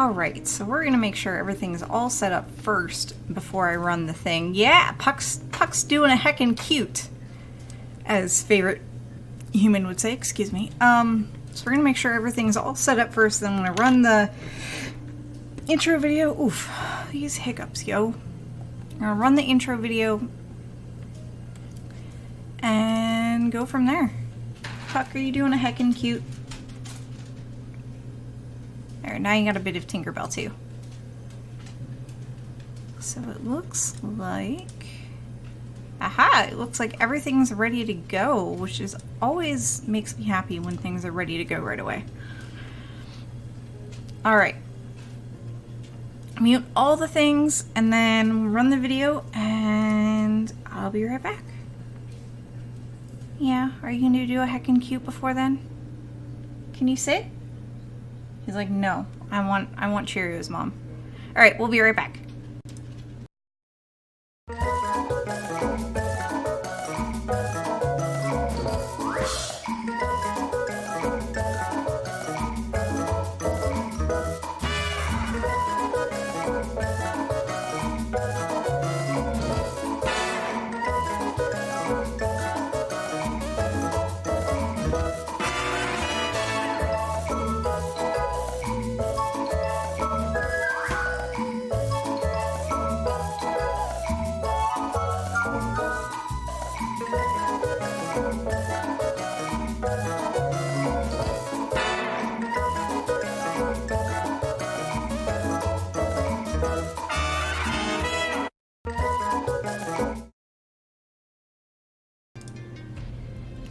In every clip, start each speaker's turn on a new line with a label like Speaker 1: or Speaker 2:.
Speaker 1: Alright, so we're gonna make sure everything's all set up first before I run the thing. Yeah, Puck's doing a heckin' cute, as favorite human would say, excuse me. So we're gonna make sure everything's all set up first, then I'm gonna run the intro video. Oof, these hiccups, yo. I'm gonna run the intro video and go from there. Puck, are you doing a heckin' cute? There, now you got a bit of Tinkerbell too. So it looks like... Aha! It looks like everything's ready to go, which is always makes me happy when things are ready to go right away. Alright. Mute all the things and then run the video and I'll be right back. Yeah, are you gonna do a heckin' cute before then? Can you sit? He's like, no, I want Cheerios, Mom. Alright, we'll be right back.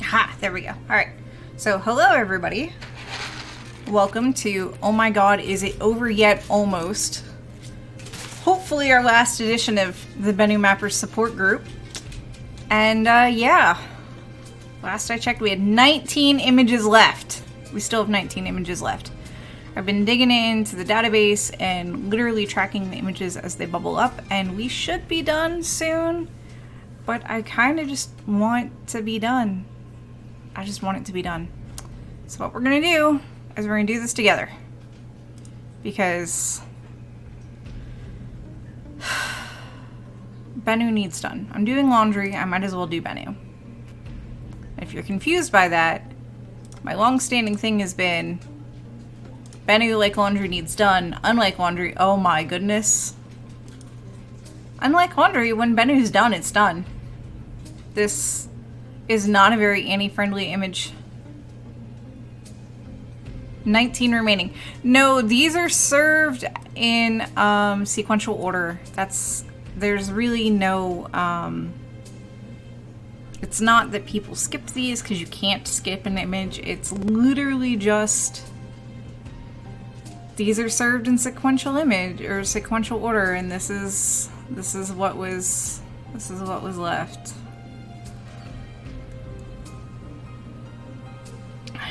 Speaker 1: Ha, there we go. Alright, so hello everybody. Welcome to, oh my god, is it over yet? Almost. Hopefully our last edition of the Bennu Mappers support group. And yeah, last I checked we had 19 images left. We still have 19 images left. I've been digging into the database and literally tracking the images as they bubble up, and we should be done soon, but I kind of just want to be done. I just want it to be done. So what we're gonna do is we're gonna do this together. Because Bennu needs done. I'm doing laundry, I might as well do Bennu. If you're confused by that, my long-standing thing has been Bennu like laundry needs done, unlike laundry, oh my goodness. Unlike laundry, when Bennu's done, it's done. This is not a very Annie-friendly image. 19 remaining. No, these are served in sequential order. There's really no, it's not that people skip these because you can't skip an image. It's literally just, these are served in sequential image or sequential order, and this is what was left.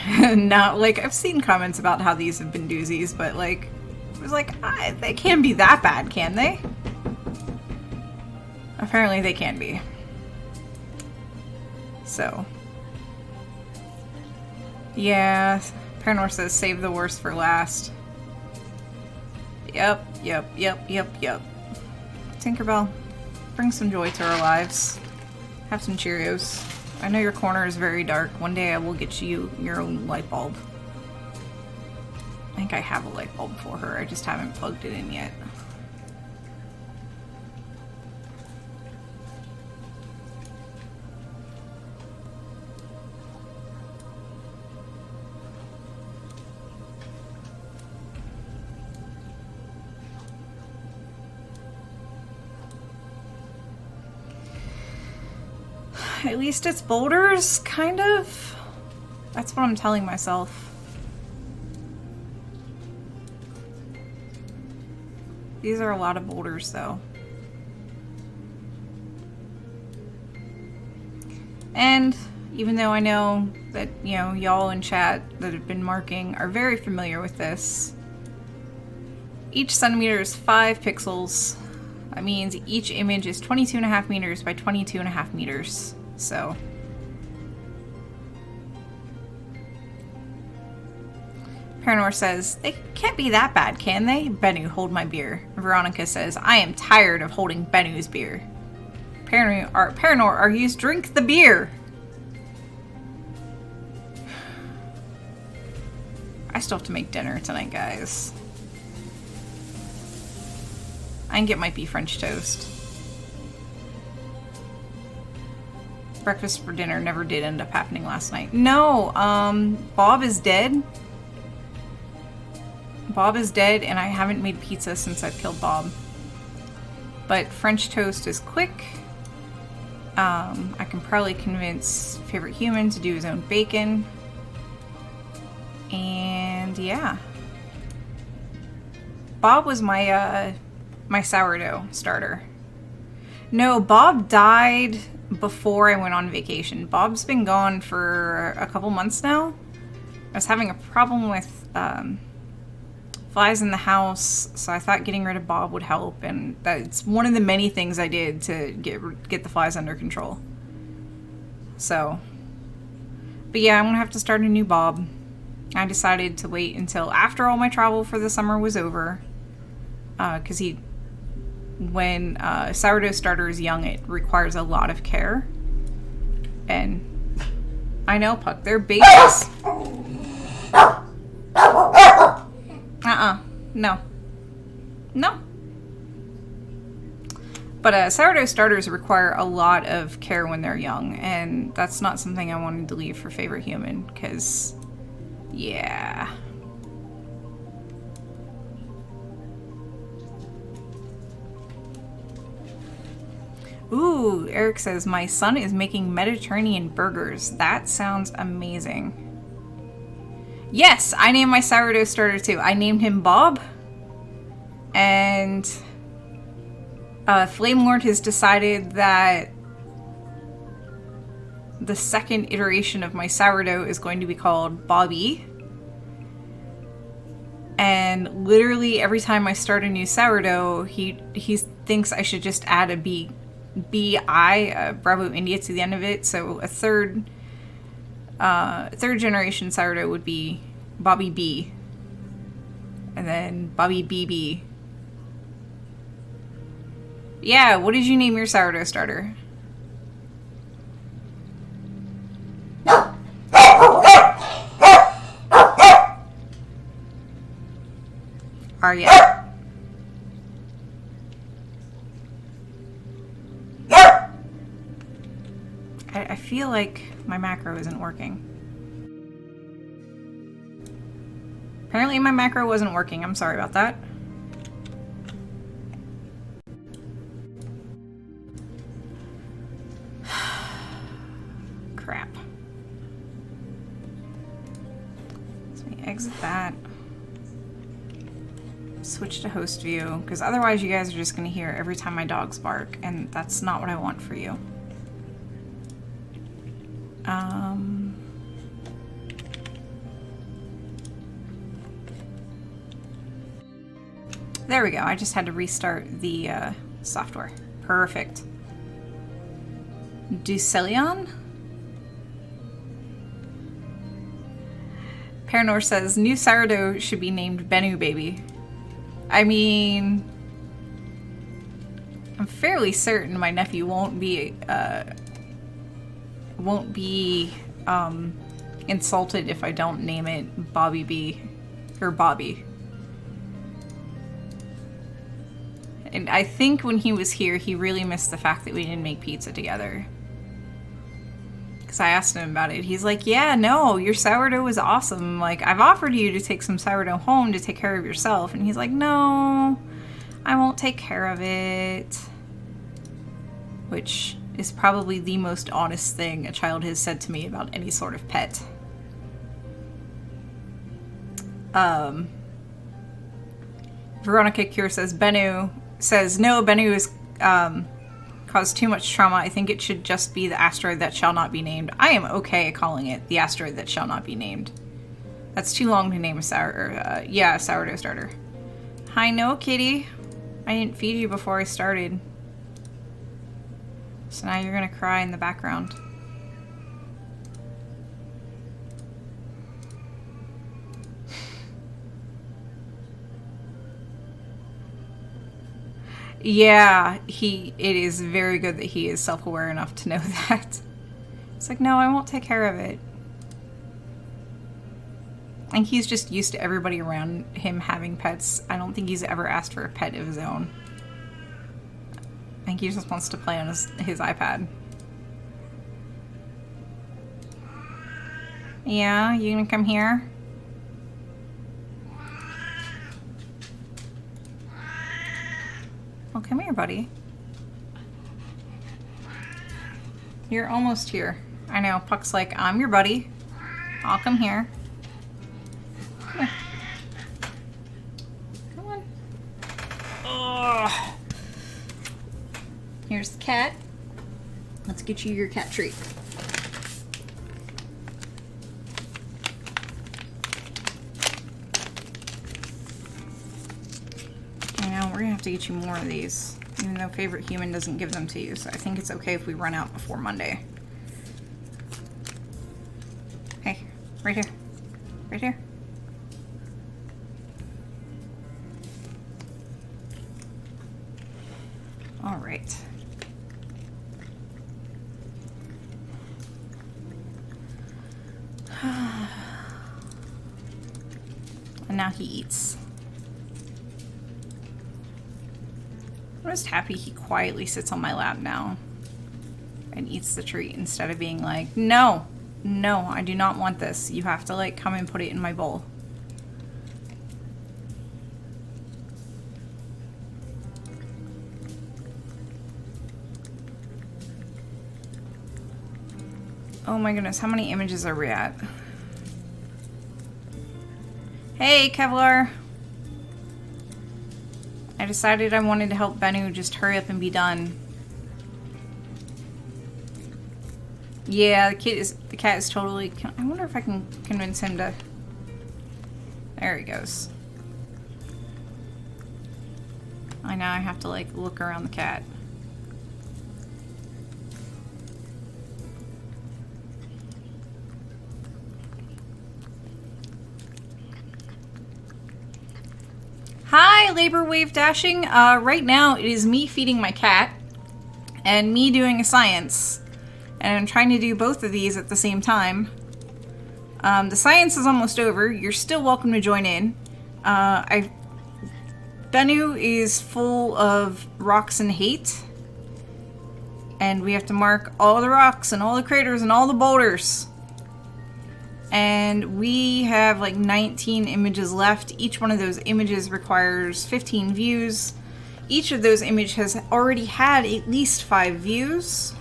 Speaker 1: Not like, I've seen comments about how these have been doozies, but like, it was like, they can't be that bad, can they? Apparently they can be. So. Yeah, Paranor says save the worst for last. Yep. Tinkerbell, bring some joy to our lives. Have some Cheerios. I know your corner is very dark. One day I will get you your own light bulb. I think I have a light bulb for her. I just haven't plugged it in yet. At least it's boulders, kind of. That's what I'm telling myself. These are a lot of boulders, though. And even though I know that, you know, y'all in chat that have been marking are very familiar with this, each centimeter is 5 pixels. That means each image is 22.5 meters by 22.5 meters. So Paranor says, they can't be that bad, can they? Bennu, hold my beer. Veronica says, I am tired of holding Bennu's beer. Paranor argues, drink the beer. I still have to make dinner tonight, guys. I can get my beef French toast. Breakfast for dinner never did end up happening last night. No, Bob is dead. Bob is dead, and I haven't made pizza since I've killed Bob. But French toast is quick. I can probably convince Favorite Human to do his own bacon. And yeah. Bob was my my sourdough starter. No, Bob died before I went on vacation. Bob's been gone for a couple months now. I was having a problem with flies in the house, so I thought getting rid of Bob would help, and that's one of the many things I did to get the flies under control. So, but yeah, I'm gonna have to start a new Bob. I decided to wait until after all my travel for the summer was over, because when sourdough starter is young, it requires a lot of care. And I know, Puck, they're babies. No. No. But sourdough starters require a lot of care when they're young, and that's not something I wanted to leave for Favorite Human, because, yeah. Ooh, Eric says, my son is making Mediterranean burgers. That sounds amazing. Yes, I named my sourdough starter too. I named him Bob. And Flame Lord has decided that the second iteration of my sourdough is going to be called Bobby. And literally every time I start a new sourdough, he thinks I should just add a B-I, Bravo India, to the end of it. So a third generation sourdough would be Bobby B. And then Bobby BB. Yeah, what did you name your sourdough starter? Arya. I feel like my macro isn't working. Apparently my macro wasn't working. I'm sorry about that. Crap. Let me exit that. Switch to host view, because otherwise you guys are just going to hear every time my dogs bark, and that's not what I want for you. There we go. I just had to restart the software. Perfect. Ducelion? Paranor says, new sourdough should be named Bennu Baby. I mean, I'm fairly certain my nephew won't be insulted if I don't name it Bobby B or Bobby. And I think when he was here, he really missed the fact that we didn't make pizza together. Because I asked him about it. He's like, yeah, no, your sourdough was awesome. Like, I've offered you to take some sourdough home to take care of yourself. And he's like, no, I won't take care of it. Which is probably the most honest thing a child has said to me about any sort of pet. Veronica Cure says, Bennu says, no, Bennu is caused too much trauma. I think it should just be the asteroid that shall not be named. I am okay calling it the asteroid that shall not be named. That's too long to name a sourdough starter. I know, kitty. I didn't feed you before I started. So now you're gonna cry in the background. Yeah, it is very good that he is self-aware enough to know that. It's like, no, I won't take care of it. I think he's just used to everybody around him having pets. I don't think he's ever asked for a pet of his own. I think he just wants to play on his iPad. Yeah, you gonna come here? Oh, come here, buddy. You're almost here. I know, Puck's like, I'm your buddy. I'll come here. Come here. Come on. Ugh. Here's the cat. Let's get you your cat treat. We're gonna have to get you more of these, even though Favorite Human doesn't give them to you, so I think it's okay if we run out before Monday. Hey, right here. Right here. All right. And now he eats. I'm just happy he quietly sits on my lap now and eats the treat instead of being like, no, no, I do not want this. You have to like come and put it in my bowl. Oh my goodness, how many images are we at? Hey, Kevlar. I decided I wanted to help Bennu just hurry up and be done. Yeah, the cat is totally... I wonder if I can convince him to... There he goes. I know I have to like look around the cat. Hi, Labor Wave Dashing. Right now it is me feeding my cat and me doing a science. And I'm trying to do both of these at the same time. The science is almost over. You're still welcome to join in. Bennu is full of rocks and hate. And we have to mark all the rocks and all the craters and all the boulders. And we have like 19 images left. Each one of those images requires 15 views. Each of those images has already had at least 5 views.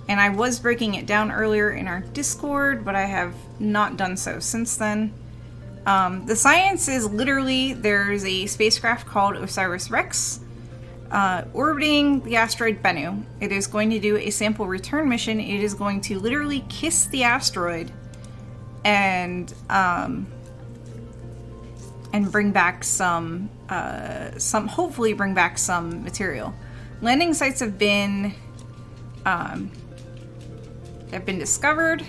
Speaker 1: And I was breaking it down earlier in our Discord, but I have not done so since then. The science is literally, there's a spacecraft called OSIRIS-REx orbiting the asteroid Bennu. It is going to do a sample return mission. It is going to literally kiss the asteroid and bring back some hopefully bring back some material. Landing sites have been discovered,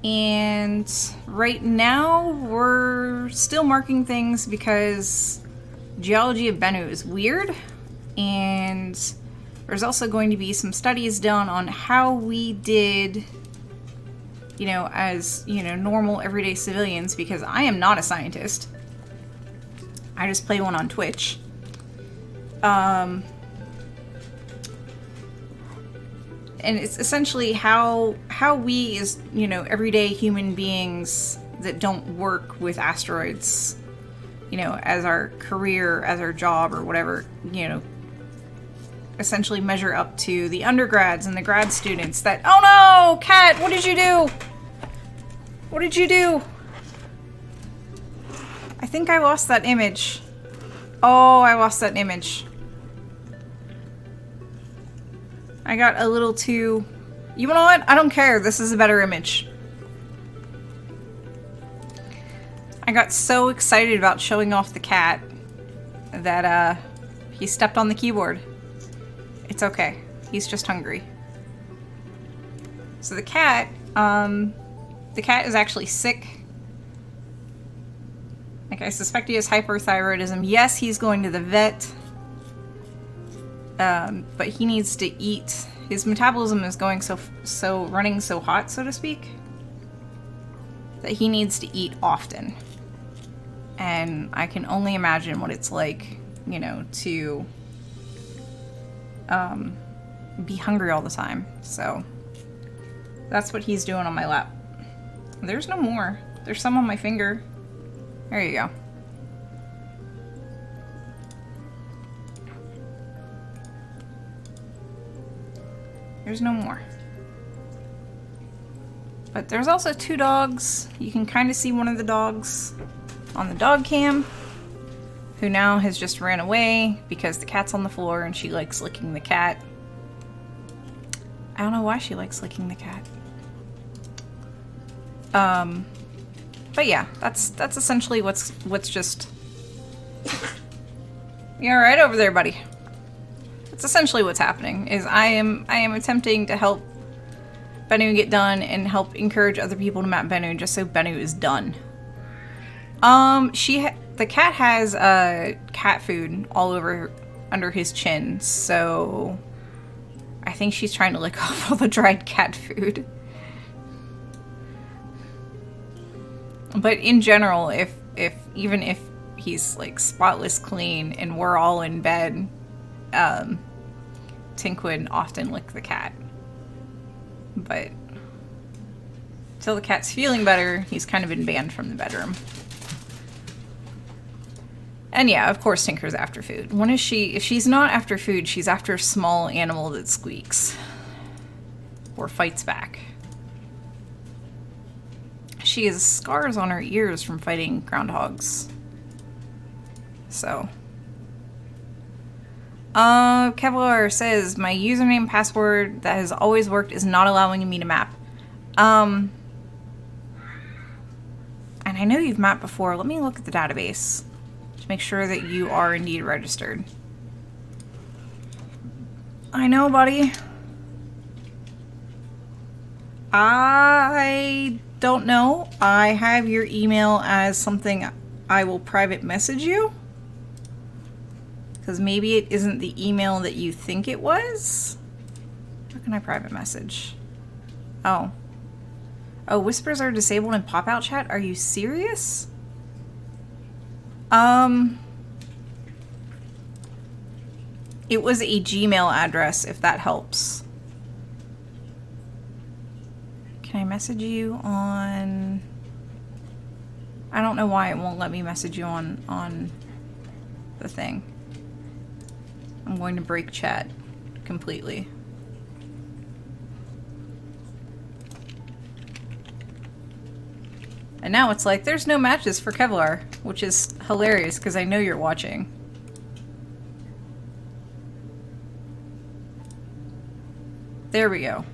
Speaker 1: and right now we're still marking things because geology of Bennu is weird, and there's also going to be some studies done on how we did, you know, as, you know, normal everyday civilians, because I am not a scientist. I just play one on Twitch. And it's essentially how we as, you know, everyday human beings that don't work with asteroids, you know, as our career, as our job or whatever, you know, essentially measure up to the undergrads and the grad students that, oh no, cat, what did you do? What did you do? I think I lost that image. Oh, I lost that image. I got a little too... You know what? I don't care. This is a better image. I got so excited about showing off the cat that he stepped on the keyboard. It's okay. He's just hungry. So the cat is actually sick. Like, I suspect he has hyperthyroidism. Yes, he's going to the vet. But he needs to eat. His metabolism is going running so hot, so to speak, that he needs to eat often. And I can only imagine what it's like, you know, to be hungry all the time. So that's what he's doing on my lap. There's no more. There's some on my finger. There you go. There's no more. But there's also 2 dogs. You can kind of see one of the dogs on the dog cam, who now has just ran away because the cat's on the floor and she likes licking the cat. I don't know why she likes licking the cat. But yeah, that's essentially what's just... You all right over there, buddy? That's essentially what's happening. Is I am attempting to help Bennu get done and help encourage other people to map Bennu just so Bennu is done. The cat has cat food all over under his chin, so I think she's trying to lick off all the dried cat food. But in general, even if he's like spotless clean and we're all in bed, Tink would often lick the cat. But till the cat's feeling better, he's kind of been banned from the bedroom. And yeah, of course Tinker's after food. When is she? If she's not after food, she's after a small animal that squeaks. Or fights back. She has scars on her ears from fighting groundhogs. So. Kevlar says, my username password that has always worked is not allowing me to map. And I know you've mapped before. Let me look at the database to make sure that you are indeed registered. I know, buddy. I don't know. I have your email as something I will private message you. Because maybe it isn't the email that you think it was. How can I private message? Oh. Oh, whispers are disabled in pop-out chat? Are you serious? It was a Gmail address, if that helps. Can I message you on... I don't know why it won't let me message you on the thing. I'm going to break chat completely. And now it's like, there's no matches for Kevlar, which is hilarious because I know you're watching. There we go.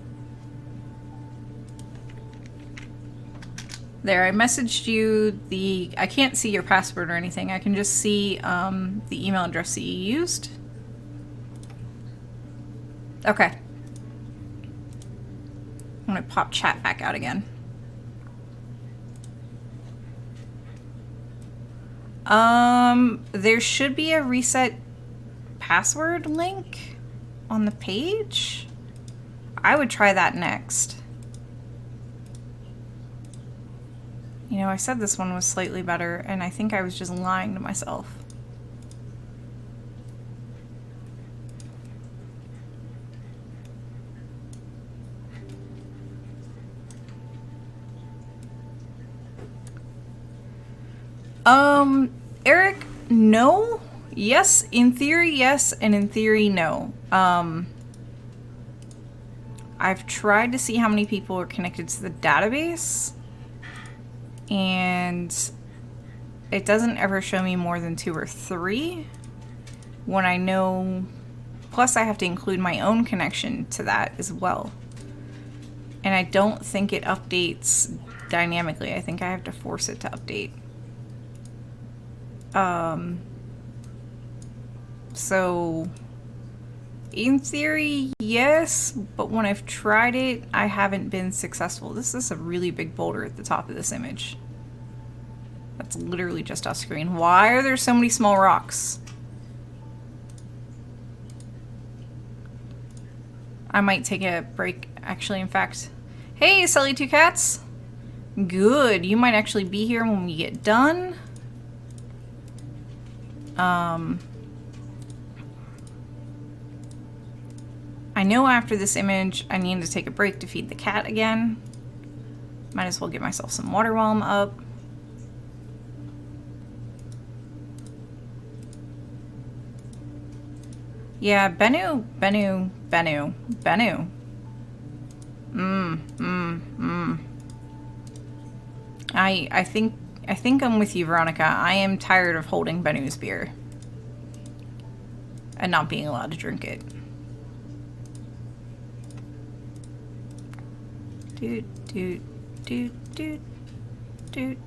Speaker 1: There, I messaged you the... I can't see your password or anything. I can just see the email address that you used. Okay. I'm gonna pop chat back out again. There should be a reset password link on the page. I would try that next. You know, I said this one was slightly better, and I think I was just lying to myself. Eric, no. Yes, in theory, yes, and in theory, no. I've tried to see how many people are connected to the database, and it doesn't ever show me more than 2 or 3 when I know, plus I have to include my own connection to that as well. And I don't think it updates dynamically. I think I have to force it to update. So in theory, yes, but when I've tried it, I haven't been successful. This is a really big boulder at the top of this image. That's literally just off screen. Why are there so many small rocks? I might take a break, actually, in fact. Hey, Sully Two Cats! Good, you might actually be here when we get done. I know after this image, I need to take a break to feed the cat again. Might as well give myself some water while I'm up. Yeah, Bennu. I think I'm with you, Veronica. I am tired of holding Bennu's beer. And not being allowed to drink it. Doot, doot, doot, doot, doot,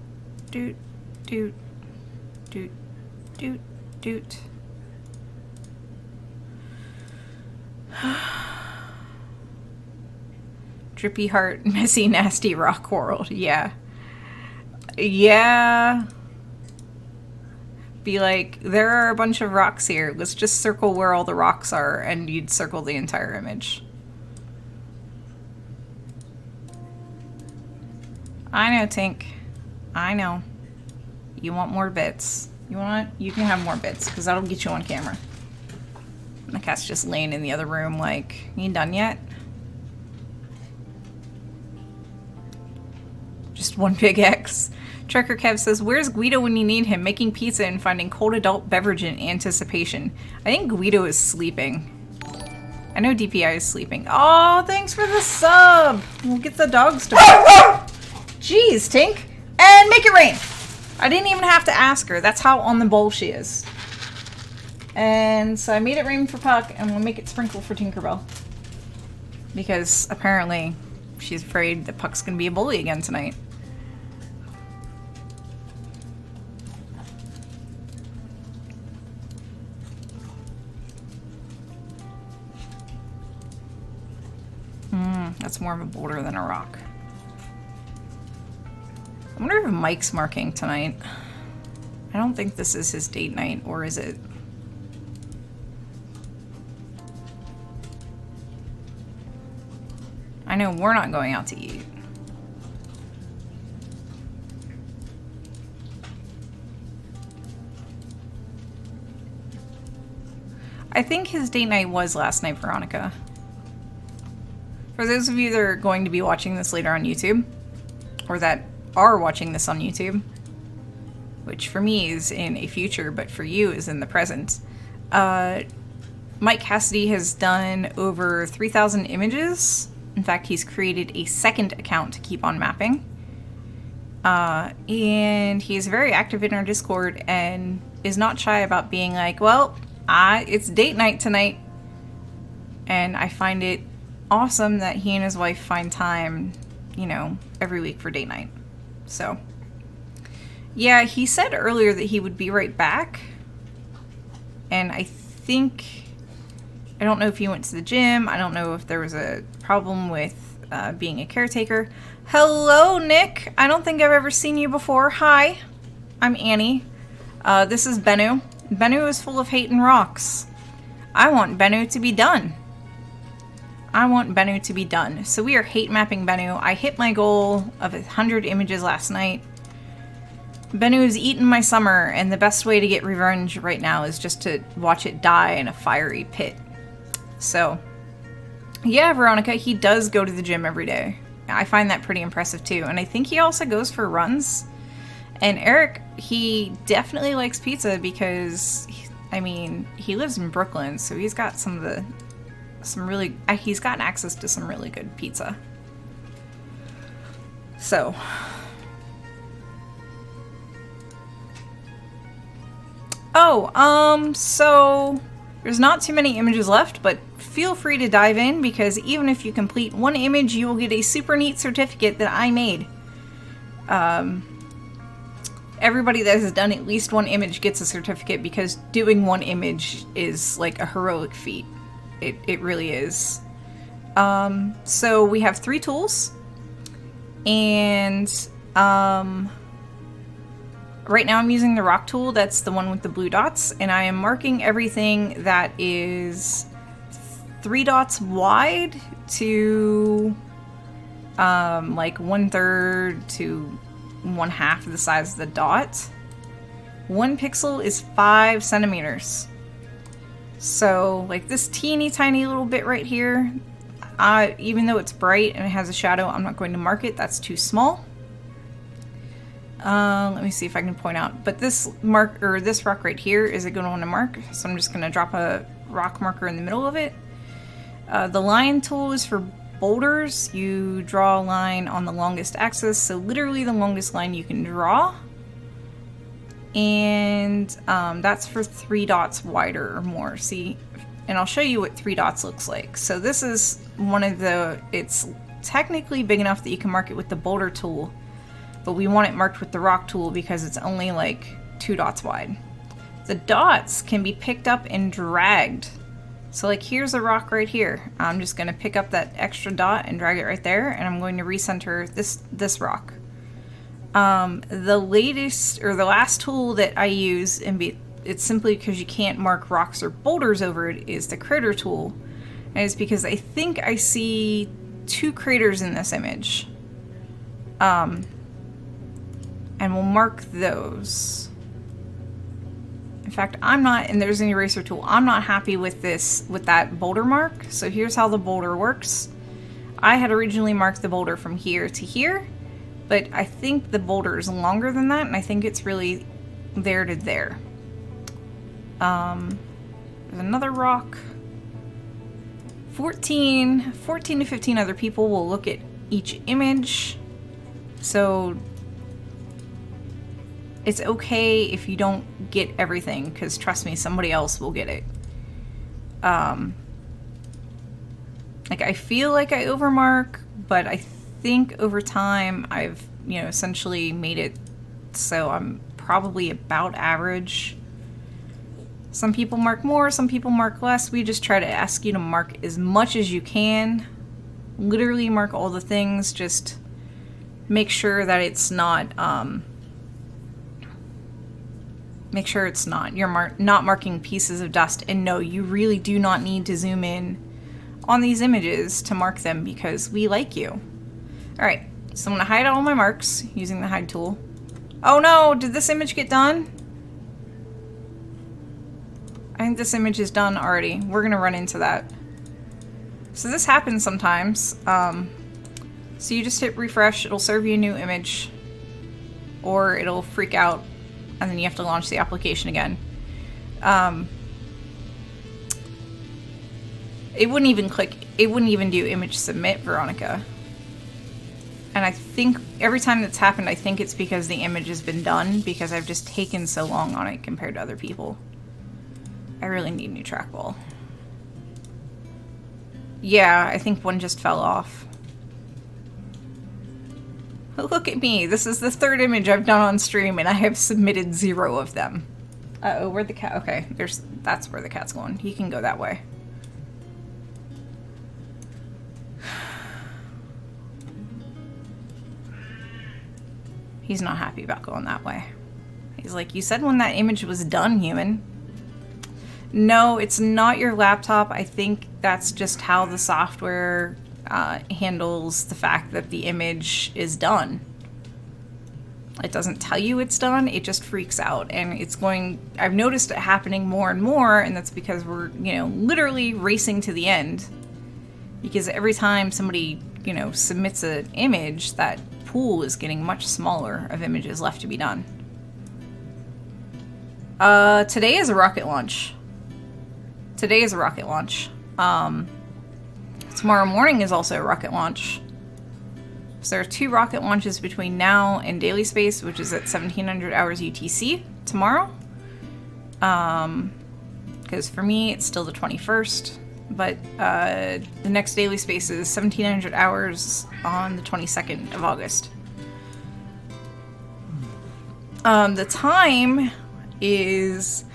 Speaker 1: doot, doot, doot, doot, doot. Drippy heart, messy, nasty rock world. Yeah. Yeah. Be like, there are a bunch of rocks here. Let's just circle where all the rocks are, and you'd circle the entire image. I know, Tink. I know. You want more bits. You want? You can have more bits, because that'll get you on camera. My cat's just laying in the other room like, you done yet? Just one big X. Trekker Kev says, where's Guido when you need him? Making pizza and finding cold adult beverage in anticipation. I think Guido is sleeping. I know DPI is sleeping. Oh, thanks for the sub! We'll get the dogs to... Jeez, Tink! And make it rain! I didn't even have to ask her. That's how on the ball she is. And so I made it rain for Puck, and we'll make it sprinkle for Tinkerbell. Because apparently she's afraid that Puck's gonna be a bully again tonight. That's more of a boulder than a rock. I wonder if Mike's marking tonight. I don't think this is his date night, or is it? I know we're not going out to eat. I think his date night was last night, Veronica. For those of you that are going to be watching this later on YouTube, or that are watching this on YouTube, which for me is in a future, but for you is in the present, Mike Cassidy has done over 3,000 images. In fact, he's created a second account to keep on mapping. And he's very active in our Discord and is not shy about being like, well, it's date night tonight. And I find it awesome that he and his wife find time, you know, every week for date night. So, yeah, he said earlier that he would be right back. And I don't know if he went to the gym. I don't know if there was a problem with being a caretaker. Hello, Nick. I don't think I've ever seen you before. Hi, I'm Annie. This is Bennu. Bennu is full of hate and rocks. I want Bennu to be done. I want Bennu to be done. So we are hate mapping Bennu. I hit my goal of 100 images last night. Bennu has eaten my summer, and the best way to get revenge right now is just to watch it die in a fiery pit. So, yeah, Veronica, he does go to the gym every day. I find that pretty impressive too. And I think he also goes for runs. And Eric, he definitely likes pizza because, I mean, he lives in Brooklyn, so he's got he's gotten access to some really good pizza. So, so there's not too many images left, but feel free to dive in because even if you complete one image, you will get a super neat certificate that I made. Everybody that has done at least one image gets a certificate because doing one image is like a heroic feat. It really is. So we have 3 tools, and right now I'm using the rock tool. That's the one with the blue dots, and I am marking everything that is 3 dots wide to like 1/3 to 1/2 of the size of the dot. 1 pixel is 5 centimeters. So like this teeny tiny little bit right here, even though it's bright and it has a shadow, I'm not going to mark it. That's too small. Let me see if I can point out. But this rock right here is a good one to mark. So I'm just going to drop a rock marker in the middle of it. The line tool is for boulders. You draw a line on the longest axis. So literally the longest line you can draw. And that's for 3 dots wider or more. See, and I'll show you what 3 dots looks like. So this is one of it's technically big enough that you can mark it with the boulder tool, but we want it marked with the rock tool because it's only like 2 dots wide. The dots can be picked up and dragged. So like here's a rock right here. I'm just gonna pick up that extra dot and drag it right there, and I'm going to recenter this rock. The latest or the last tool that I use, and it's simply because you can't mark rocks or boulders over it, is the crater tool. And it's because I think I see 2 craters in this image. And we'll mark those. In fact, I'm not, and there's an eraser tool, I'm not happy with that boulder mark. So here's how the boulder works. I had originally marked the boulder from here to here, but I think the boulder is longer than that, and I think it's really there to there. There's another rock. 14 to 15 other people will look at each image. So it's okay if you don't get everything, because trust me, somebody else will get it. Like I feel like I overmark, but I think over time I've, essentially made it so I'm probably about average. Some people mark more, some people mark less. We just try to ask you to mark as much as you can. Literally mark all the things, just make sure that it's not, you're not marking pieces of dust. And no, you really do not need to zoom in on these images to mark them because we like you. All right, so I'm gonna hide all my marks using the hide tool. Oh no, did this image get done? I think this image is done already. We're gonna run into that. So this happens sometimes. So you just hit refresh, it'll serve you a new image, or it'll freak out and then you have to launch the application again. It wouldn't even do image submit, Veronica. And I think every time that's happened, I think it's because the image has been done, because I've just taken so long on it compared to other people. I really need a new trackball. Yeah, I think one just fell off. Look at me. This is the 3rd image I've done on stream, and I have submitted 0 of them. Uh-oh, where'd the cat? Okay, that's where the cat's going. He can go that way. He's not happy about going that way. He's like, you said when that image was done, human. No, it's not your laptop. I think that's just how the software handles the fact that the image is done. It doesn't tell you it's done, it just freaks out. And I've noticed it happening more and more, and that's because we're, literally racing to the end. Because every time somebody, submits an image, that pool is getting much smaller of images left to be done. Today is a rocket launch. Tomorrow morning is also a rocket launch. So there are 2 rocket launches between now and daily space, which is at 1700 hours UTC tomorrow. Because for me, it's still the 21st. But the next daily space is 1700 hours on the 22nd of August. The time is...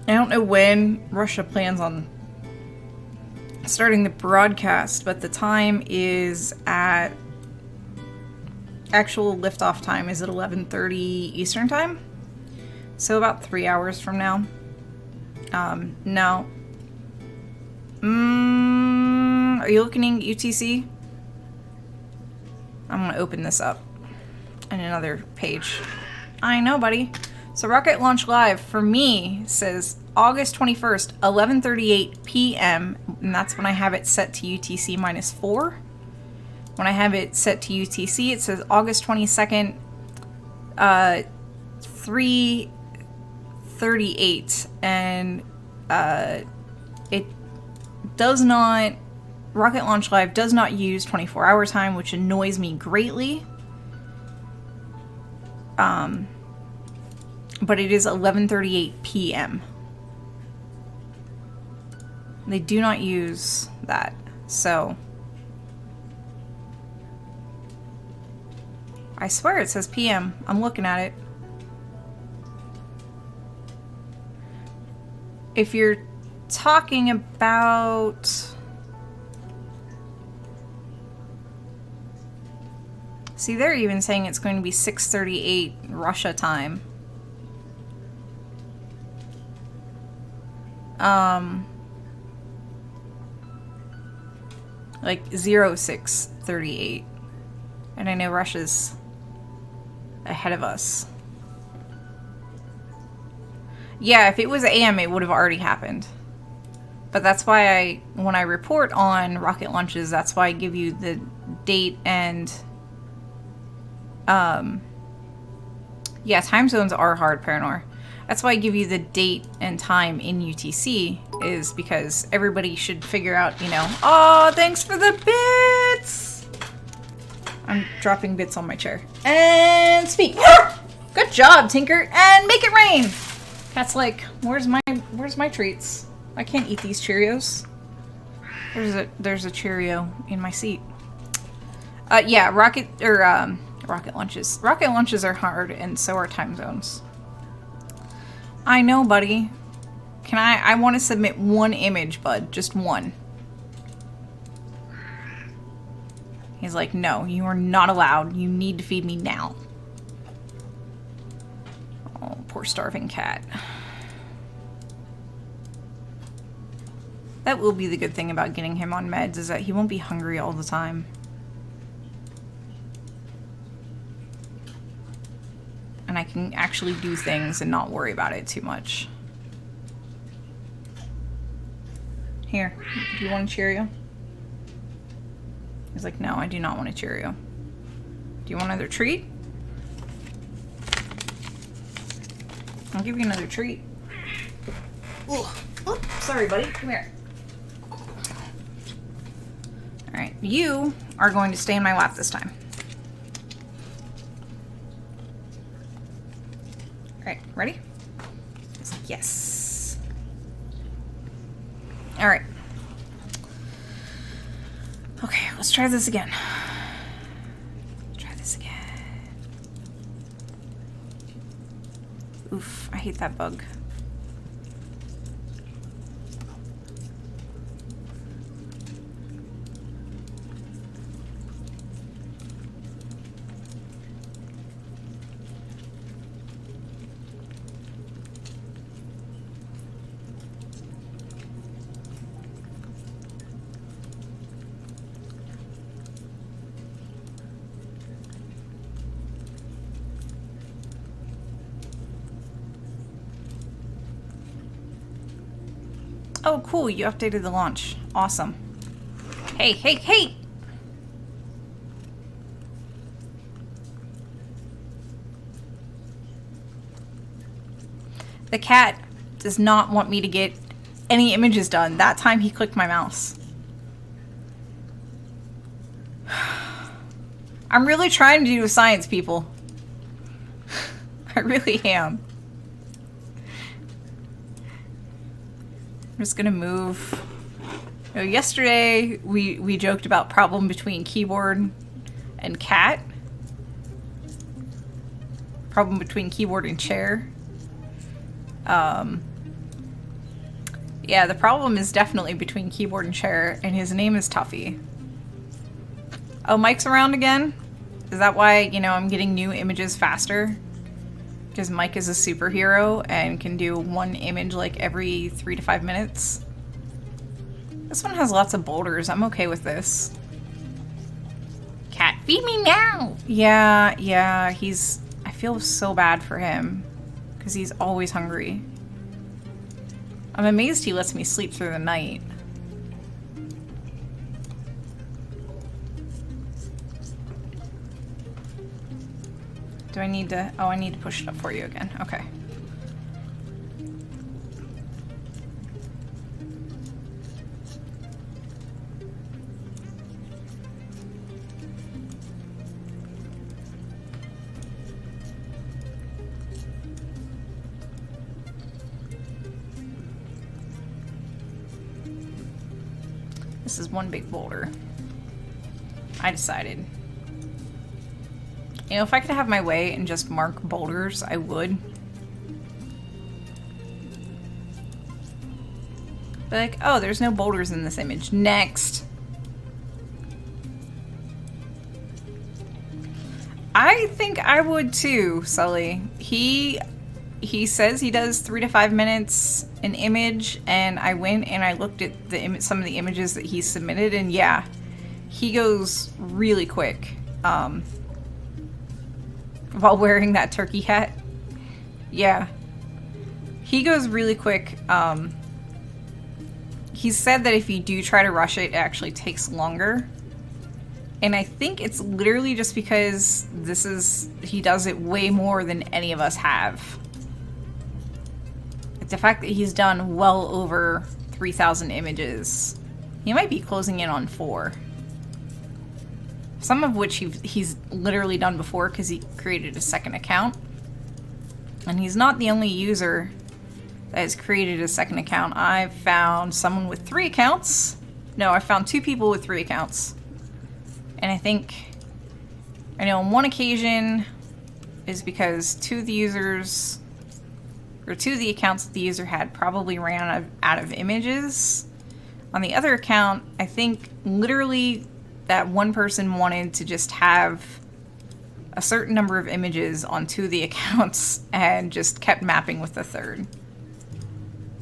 Speaker 1: I don't know when Russia plans on starting the broadcast, but the time is at... Actual liftoff time is at 11:30 Eastern time. So about 3 hours from now. Now, Are you looking at UTC? I'm gonna open this up in another page. I know, buddy. So Rocket Launch Live for me says August 21st, 11:38 p.m. and that's when I have it set to UTC -4. When I have it set to UTC, it says August 22nd, 3:38, and it does not. Rocket Launch Live does not use 24-hour time, which annoys me greatly. But it is 11:38 p.m. They do not use that, so I swear it says PM. I'm looking at it. If you're talking about... See, they're even saying it's going to be 6:38 Russia time. Like 06:38. And I know Russia's ahead of us. Yeah, if it was AM, it would have already happened. But that's why when I report on rocket launches, that's why I give you the date and... yeah, time zones are hard, Paranor. That's why I give you the date and time in UTC, is because everybody should figure out, you know... Oh, thanks for the bits! I'm dropping bits on my chair. And speak! Good job, Tinker! And make it rain! Cat's like, where's my treats? I can't eat these Cheerios. There's a Cheerio in my seat. Yeah, rocket launches. Rocket launches are hard, and so are time zones. I know, buddy. I want to submit one image, bud. Just one. He's like, no, you are not allowed. You need to feed me now. Oh, poor starving cat. That will be the good thing about getting him on meds, is that he won't be hungry all the time. And I can actually do things and not worry about it too much. Here, do you want a Cheerio? He's like, no, I do not want a Cheerio. Do you want another treat? I'll give you another treat. Oh, sorry, buddy. Come here. Alright, you are going to stay in my lap this time. Alright, ready? He's like, yes. Alright. Okay, let's try this again. Try this again. Oof, I hate that bug. Oh, cool. You updated the launch. Awesome. Hey, hey, hey! The cat does not want me to get any images done. That time he clicked my mouse. I'm really trying to do science, people. I really am. I'm just gonna move. You know, yesterday we joked about problem between keyboard and cat. Problem between keyboard and chair. Yeah, the problem is definitely between keyboard and chair, and his name is Tuffy. Oh, Mike's around again? Is that why, you know, I'm getting new images faster? Because Mike is a superhero and can do one image like every 3 to 5 minutes. This one has lots of boulders. I'm okay with this. Cat, feed me now! Yeah, yeah, he's... I feel so bad for him. Because he's always hungry. I'm amazed he lets me sleep through the night. Do I need to... Oh, I need to push it up for you again. Okay. This is one big boulder. I decided. You know, if I could have my way and just mark boulders, I would. But like, oh, there's no boulders in this image. Next. I think I would too, Sully. He says he does 3 to 5 minutes an image, and I went and I looked at the some of the images that he submitted, and yeah, he goes really quick. While wearing that turkey hat. Yeah. He goes really quick. He said that if you do try to rush it, it actually takes longer. And I think it's literally just because he does it way more than any of us have. It's the fact that he's done well over 3,000 images. He might be closing in on 4. Some of which he's literally done before because he created a second account. And he's not the only user that has created a second account. I've found someone with 3 accounts. No, I found 2 people with 3 accounts. And I know on one occasion is because 2 of the users, or 2 of the accounts that the user had probably ran out of images. On the other account, I think literally that one person wanted to just have a certain number of images on 2 of the accounts and just kept mapping with the 3rd.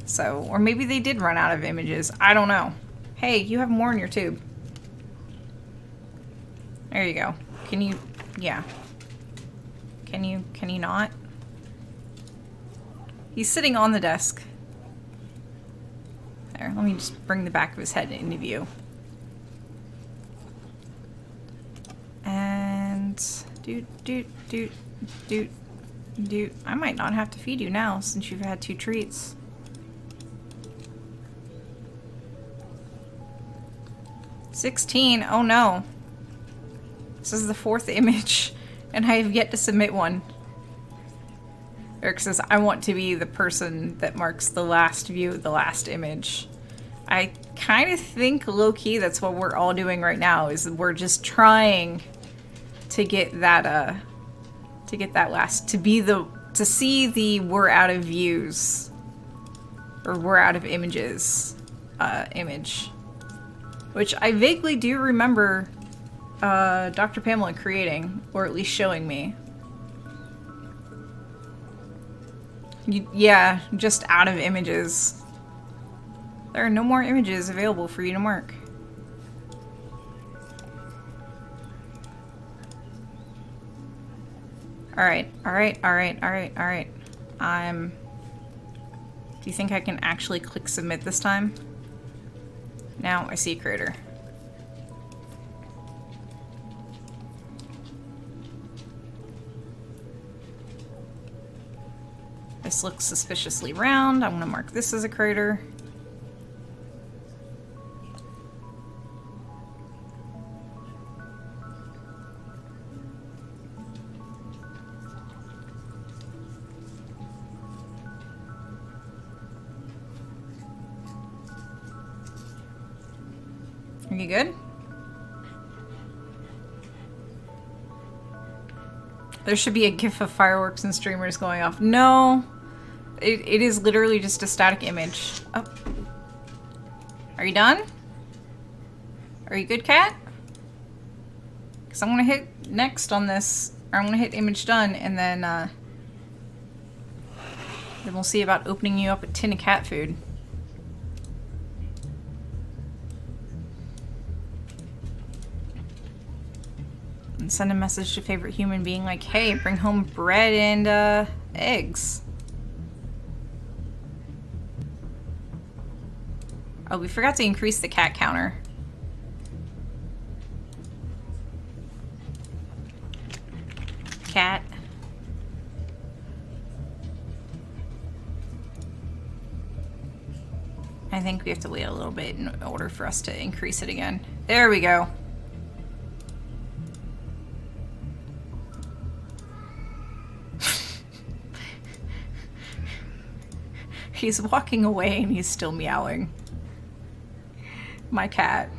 Speaker 1: So, or maybe they did run out of images. I don't know. Hey, you have more in your tube. There you go. Can you, yeah. Can you not? He's sitting on the desk. There, let me just bring the back of his head into view. And doot. I might not have to feed you now since you've had 2 treats. $16. Oh no. This is the 4th image, and I have yet to submit one. Eric says, I want to be the person that marks the last view of the last image. I kind of think low-key that's what we're all doing right now, is we're just trying to get that, to see the we're out of views, or we're out of images, image. Which I vaguely do remember Dr. Pamela creating, or at least showing me. Yeah, just out of images. There are no more images available for you to mark. Alright. Do you think I can actually click submit this time? Now I see a crater. This looks suspiciously round. I'm going to mark this as a crater. Are you good? There should be a gif of fireworks and streamers going off. No! It is literally just a static image. Oh. Are you done? Are you good, cat? Because I'm going to hit next on this. Or I'm going to hit image done, and then we'll see about opening you up a tin of cat food. Send a message to favorite human being like, hey, bring home bread and eggs. Oh, we forgot to increase the cat counter. Cat. I think we have to wait a little bit in order for us to increase it again. There we go. He's walking away and he's still meowing. My cat.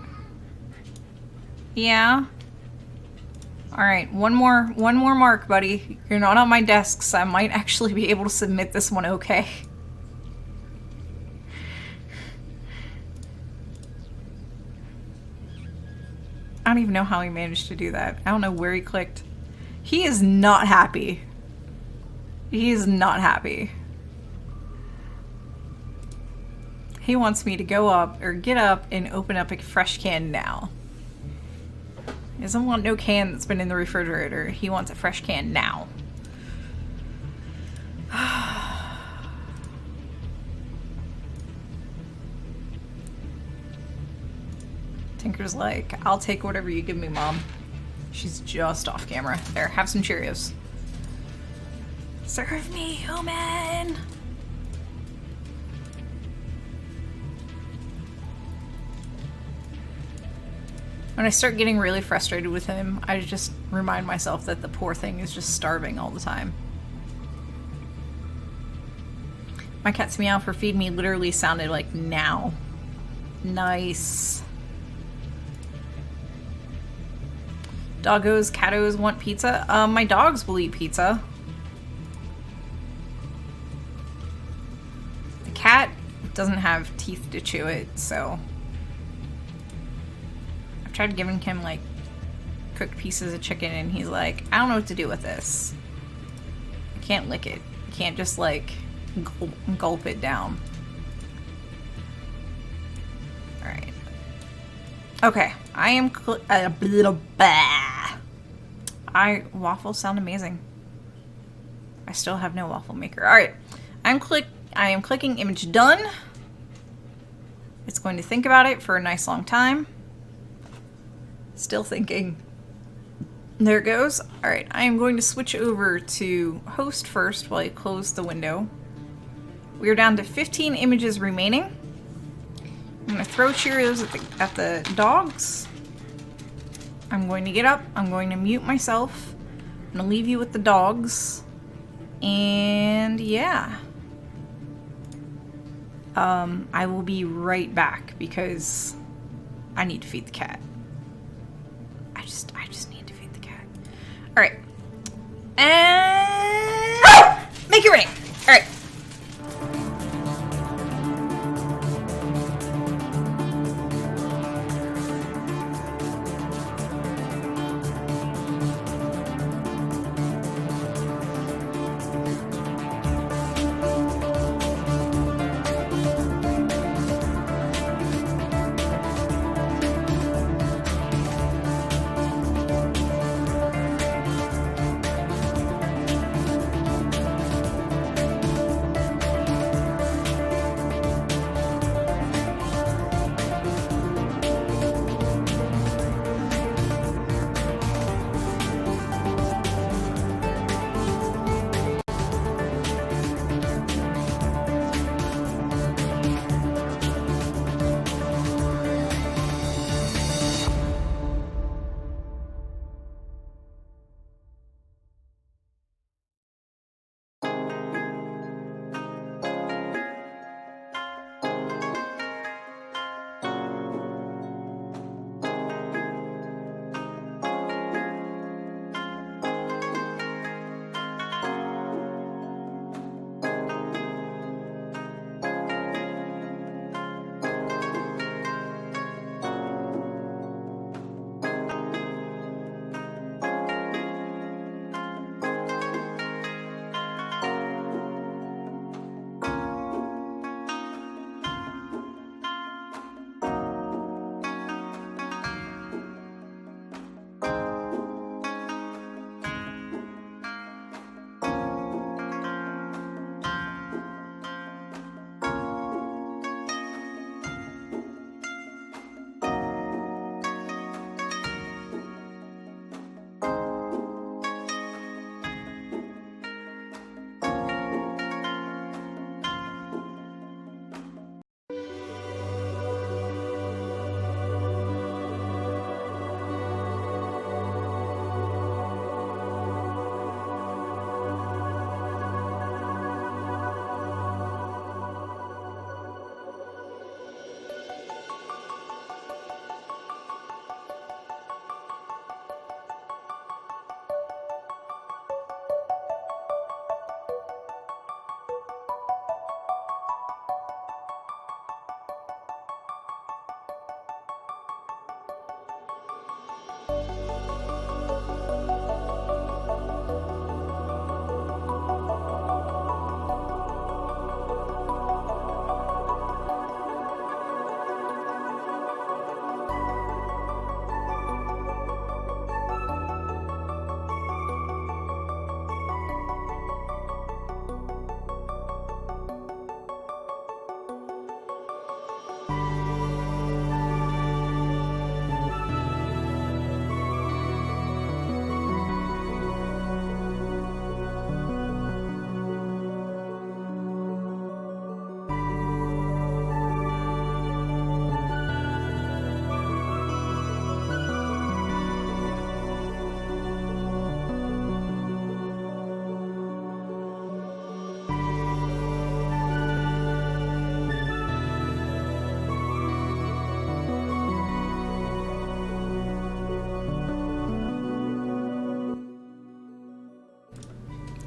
Speaker 1: Yeah. Alright, one more mark, buddy. You're not on my desk, so I might actually be able to submit this one okay. I don't even know how he managed to do that. I don't know where he clicked. He is not happy. He is not happy. He wants me to go up, or get up, and open up a fresh can now. He doesn't want no can that's been in the refrigerator. He wants a fresh can now. Tinker's like, I'll take whatever you give me, Mom. She's just off camera. There, have some Cheerios. Serve me, human! When I start getting really frustrated with him, I just remind myself that the poor thing is just starving all the time. My cat's meow for feed me literally sounded like now. Nice. Doggos, cattos want pizza? My dogs will eat pizza. The cat doesn't have teeth to chew it, so... I've tried giving him, like, cooked pieces of chicken, and he's like, I don't know what to do with this. I can't lick it. I can't just, like, gulp it down. Alright. Okay. I am waffles sound amazing. I still have no waffle maker. Alright. I am clicking image done. It's going to think about it for a nice long time. Still thinking. There it goes. Alright, I am going to switch over to host first while I close the window. We are down to 15 images remaining. I'm going to throw Cheerios at the dogs. I'm going to get up. I'm going to mute myself. I'm going to leave you with the dogs. And yeah. I will be right back because I need to feed the cat. I just need to feed the cat. Alright. And... make it rain! Alright.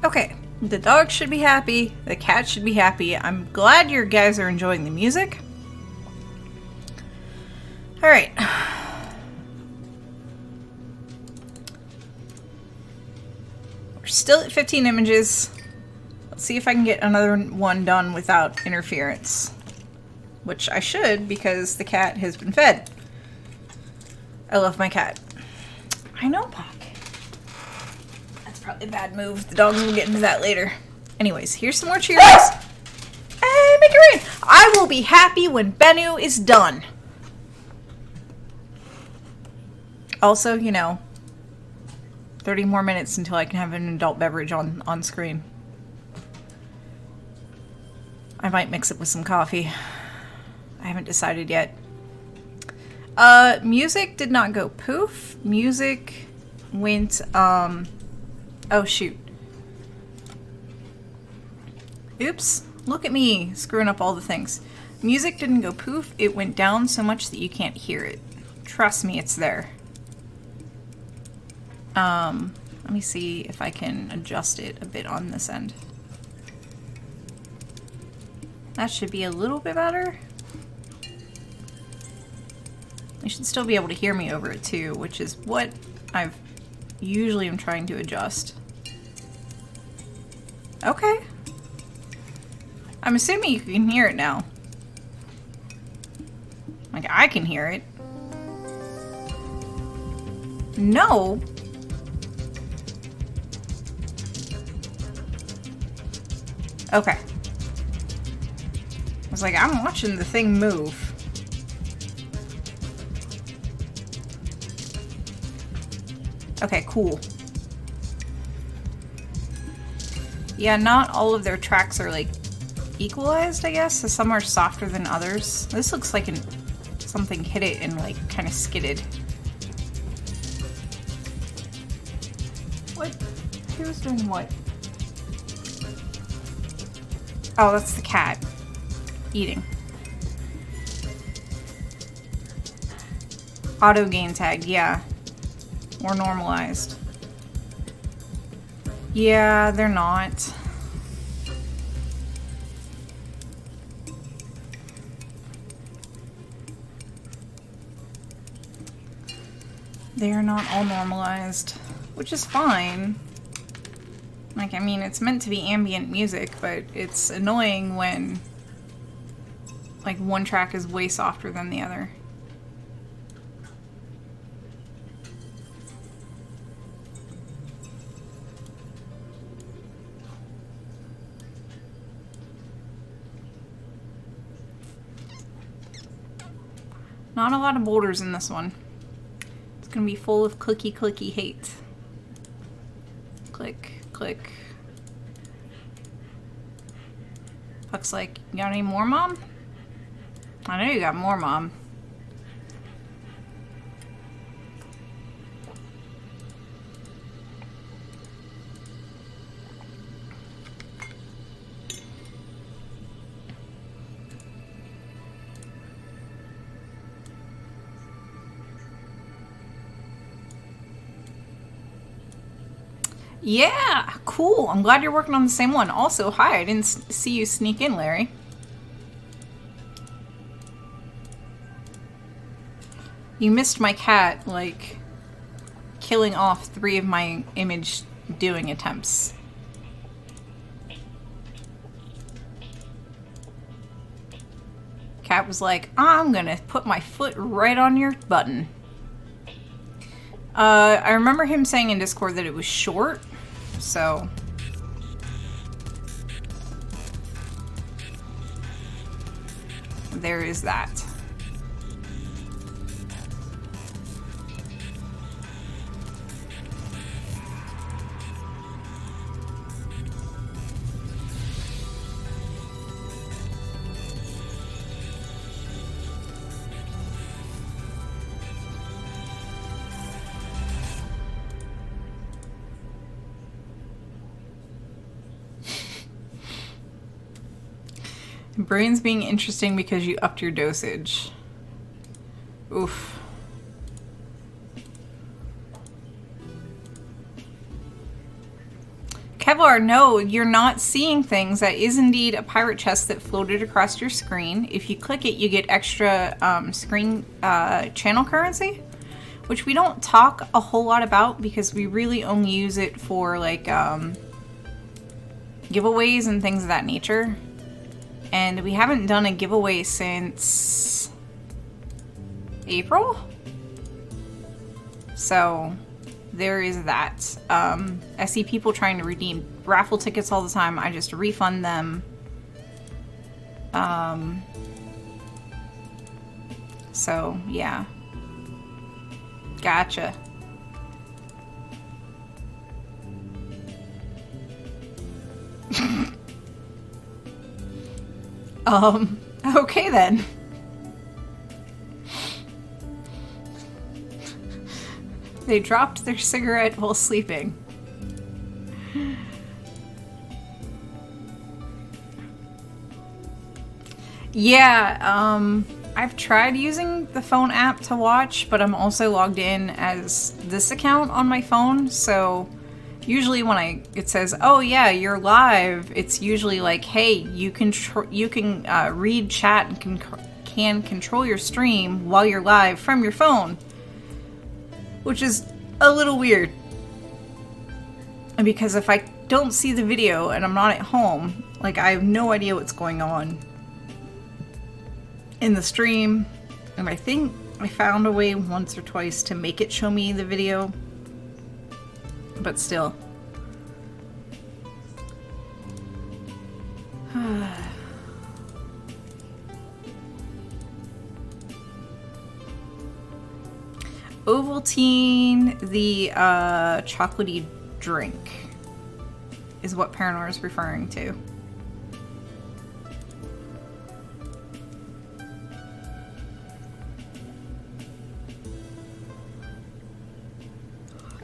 Speaker 1: Okay, the dog should be happy, the cat should be happy. I'm glad you guys are enjoying the music. Alright. We're still at 15 images. Let's see if I can get another one done without interference. Which I should, because the cat has been fed. I love my cat. I know, Puck. That's probably a bad move. The dogs will get into that later. Anyways, here's some more Cheerios. Hey, make it rain! I will be happy when Bennu is done. Also, you know, 30 more minutes until I can have an adult beverage on screen. I might mix it with some coffee. I haven't decided yet. Music did not go poof. Music went, oh shoot. Oops. Look at me screwing up all the things. Music didn't go poof. It went down so much that you can't hear it. Trust me, it's there. Let me see if I can adjust it a bit on this end. That should be a little bit better. You should still be able to hear me over it too, which is what I've usually am trying to adjust. Okay. I'm assuming you can hear it now. Like, I can hear it. No. Okay. I was like, I'm watching the thing move. Okay, cool. Yeah, not all of their tracks are like equalized, I guess. So some are softer than others. This looks like something hit it and like kind of skidded. What? Who's doing what? Oh, that's the cat. Eating. Auto gain tag, yeah. More normalized. Yeah, they're not. They're not all normalized, which is fine. Like, I mean, it's meant to be ambient music, but it's annoying when, like, one track is way softer than the other. Not a lot of boulders in this one. It's gonna be full of clicky hate. Click. Click. Looks like, you got any more, Mom? I know you got more, Mom. Yeah, cool. I'm glad you're working on the same one. Also, hi, I didn't see you sneak in, Larry. You missed my cat, like, killing off 3 of my image doing attempts. Cat was like, I'm gonna put my foot right on your button. I remember him saying in Discord that it was short. So there is that. Brains being interesting because you upped your dosage. Oof. Kevlar, no, you're not seeing things. That is indeed a pirate chest that floated across your screen. If you click it, you get extra screen channel currency, which we don't talk a whole lot about because we really only use it for like giveaways and things of that nature. And we haven't done a giveaway since April? So there is that. I see people trying to redeem raffle tickets all the time. I just refund them. So, yeah. Gotcha. Okay then. They dropped their cigarette while sleeping. Yeah, I've tried using the phone app to watch, but I'm also logged in as this account on my phone, so usually when it says, oh yeah, you're live, it's usually like, hey, you can read chat and can control your stream while you're live from your phone. Which is a little weird. Because if I don't see the video and I'm not at home, like I have no idea what's going on in the stream. And I think I found a way once or twice to make it show me the video. But still. Ovaltine, the chocolatey drink, is what Paranor is referring to.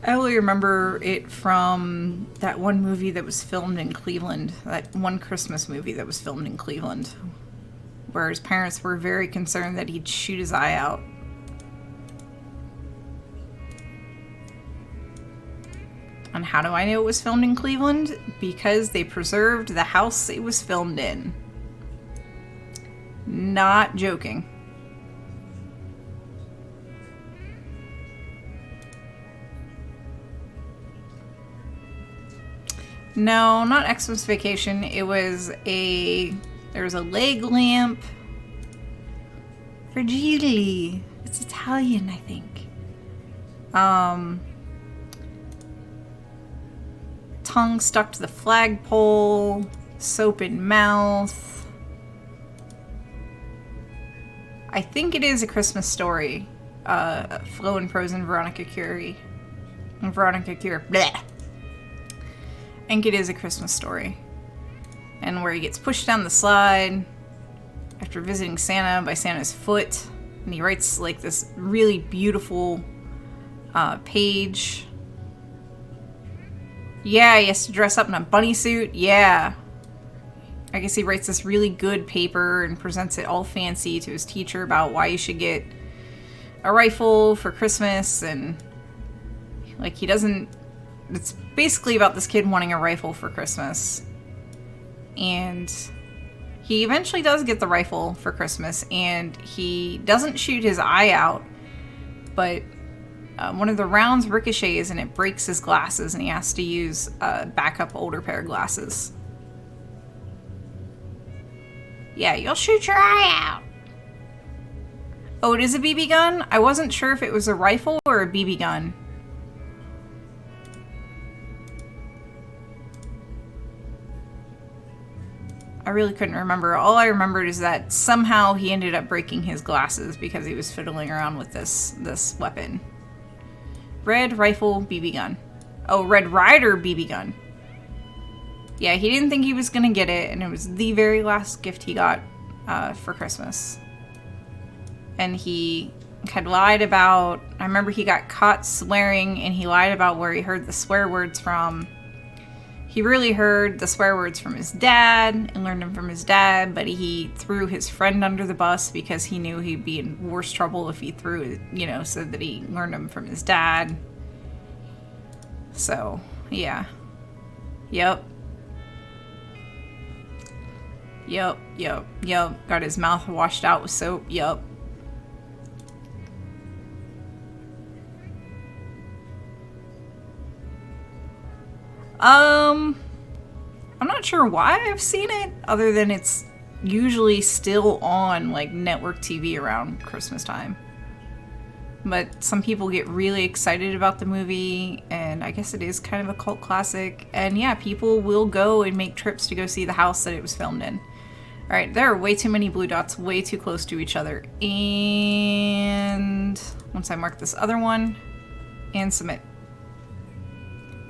Speaker 1: I only remember it from that one movie that was filmed in Cleveland, that one Christmas movie that was filmed in Cleveland, where his parents were very concerned that he'd shoot his eye out. And how do I know it was filmed in Cleveland? Because they preserved the house it was filmed in. Not joking. No, not Xmas Vacation. It was there was a leg lamp. Fragile. It's Italian, I think. Tongue stuck to the flagpole, soap in mouth. I think it is A Christmas Story. Flo and Prose and Veronica Curie. Bleh. I think it is A Christmas Story. And where he gets pushed down the slide after visiting Santa by Santa's foot. And he writes like this really beautiful page. Yeah, he has to dress up in a bunny suit. Yeah. I guess he writes this really good paper and presents it all fancy to his teacher about why you should get a rifle for Christmas. And like he doesn't... It's basically about this kid wanting a rifle for Christmas. And he eventually does get the rifle for Christmas. And he doesn't shoot his eye out. But... one of the rounds ricochets and it breaks his glasses and he has to use a backup older pair of glasses. Yeah, you'll shoot your eye out. Oh, it is a BB gun? I wasn't sure if it was a rifle or a BB gun. I really couldn't remember. All I remembered is that somehow he ended up breaking his glasses because he was fiddling around with this weapon. Red Rifle BB gun. Oh, Red Ryder BB gun. Yeah, he didn't think he was gonna get it, and it was the very last gift he got for Christmas. And he had lied about... I remember he got caught swearing, and he lied about where he heard the swear words from. He really heard the swear words from his dad, and learned them from his dad, but he threw his friend under the bus because he knew he'd be in worse trouble if he threw it, said that he learned them from his dad. So, yeah. Yep. Yep. Got his mouth washed out with soap. Yep. I'm not sure why I've seen it, other than it's usually still on, like, network TV around Christmas time. But some people get really excited about the movie, and I guess it is kind of a cult classic. And yeah, people will go and make trips to go see the house that it was filmed in. Alright, there are way too many blue dots, way too close to each other. And once I mark this other one, and submit.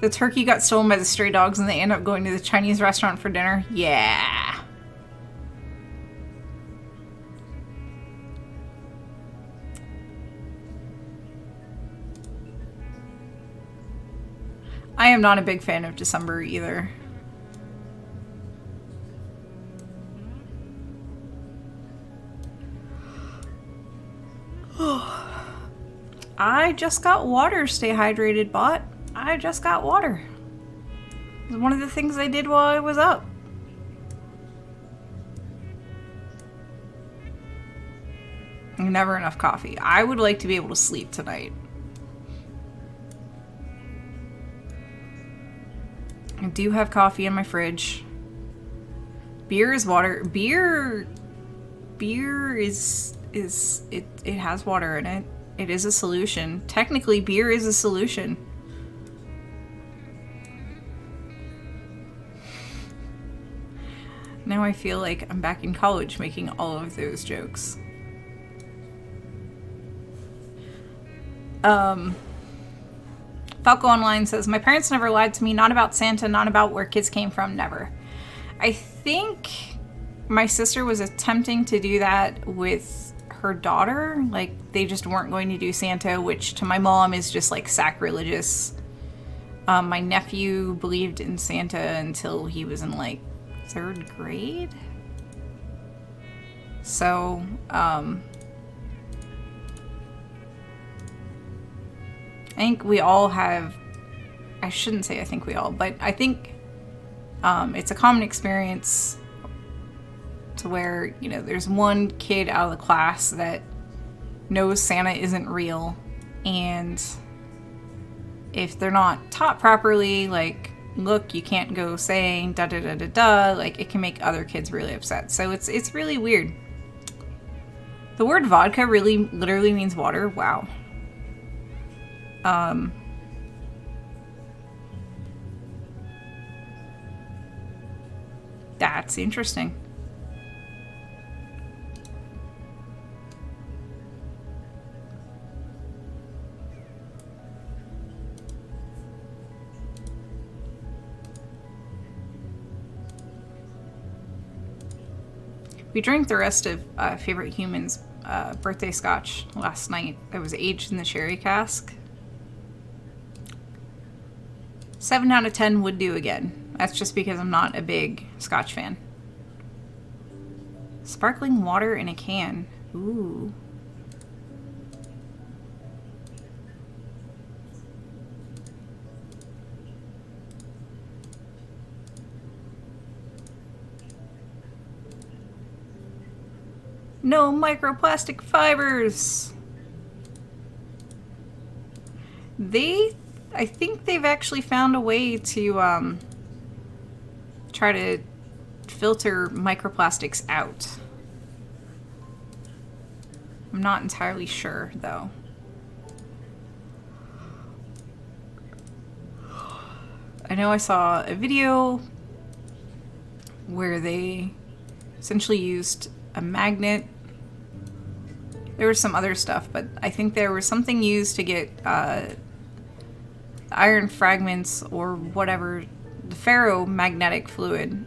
Speaker 1: The turkey got stolen by the stray dogs and they end up going to the Chinese restaurant for dinner. Yeah. I am not a big fan of December either. I just got water. Stay hydrated, bot. I just got water. It was one of the things I did while I was up. Never enough coffee. I would like to be able to sleep tonight. I do have coffee in my fridge. Beer is water. Beer is it has water in it. It is a solution. Technically, beer is a solution. Now I feel like I'm back in college making all of those jokes. Falco Online says, my parents never lied to me, not about Santa, not about where kids came from, never. I think my sister was attempting to do that with her daughter. Like, they just weren't going to do Santa, which to my mom is just like sacrilegious. My nephew believed in Santa until he was in like 3rd grade. So, I think we all have, I shouldn't say I think we all, but I think it's a common experience to where, you know, there's one kid out of the class that knows Santa isn't real, and if they're not taught properly, like, look, you can't go saying da da da da da, like, it can make other kids really upset. So it's really weird. The word vodka really literally means water. Wow. That's interesting. We drank the rest of Favorite Human's birthday scotch last night that was aged in the sherry cask. 7 out of 10 would do again. That's just because I'm not a big Scotch fan. Sparkling water in a can. Ooh. No microplastic fibers. I think they've actually found a way to try to filter microplastics out. I'm not entirely sure, though. I know I saw a video where they essentially used a magnet. There was some other stuff, but I think there was something used to get iron fragments or whatever, the ferromagnetic fluid,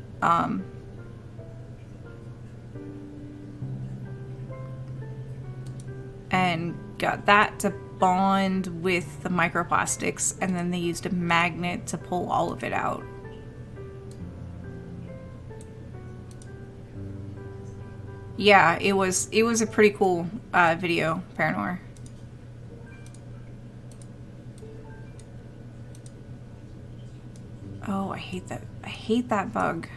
Speaker 1: and got that to bond with the microplastics, and then they used a magnet to pull all of it out. Yeah, it was a pretty cool video, Paranor. Oh, I hate that. I hate that bug.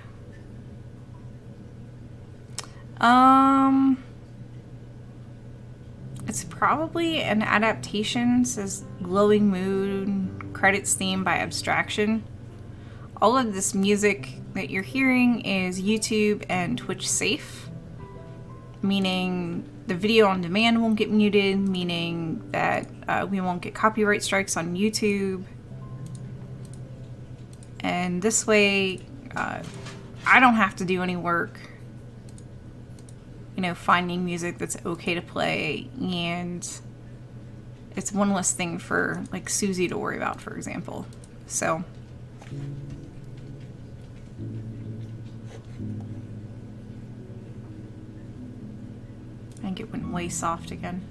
Speaker 1: It's probably an adaptation. It says Glowing Moon, credits theme by Abstraction. All of this music that you're hearing is YouTube and Twitch safe, meaning the video on demand won't get muted, meaning that we won't get copyright strikes on YouTube. And this way, I don't have to do any work, you know, finding music that's okay to play, and it's one less thing for, like, Susie to worry about, for example. So, I think it went way soft again.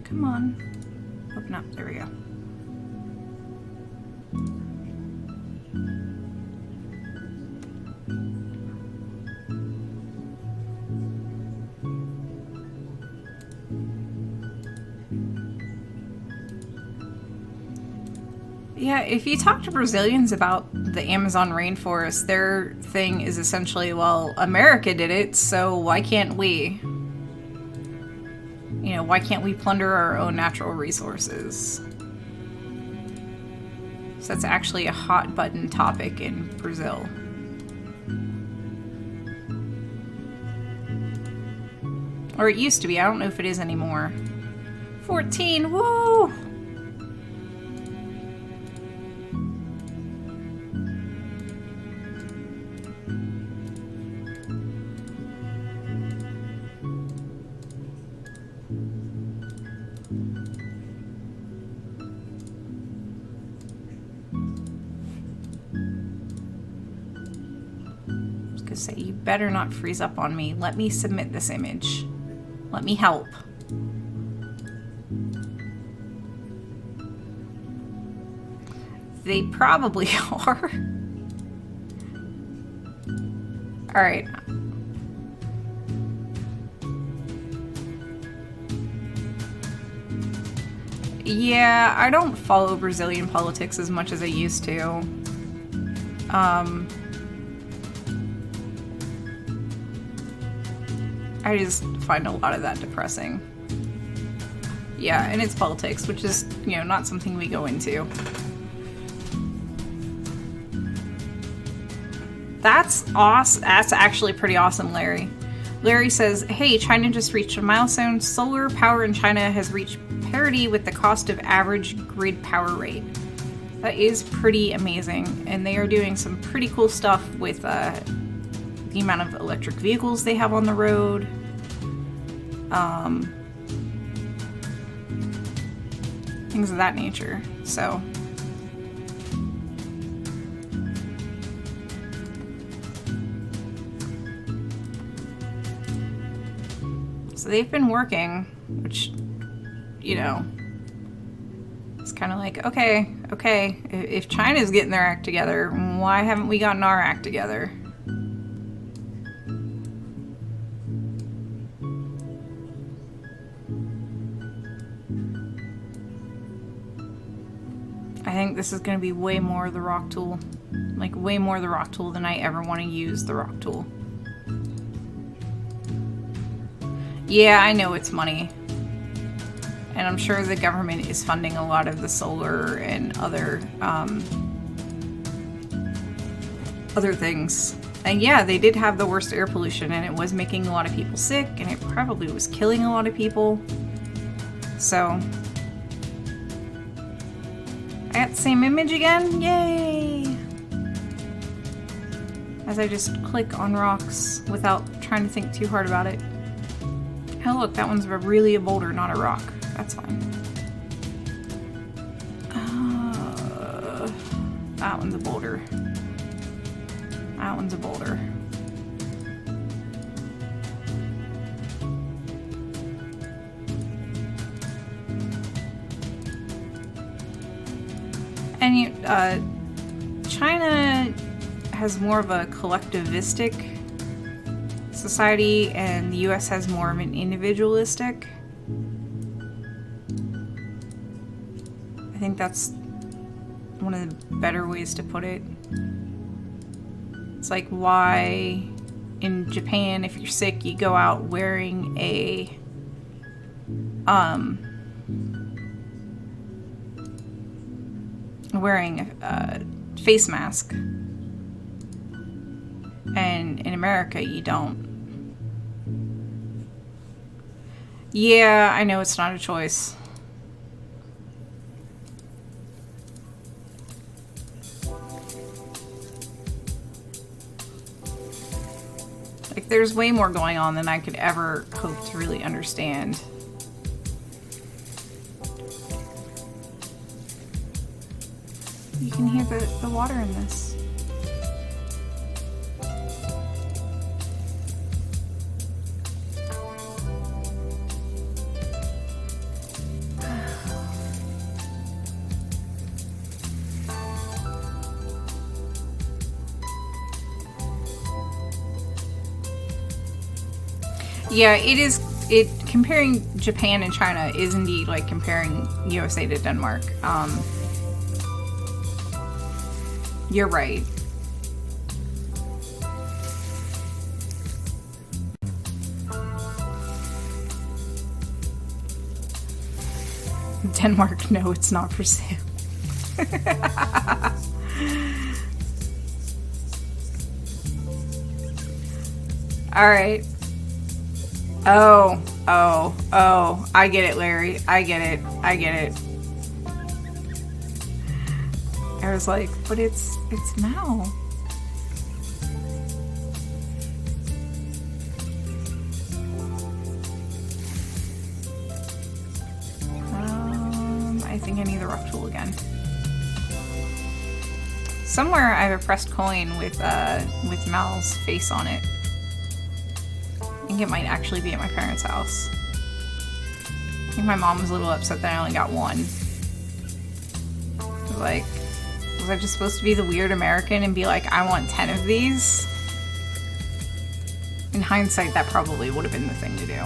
Speaker 1: Come on. Open up. There we go. Yeah, if you talk to Brazilians about the Amazon rainforest, their thing is essentially, well, America did it, so why can't we? You know, why can't we plunder our own natural resources? So that's actually a hot button topic in Brazil. Or it used to be. I don't know if it is anymore. 14, woo! Say, you better not freeze up on me. Let me submit this image. Let me help. They probably are. Alright. Yeah, I don't follow Brazilian politics as much as I used to. I just find a lot of that depressing. Yeah, and it's politics, which is, you know, not something we go into. That's awesome. That's actually pretty awesome, Larry. Larry says, hey, China just reached a milestone. Solar power in China has reached parity with the cost of average grid power rate. That is pretty amazing. And they are doing some pretty cool stuff with the amount of electric vehicles they have on the road. Things of that nature. So they've been working, which, you know, it's kind of like, okay, if China's getting their act together, why haven't we gotten our act together? I think this is going to be way more the rock tool. Like, way more the rock tool than I ever want to use the rock tool. Yeah, I know it's money. And I'm sure the government is funding a lot of the solar and other things. And yeah, they did have the worst air pollution, and it was making a lot of people sick, and it probably was killing a lot of people. So I got the same image again. Yay! As I just click on rocks without trying to think too hard about it. Oh look, that one's really a boulder, not a rock. That's fine. That one's a boulder. That one's a boulder. And China has more of a collectivistic society, and the US has more of an individualistic. I think that's one of the better ways to put it. It's like, why in Japan, if you're sick, you go out wearing a face mask, and in America you don't. Yeah, I know it's not a choice. Like, there's way more going on than I could ever hope to really understand. You can hear the water in this. Yeah, comparing Japan and China is indeed like comparing USA to Denmark. You're right. Denmark, no, it's not for sale. All right. Oh, I get it, Larry. I get it. I was like, but it's now. I think I need the rough tool again. Somewhere I have a pressed coin with Mal's face on it. I think it might actually be at my parents' house. I think my mom was a little upset that I only got one. Like, was I just supposed to be the weird American and be like, I want 10 of these? In hindsight, that probably would have been the thing to do.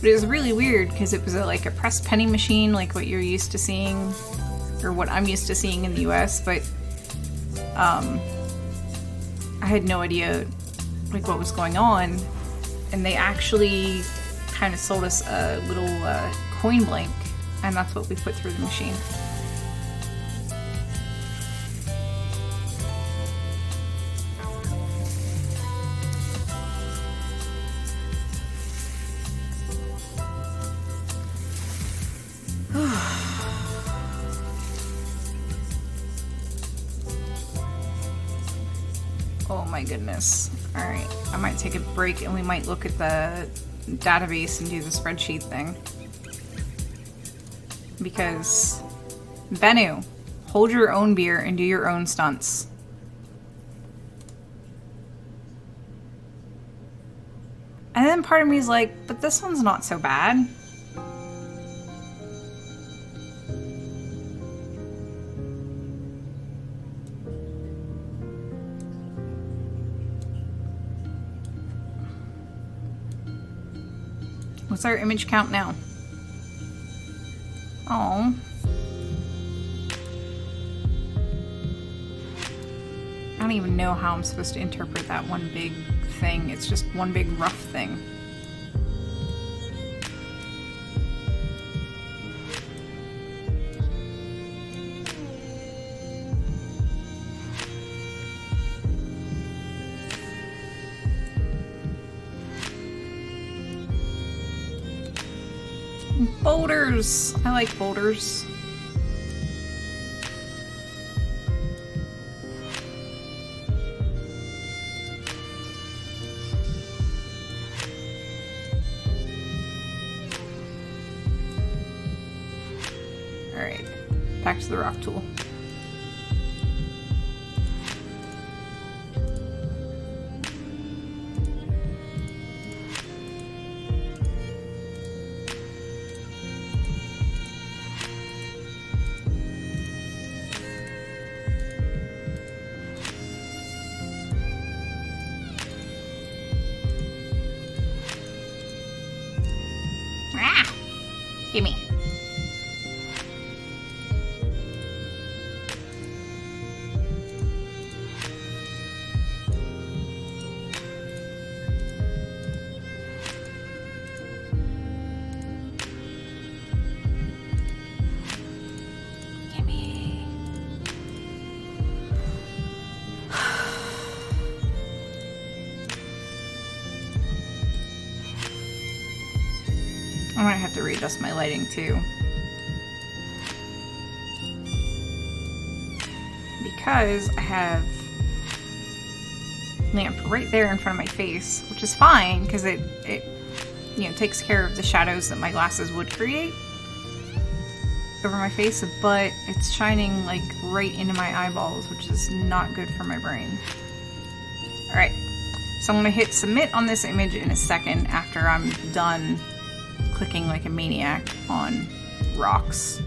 Speaker 1: But it was really weird because it was like a pressed penny machine, like what you're used to seeing, or what I'm used to seeing in the US, but I had no idea like what was going on, and they actually kind of sold us a little coin blank, and that's what we put through the machine. Oh my goodness. Alright, I might take a break and we might look at the database and do the spreadsheet thing. Because, Bennu, hold your own beer and do your own stunts. And then part of me is like, but this one's not so bad. What's our image count now? Oh. I don't even know how I'm supposed to interpret that one big thing. It's just one big rough thing. Boulders! I like boulders. Alright, back to the rock tool. Gimme. I might have to readjust my lighting too. Because I have lamp right there in front of my face, which is fine because it you know, takes care of the shadows that my glasses would create over my face, but it's shining like right into my eyeballs, which is not good for my brain. Alright, so I'm gonna hit submit on this image in a second after I'm done clicking like a maniac on rocks.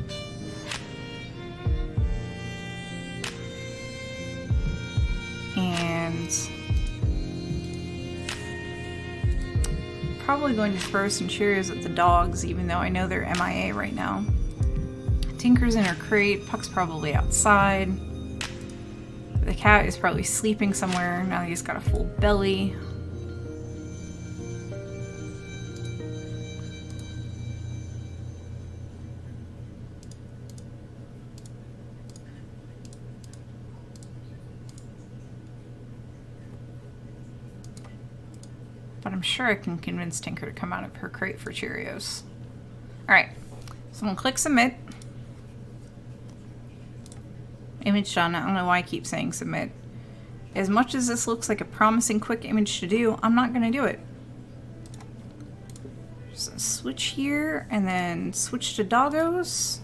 Speaker 1: And probably going to throw some Cheerios at the dogs, even though I know they're MIA right now. Tinker's in her crate, Puck's probably outside. The cat is probably sleeping somewhere now that he's got a full belly. But I'm sure I can convince Tinker to come out of her crate for Cheerios. Alright, so I'm gonna click submit. Image done. I don't know why I keep saying submit. As much as this looks like a promising quick image to do, I'm not gonna do it. Just switch here and then switch to doggos.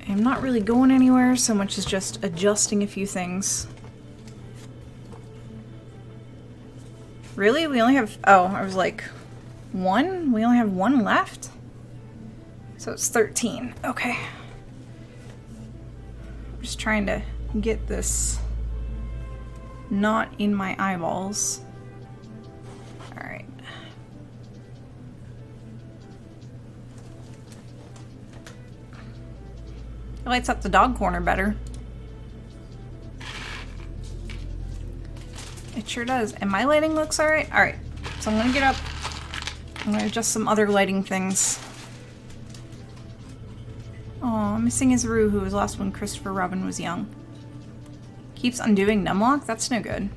Speaker 1: I'm not really going anywhere so much as just adjusting a few things. Really? We only have... Oh, I was like... 1? We only have 1 left? So it's 13. Okay. I'm just trying to get this not in my eyeballs. Alright. It lights up the dog corner better. It sure does. And my lighting looks alright? Alright. So I'm gonna get up. I'm gonna adjust some other lighting things. Oh, I'm missing his Roo, who was lost when Christopher Robin was young. Keeps undoing numlock? That's no good.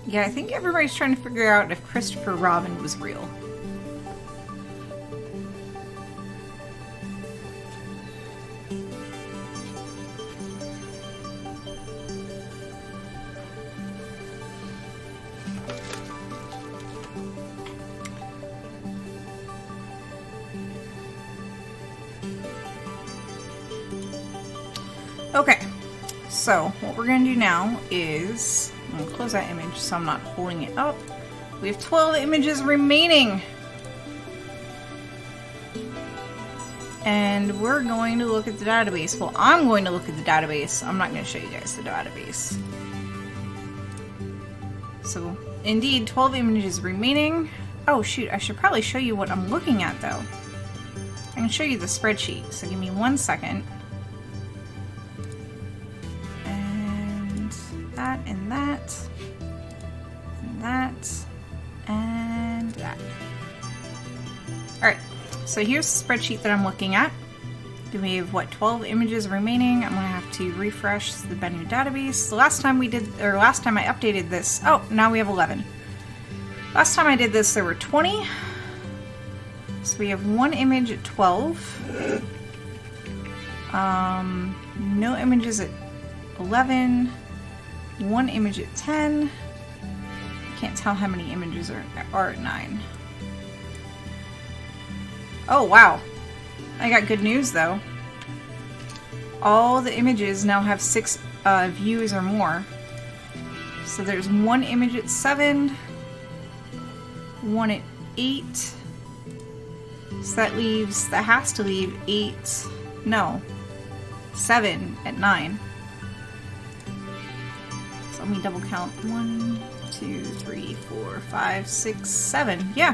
Speaker 1: Yeah, I think everybody's trying to figure out if Christopher Robin was real. Okay, so what we're going to do now is, I'm going to close that image so I'm not holding it up. We have 12 images remaining. And we're going to look at the database. Well, I'm going to look at the database. I'm not going to show you guys the database. So, indeed, 12 images remaining. Oh, shoot, I should probably show you what I'm looking at, though. I can show you the spreadsheet, so give me 1 second. That and that and that and that. Alright, so here's the spreadsheet that I'm looking at. We have, what, 12 images remaining. I'm going to have to refresh the Bennu database. The last time I updated this, oh, now we have 11. Last time I did this, there were 20. So we have one image at 12. No images at 11. One image at 10. I can't tell how many images are at 9. Oh, wow. I got good news, though. All the images now have 6 views or more. So there's one image at 7. One at 8. So that has to leave 7 at 9. Let me double count. 1, 2, 3, 4, 5, 6, 7. Yeah.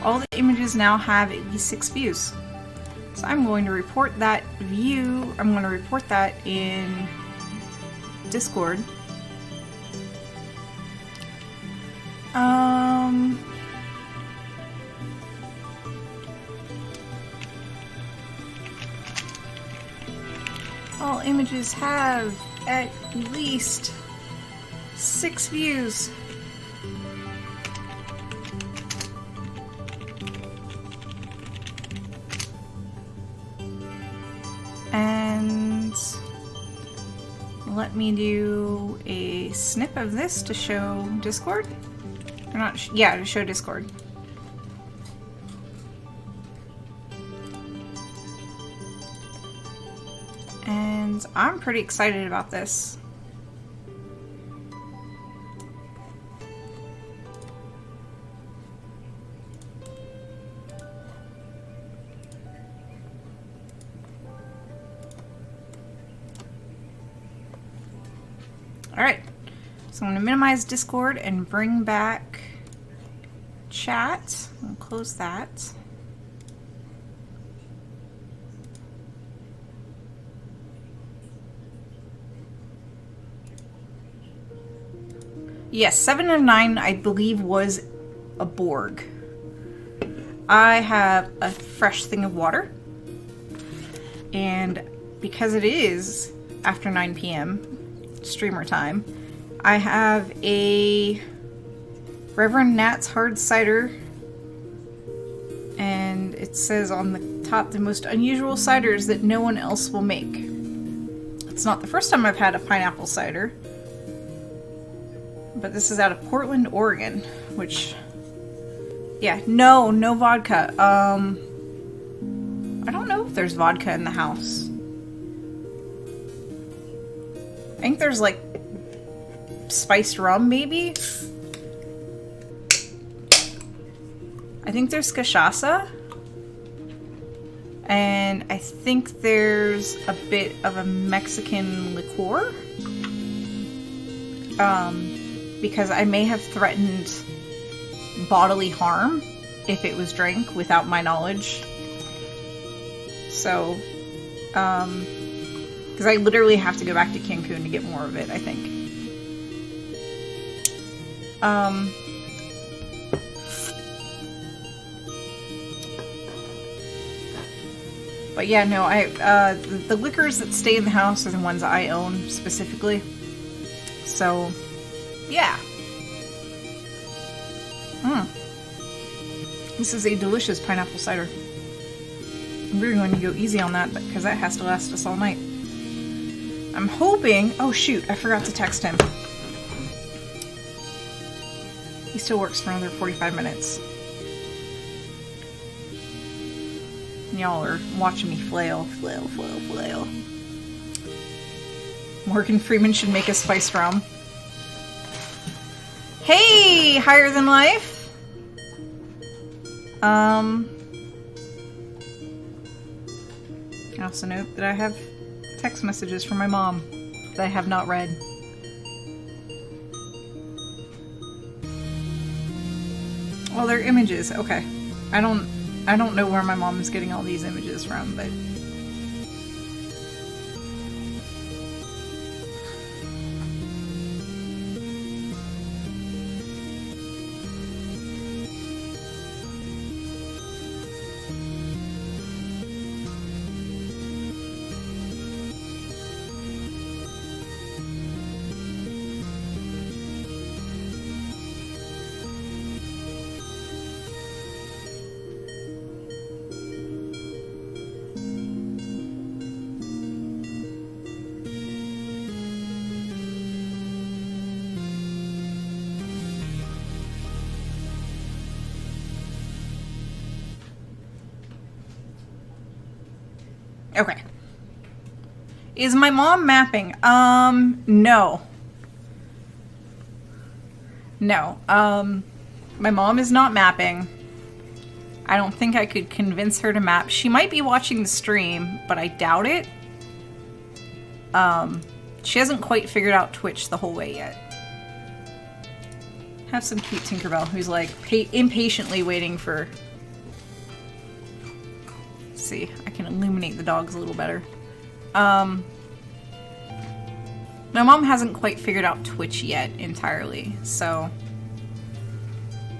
Speaker 1: All the images now have at least 6 views. So I'm going to report that view. I'm going to report that in Discord. All images have at least 6 views. And let me do a snip of this to show Discord. Or not, yeah, to show Discord. And I'm pretty excited about this. Alright, so I'm going to minimize Discord and bring back chat. I'll close that. Yes, 7 and 9, I believe, was a Borg. I have a fresh thing of water. And because it is after 9 p.m., streamer time, I have a Reverend Nat's hard cider. And it says on the top, the most unusual ciders that no one else will make. It's not the first time I've had a pineapple cider. But this is out of Portland, Oregon, which, yeah, no vodka. I don't know if there's vodka in the house. I think there's, like, spiced rum, maybe? I think there's cachaça. And I think there's a bit of a Mexican liqueur. Because I may have threatened bodily harm if it was drank without my knowledge. So, because I literally have to go back to Cancun to get more of it, I think. But yeah, no, the liquors that stay in the house are the ones I own specifically. So, yeah. This is a delicious pineapple cider. I'm really going to go easy on that because that has to last us all night. I'm hoping... Oh shoot, I forgot to text him. He still works for another 45 minutes. Y'all are watching me flail. Morgan Freeman should make a spice rum. Hey, Higher Than Life! I also note that I have text messages from my mom that I have not read. Well, they're images. Okay. I don't know where my mom is getting all these images from, but... Okay. Is my mom mapping? No. No. My mom is not mapping. I don't think I could convince her to map. She might be watching the stream, but I doubt it. She hasn't quite figured out Twitch the whole way yet. Have some cute Tinkerbell who's like impatiently waiting for... Let's see, I can illuminate the dogs a little better. My mom hasn't quite figured out Twitch yet entirely, so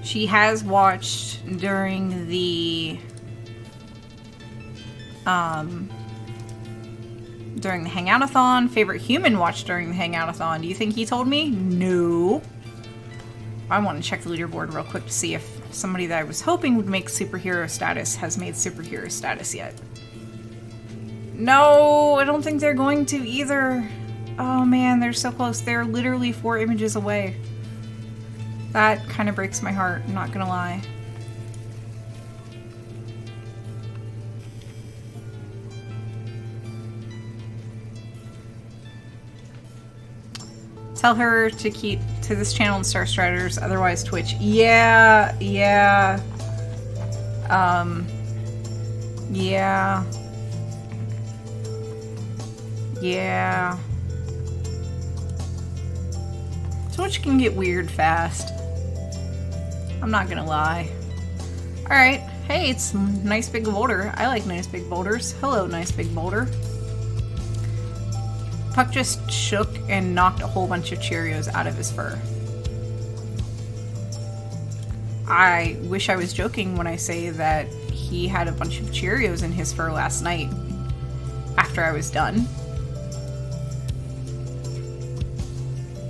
Speaker 1: she has watched during the Hangout-a-thon. Favorite Human watched during the Hangout-a-thon. Do you think he told me? No. I want to check the leaderboard real quick to see if somebody that I was hoping would make superhero status has made superhero status yet. No, I don't think they're going to either. Oh man, they're so close. They're literally 4 images away. That kind of breaks my heart, I'm not gonna lie. Tell her to keep to this channel and Star Striders, otherwise Twitch. Yeah. Yeah. Yeah. Twitch can get weird fast. I'm not gonna lie. Alright. Hey, it's Nice Big Boulder. I like nice big boulders. Hello, Nice Big Boulder. Puck just shook and knocked a whole bunch of Cheerios out of his fur. I wish I was joking when I say that he had a bunch of Cheerios in his fur last night after I was done.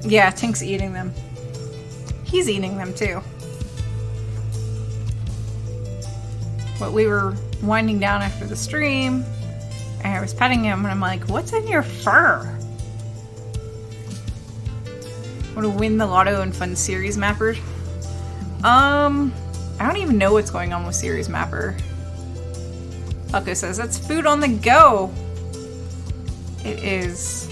Speaker 1: Yeah, Tink's eating them. He's eating them too. But we were winding down after the stream, and I was petting him, and I'm like, what's in your fur? Want to win the Lotto and Fun Series Mapper? I don't even know what's going on with Series Mapper. Pucko says, that's food on the go! It is.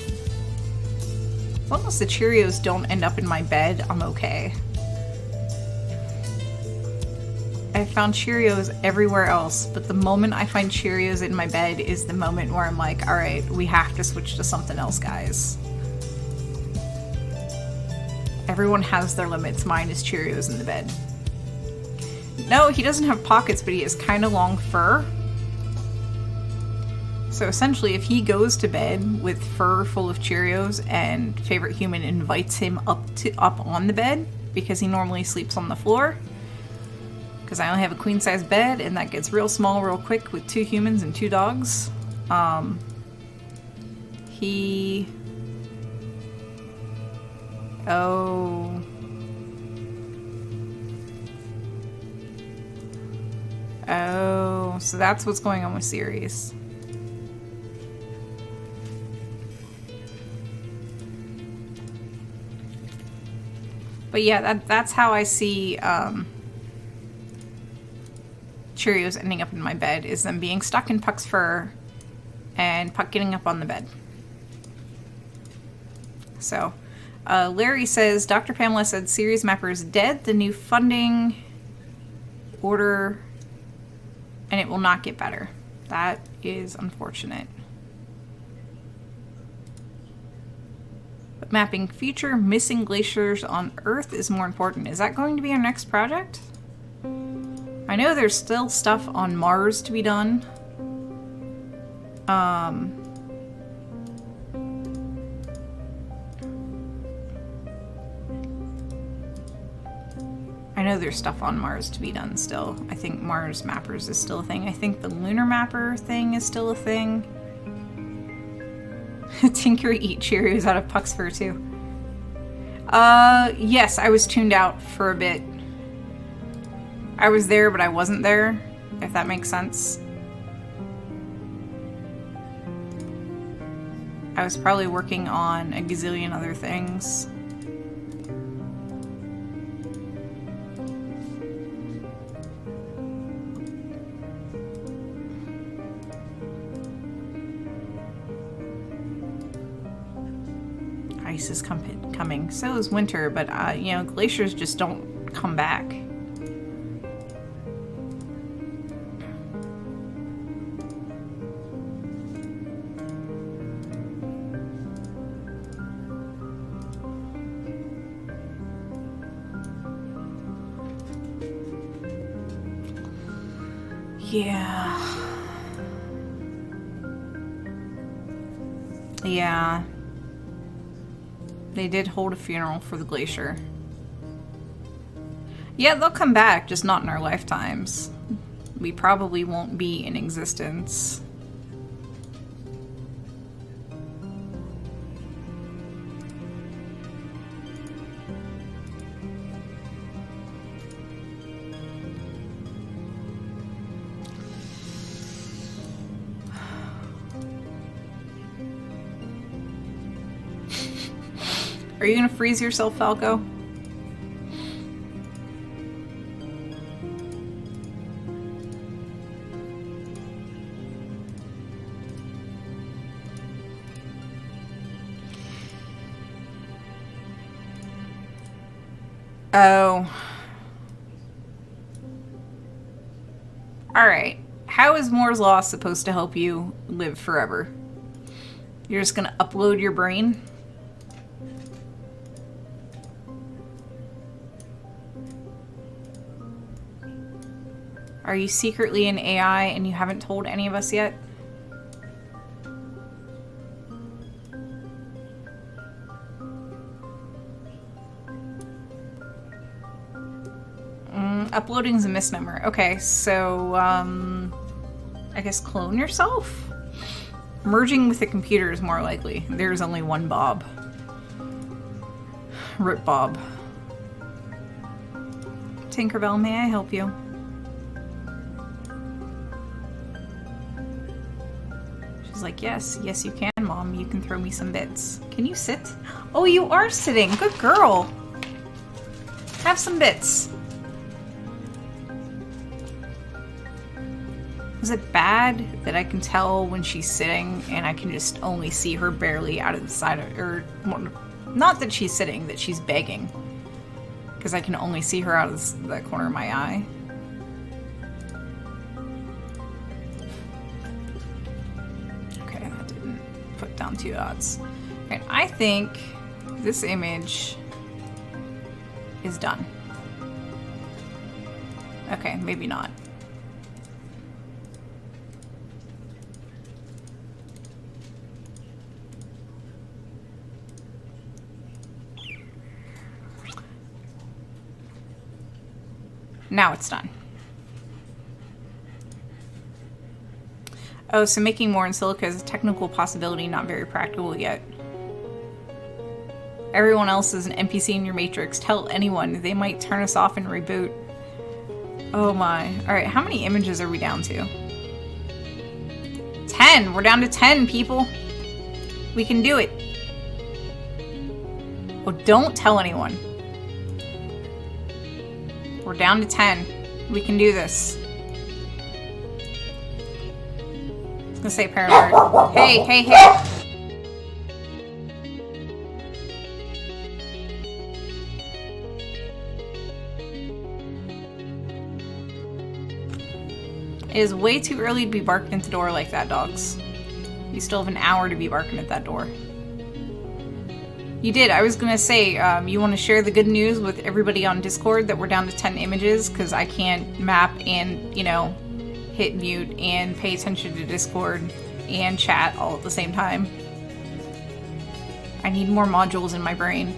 Speaker 1: As long as the Cheerios don't end up in my bed, I'm okay. I found Cheerios everywhere else, but the moment I find Cheerios in my bed is the moment where I'm like, alright, we have to switch to something else, guys. Everyone has their limits. Mine is Cheerios in the bed. No, he doesn't have pockets, but he has kind of long fur. So essentially, if he goes to bed with fur full of Cheerios and Favorite Human invites him up on the bed, because he normally sleeps on the floor, because I only have a queen-size bed, and that gets real small real quick with 2 humans and 2 dogs. Oh, so that's what's going on with Ceres. But yeah, that's how I see Cheerios ending up in my bed, is them being stuck in Puck's fur and Puck getting up on the bed. So, Larry says, Dr. Pamela said Ceres Mapper is dead, the new funding order, and it will not get better. That is unfortunate. But mapping future missing glaciers on Earth is more important. Is that going to be our next project? I know there's still stuff on Mars to be done. I know there's stuff on Mars to be done still. I think Mars Mappers is still a thing. I think the Lunar Mapper thing is still a thing. Tinker eat Cheerios out of Puck's fur too. Yes, I was tuned out for a bit. I was there, but I wasn't there, if that makes sense. I was probably working on a gazillion other things. Ice is coming. So is winter, but you know, glaciers just don't come back. Yeah. They did hold a funeral for the glacier. Yeah, they'll come back, just not in our lifetimes. We probably won't be in existence. Are you gonna freeze yourself, Falco? Oh. Alright. How is Moore's Law supposed to help you live forever? You're just gonna upload your brain? Are you secretly an AI and you haven't told any of us yet? Uploading's a misnomer. Okay, so, I guess clone yourself? Merging with the computer is more likely. There's only one Bob. Rip Bob. Tinkerbell, may I help you? She's like, yes, you can, Mom. You can throw me some bits. Can you sit? Oh, you are sitting. Good girl. Have some bits. Is it bad that I can tell when she's sitting and I can just only see her barely out of the side of her? Not that she's sitting, that she's begging. Because I can only see her out of the corner of my eye. down 2 dots. And I think this image is done. Okay, maybe not. Now it's done. Oh, so making more in silica is a technical possibility, not very practical yet. Everyone else is an NPC in your matrix. Tell anyone. They might turn us off and reboot. Oh my. Alright, how many images are we down to? 10! We're down to 10, people! We can do it! Oh, don't tell anyone. We're down to 10. We can do this. I was gonna say Paramount. Hey, hey, hey! It is way too early to be barking at the door like that, dogs. You still have an hour to be barking at that door. You did. I was gonna say, you want to share the good news with everybody on Discord that we're down to 10 images, because I can't map and, you know, hit mute and pay attention to Discord and chat all at the same time. I need more modules in my brain.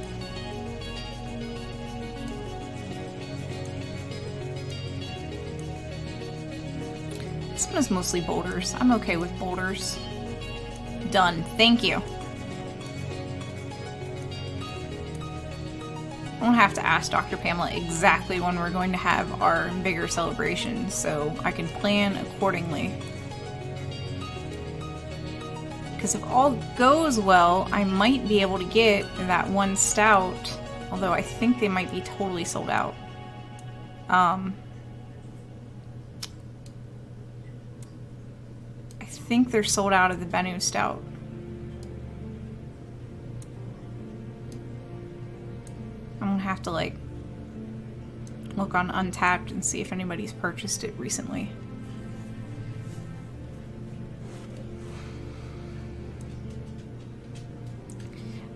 Speaker 1: This one is mostly boulders. I'm okay with boulders. Done. Thank you. I won't have to ask Dr. Pamela exactly when we're going to have our bigger celebration, so I can plan accordingly. Because if all goes well, I might be able to get that one stout, although I think they might be totally sold out. I think they're sold out of the Bennu stout. I'm gonna have to like look on Untapped and see if anybody's purchased it recently.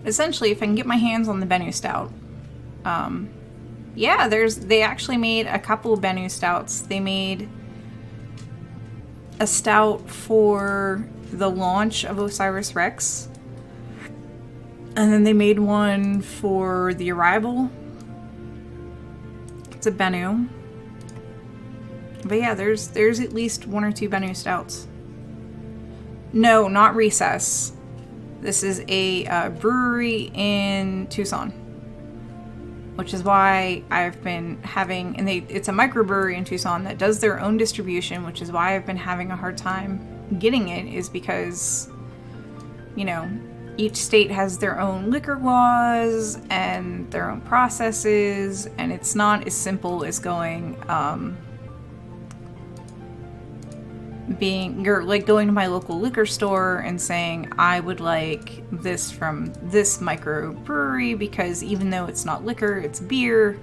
Speaker 1: Essentially, if I can get my hands on the Bennu stout, yeah, they actually made a couple of Bennu stouts. They made a stout for the launch of Osiris Rex. And then they made one for the arrival. It's a Bennu. But yeah, there's at least 1 or 2 Bennu stouts. No, not Recess. This is a brewery in Tucson. Which is why I've been having, and it's a microbrewery in Tucson that does their own distribution, which is why I've been having a hard time getting it, is because, you know, each state has their own liquor laws and their own processes, and it's not as simple as going, going to my local liquor store and saying, I would like this from this microbrewery, because even though it's not liquor, it's beer,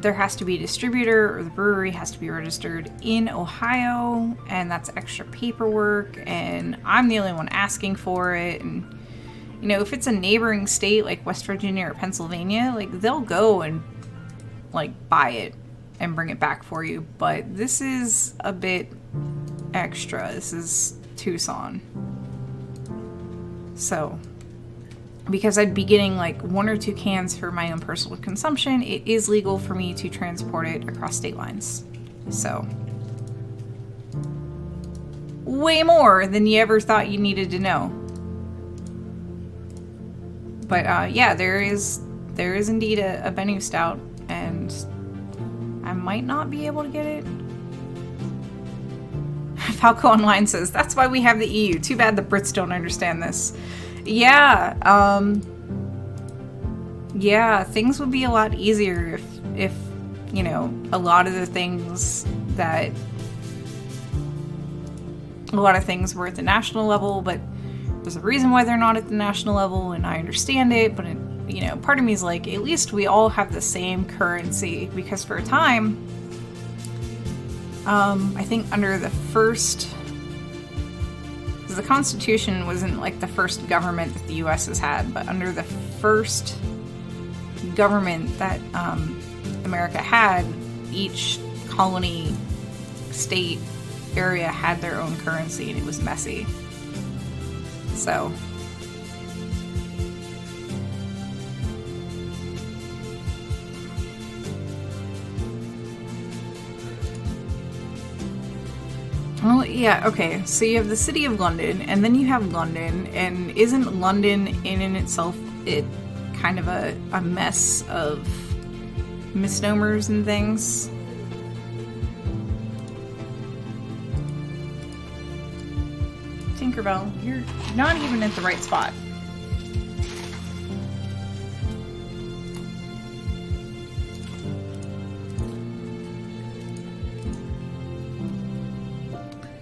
Speaker 1: there has to be a distributor, or the brewery has to be registered in Ohio, and that's extra paperwork, and I'm the only one asking for it. And you know, if it's a neighboring state like West Virginia or Pennsylvania, like they'll go and like buy it and bring it back for you. But this is a bit extra. This is Tucson. So because I'd be getting like 1 or 2 cans for my own personal consumption, it is legal for me to transport it across state lines. So, way more than you ever thought you needed to know. But yeah, there is indeed a Bennu stout, and I might not be able to get it. Falco Online says, that's why we have the EU. Too bad the Brits don't understand this. Yeah, yeah, things would be a lot easier if, you know, a lot of things were at the national level, but there's a reason why they're not at the national level, and I understand it, but, you know, part of me is like, at least we all have the same currency, because for a time, I think under the first because the Constitution wasn't like the first government that the U.S. has had, but under the first government that America had, each colony, state, area had their own currency, and it was messy. So well, yeah, okay, so you have the City of London, and then you have London, and isn't London in itself kind of a mess of misnomers and things? Tinkerbell, you're not even at the right spot.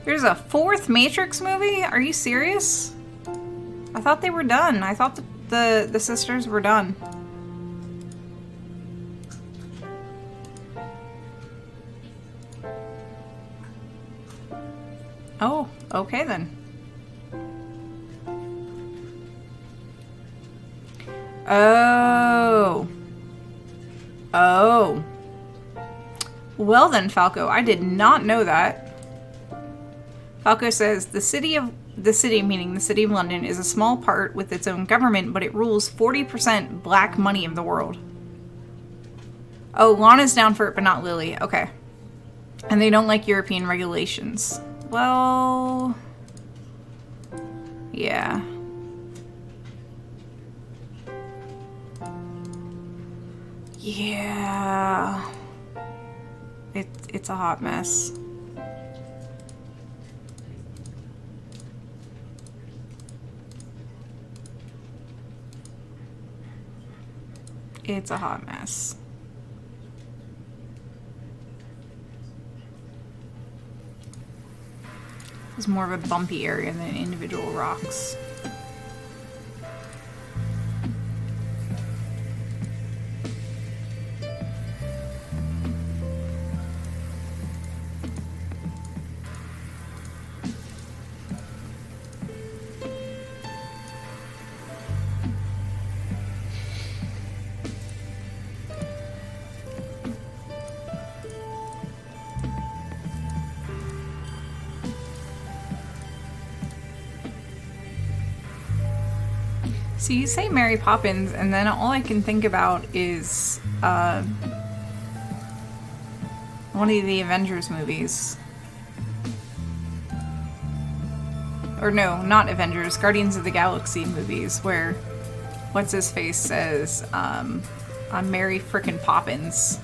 Speaker 1: There's a fourth Matrix movie? Are you serious? I thought they were done. I thought the sisters were done. Oh, okay then. Oh. Oh. Well then, Falco, I did not know that. Falco says, the city, meaning the City of London, is a small part with its own government, but it rules 40% black money of the world. Oh, Lana's down for it, but not Lily. Okay. And they don't like European regulations. Well... yeah. Yeah. It's a hot mess. It's a hot mess. It's more of a bumpy area than individual rocks. So you say Mary Poppins, and then all I can think about is one of the Avengers movies. Or no, not Avengers, Guardians of the Galaxy movies, where what's-his-face says, I'm Mary frickin' Poppins.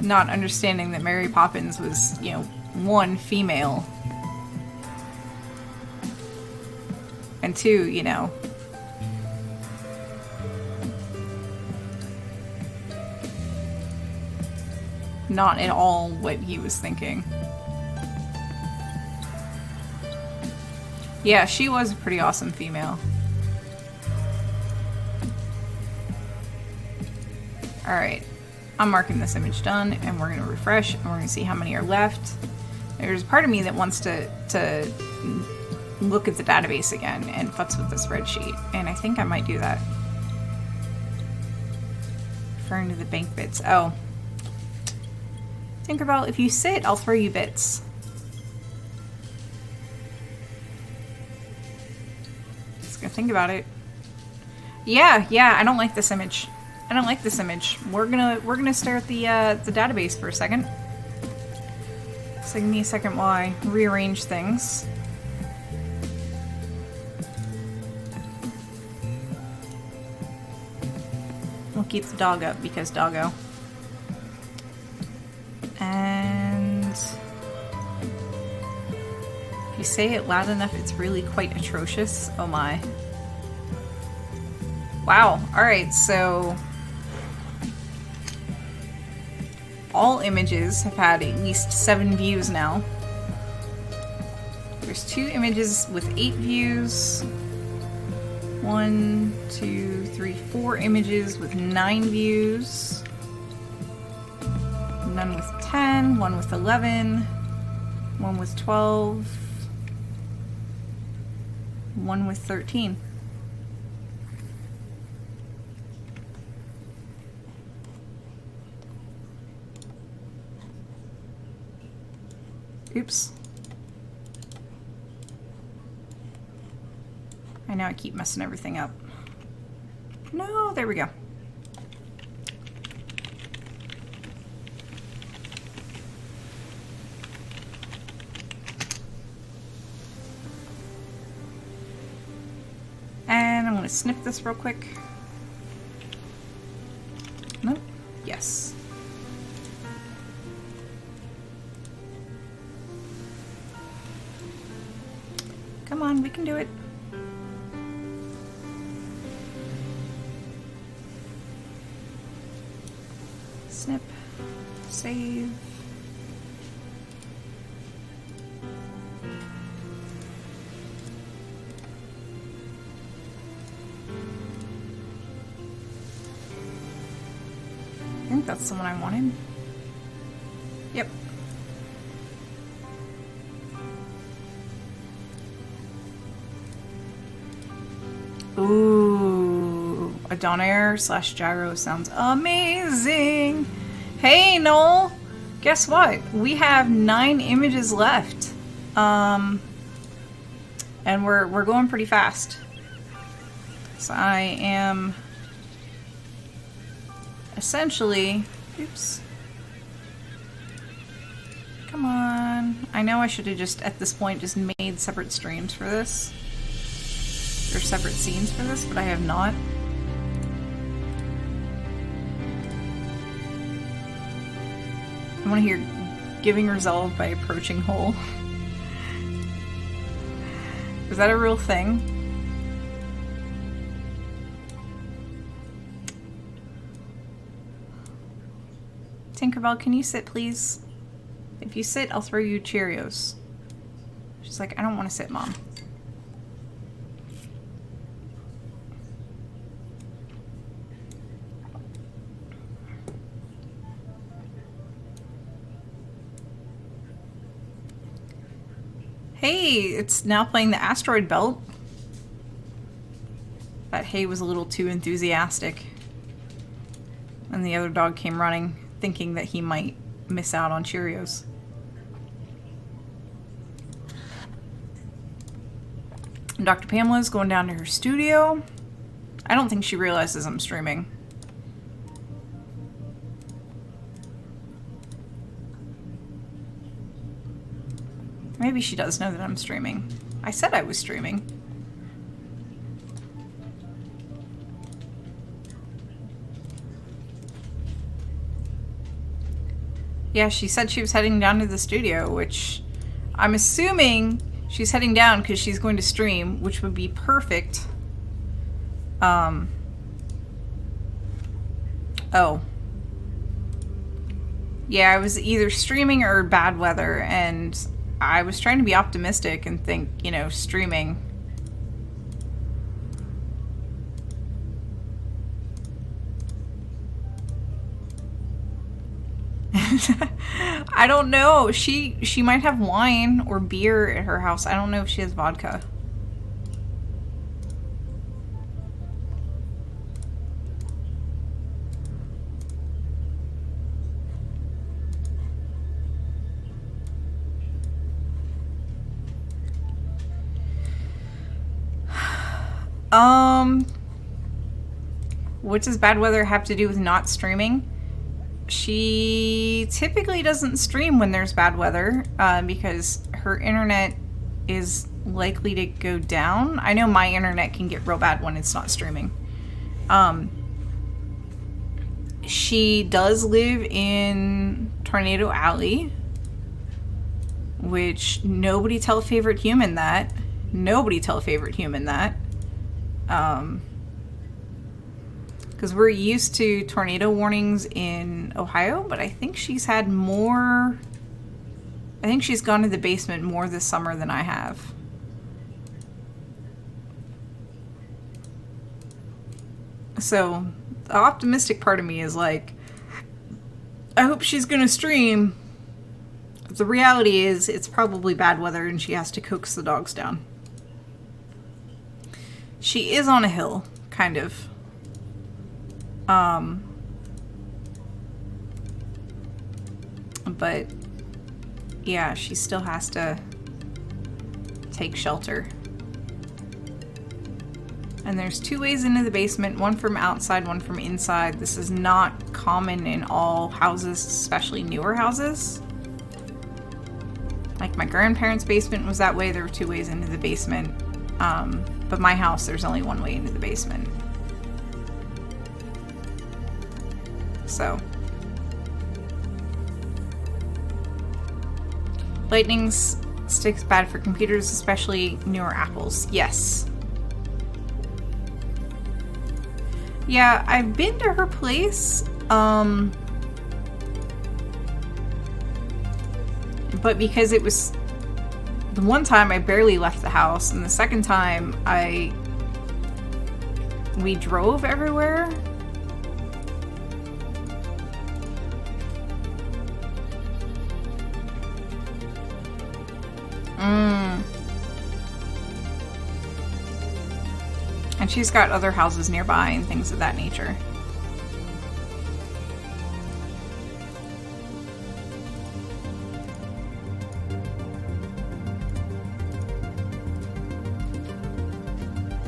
Speaker 1: Not understanding that Mary Poppins was, you know, one, female, and two, you know, not at all what he was thinking. Yeah, she was a pretty awesome female. Alright, I'm marking this image done, and we're going to refresh, and we're going to see how many are left. There's a part of me that wants to look at the database again and futz with the spreadsheet, and I think I might do that. Referring to the bank bits. Oh. Tinkerbell, if you sit, I'll throw you bits. Just gonna think about it. Yeah, I don't like this image. I don't like this image. We're gonna stare at the database for a second. So give me a second while I rearrange things. We'll keep the dog up because doggo. And if you say it loud enough, it's really quite atrocious. Oh my. Wow. Alright, so all images have had at least 7 views now. There's 2 images with 8 views. 1, 2, 3, 4 images with 9 views. None with 10, 1 with 11, 1 with 12, one with 13. Oops. I know I keep messing everything up. No, there we go. And I'm going to snip this real quick. Nope. Yes. Come on, we can do it. Snip. Save. I think that's the one I wanted. Yep. Ooh, a Donair / gyro sounds amazing. Hey, Noel, guess what? We have 9 images left, and we're going pretty fast. So I am essentially, oops. Come on. I know I should have just, at this point, just made separate streams for this. Or separate scenes for this, but I have not. I want to hear giving resolve by approaching hole. Is that a real thing? Tinkerbell, can you sit, please? If you sit, I'll throw you Cheerios. She's like, I don't want to sit, Mom. Hey, it's now playing the asteroid belt. That hay was a little too enthusiastic. And the other dog came running, thinking that he might miss out on Cheerios. And Dr. Pamela's going down to her studio. I don't think she realizes I'm streaming. Maybe she does know that I'm streaming. I said I was streaming. Yeah, she said she was heading down to the studio, which I'm assuming she's heading down because she's going to stream, which would be perfect. Oh. Yeah, I was either streaming or bad weather, and I was trying to be optimistic and think, you know, streaming. I don't know. She might have wine or beer at her house. I don't know if she has vodka. What does bad weather have to do with not streaming? She typically doesn't stream when there's bad weather because her internet is likely to go down. I know my internet can get real bad when it's not streaming. She does live in Tornado Alley, which nobody tell a favorite human that. Nobody tell a favorite human that. Because we're used to tornado warnings in Ohio, but I think she's had more... I think she's gone to the basement more this summer than I have. So, the optimistic part of me is like, I hope she's gonna stream. The reality is, it's probably bad weather and she has to coax the dogs down. She is on a hill, kind of. But yeah, she still has to take shelter. And there's 2 ways into the basement, one from outside, one from inside. This is not common in all houses, especially newer houses. Like my grandparents' basement was that way. There were 2 ways into the basement. But my house, there's only 1 way into the basement. So. Lightning sticks bad for computers, especially newer Apples. Yes. Yeah, I've been to her place, but because it was the one time I barely left the house, and the second time we drove everywhere. And she's got other houses nearby and things of that nature.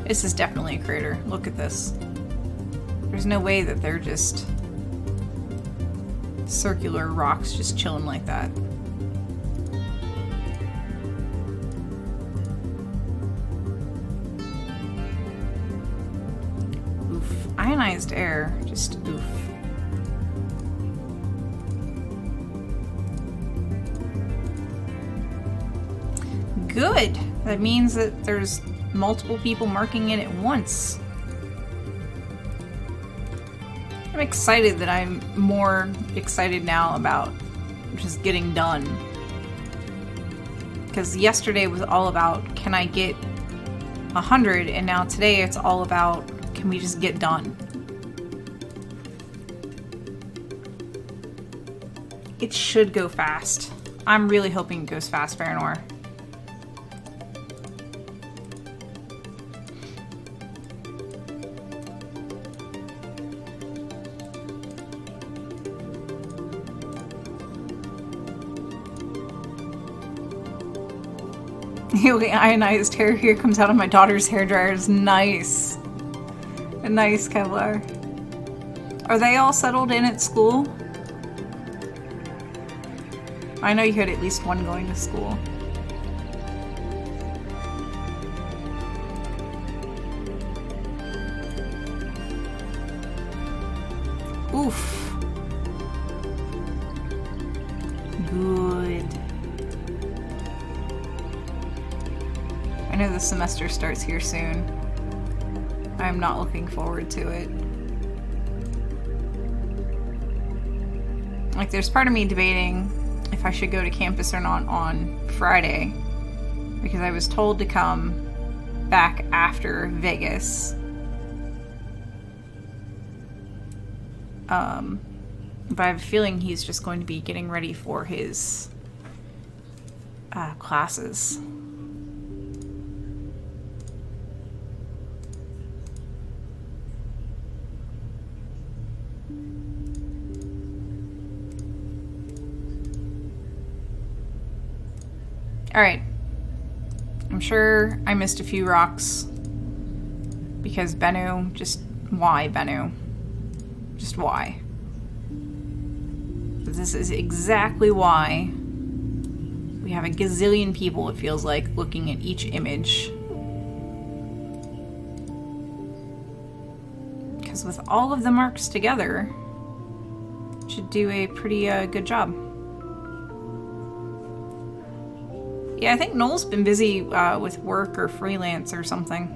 Speaker 1: This is definitely a crater. Look at this. There's no way that they're just circular rocks just chilling like that. Ionized air, just oof. Good! That means that there's multiple people marking it at once. I'm excited that I'm more excited now about just getting done. Because yesterday was all about, can I get 100? And now today it's all about, can we just get done? It should go fast. I'm really hoping it goes fast, Farinor. The ionized hair here comes out of my daughter's hairdryer. Is nice. Nice, Kevlar. Are they all settled in at school? I know you had at least one going to school. Oof. Good. I know the semester starts here soon. I'm not looking forward to it. Like, there's part of me debating if I should go to campus or not on Friday, because I was told to come back after Vegas. But I have a feeling he's just going to be getting ready for his classes. Alright. I'm sure I missed a few rocks. Because Bennu, just why Bennu? Just why? This is exactly why we have a gazillion people, it feels like, looking at each image. Because with all of the marks together, it should do a pretty good job. Yeah, I think Noel's been busy with work or freelance or something.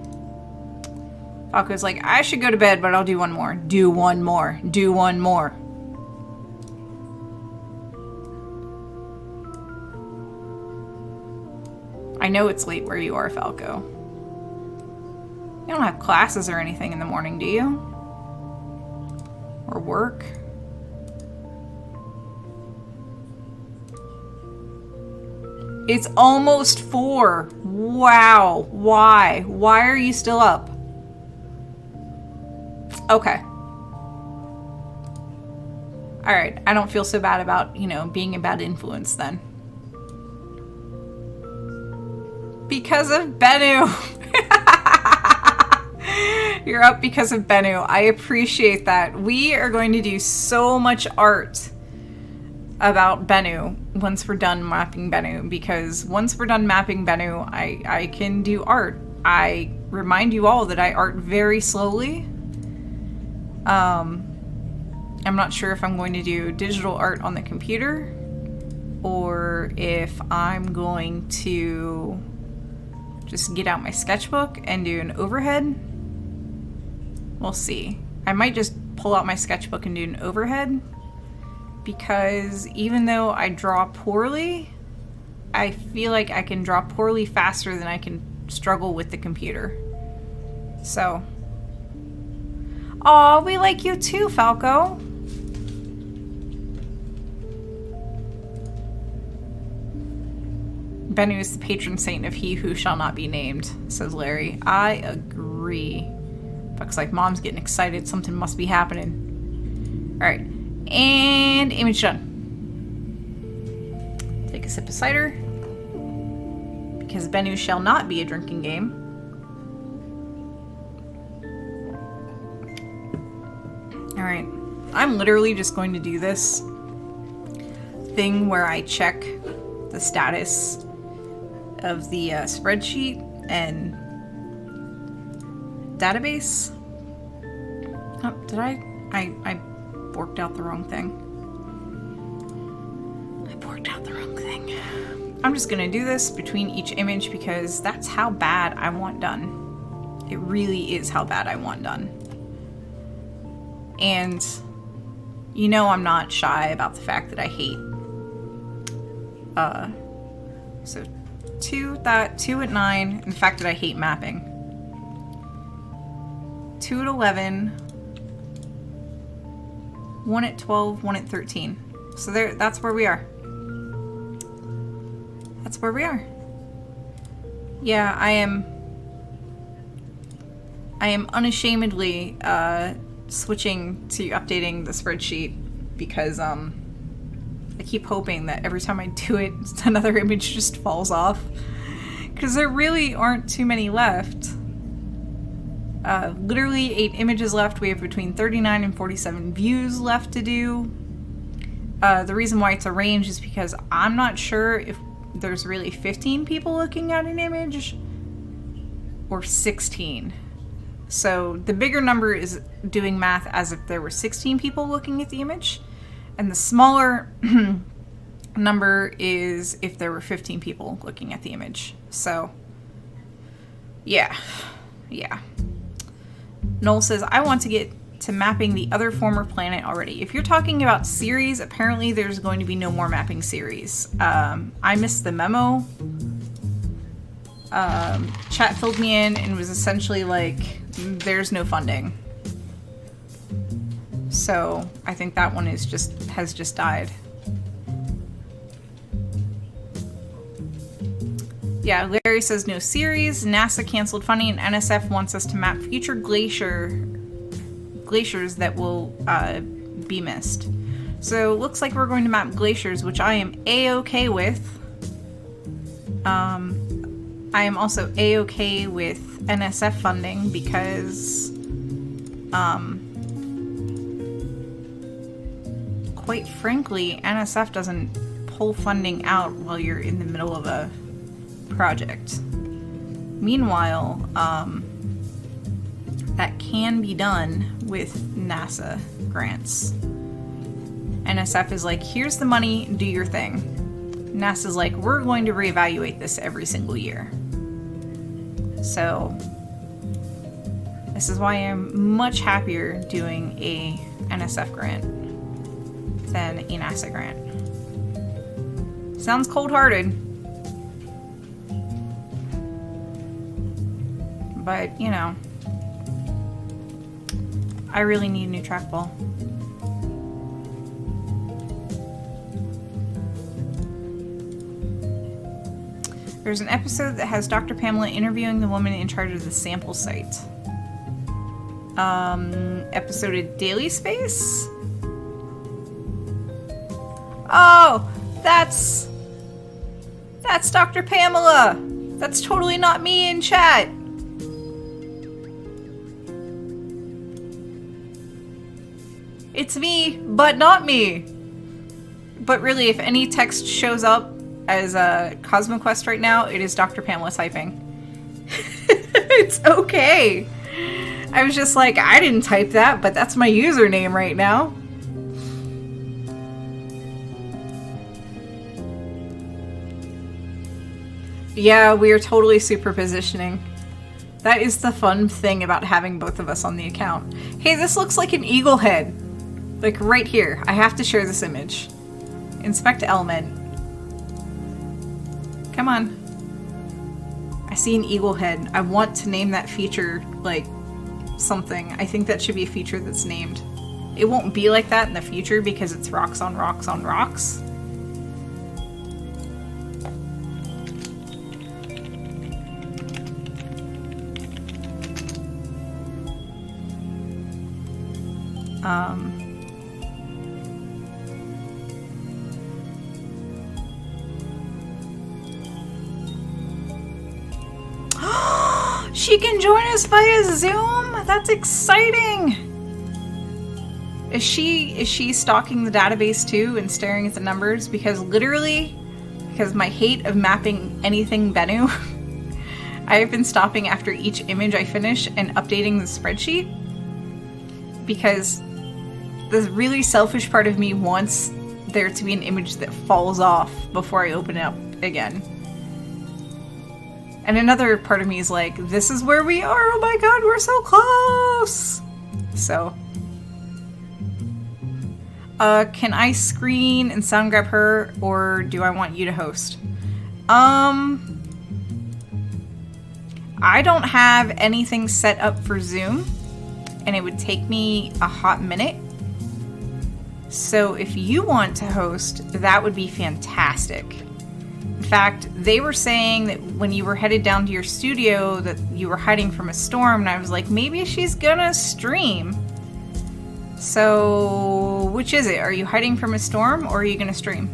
Speaker 1: Falco's like, I should go to bed, but I'll do one more. Do one more. Do one more. I know it's late where you are, Falco. You don't have classes or anything in the morning, do you? Or work? It's almost 4. Wow. Why? Why are you still up? Okay. Alright, I don't feel so bad about, you know, being a bad influence then. Because of Bennu! You're up because of Bennu. I appreciate that. We are going to do so much art about Bennu once we're done mapping Bennu, because once we're done mapping Bennu, I can do art. I remind you all that I art very slowly. I'm not sure if I'm going to do digital art on the computer or if I'm going to just get out my sketchbook and do an overhead. We'll see. I might just pull out my sketchbook and do an overhead, because even though I draw poorly, I feel like I can draw poorly faster than I can struggle with the computer. So, aw, we like you too, Falco. Bennu is the patron saint of he who shall not be named, says Larry. I agree. Looks like Mom's getting excited. Something must be happening. Alright. And image done. Take a sip of cider. Because Bennu shall not be a drinking game. Alright. I'm literally just going to do this thing where I check the status of the spreadsheet and database. Oh, did I borked out the wrong thing. I borked out the wrong thing. I'm just gonna do this between each image because that's how bad I want done. It really is how bad I want done. And you know I'm not shy about the fact that I hate so 2 at 9, and the fact that I hate mapping. 2 at 11, 1 at 12, 1 at 13. So that's where we are. That's where we are. Yeah, I am unashamedly switching to updating the spreadsheet because I keep hoping that every time I do it, another image just falls off. Because there really aren't too many left. Literally 8 images left. We have between 39 and 47 views left to do. The reason why it's a range is because I'm not sure if there's really 15 people looking at an image or 16. So the bigger number is doing math as if there were 16 people looking at the image. And the smaller number is if there were 15 people looking at the image. So, yeah. Noel says, I want to get to mapping the other former planet already. If you're talking about series, apparently there's going to be no more mapping series. I missed the memo. Chat filled me in and was essentially like, there's no funding. So I think that one has just died. Yeah, Larry says no series. NASA canceled funding and NSF wants us to map future glaciers that will be missed. So it looks like we're going to map glaciers, which I am A-okay with. I am also A-okay with NSF funding because quite frankly, NSF doesn't pull funding out while you're in the middle of a project. Meanwhile, that can be done with NASA grants. NSF is like, here's the money, do your thing. NASA's like, we're going to reevaluate this every single year. So, this is why I'm much happier doing a NSF grant than a NASA grant. Sounds cold-hearted. But, you know, I really need a new trackball. There's an episode that has Dr. Pamela interviewing the woman in charge of the sample site. episode of Daily Space. Oh, that's Dr. Pamela. That's totally not me in chat. It's me, but not me. But really, if any text shows up as a CosmoQuest right now, it is Dr. Pamela typing. It's okay. I was just like, I didn't type that, but that's my username right now. Yeah, we are totally superpositioning. That is the fun thing about having both of us on the account. Hey, this looks like an eagle head. Like right here. I have to share this image. Inspect element. Come on. I see an eagle head. I want to name that feature, like, something. I think that should be a feature that's named. It won't be like that in the future because it's rocks on rocks on rocks. She can join us via Zoom? That's exciting! Is she stalking the database too and staring at the numbers? Because literally, because my hate of mapping anything Bennu, I have been stopping after each image I finish and updating the spreadsheet. Because the really selfish part of me wants there to be an image that falls off before I open it up again. And another part of me is like, this is where we are, oh my god, we're so close! So. Can I screen and sound grab her, or do I want you to host? I don't have anything set up for Zoom, and it would take me a hot minute. So if you want to host, that would be fantastic. In fact, they were saying that when you were headed down to your studio that you were hiding from a storm, and I was like, maybe she's gonna stream. So, which is it? Are you hiding from a storm, or are you gonna stream?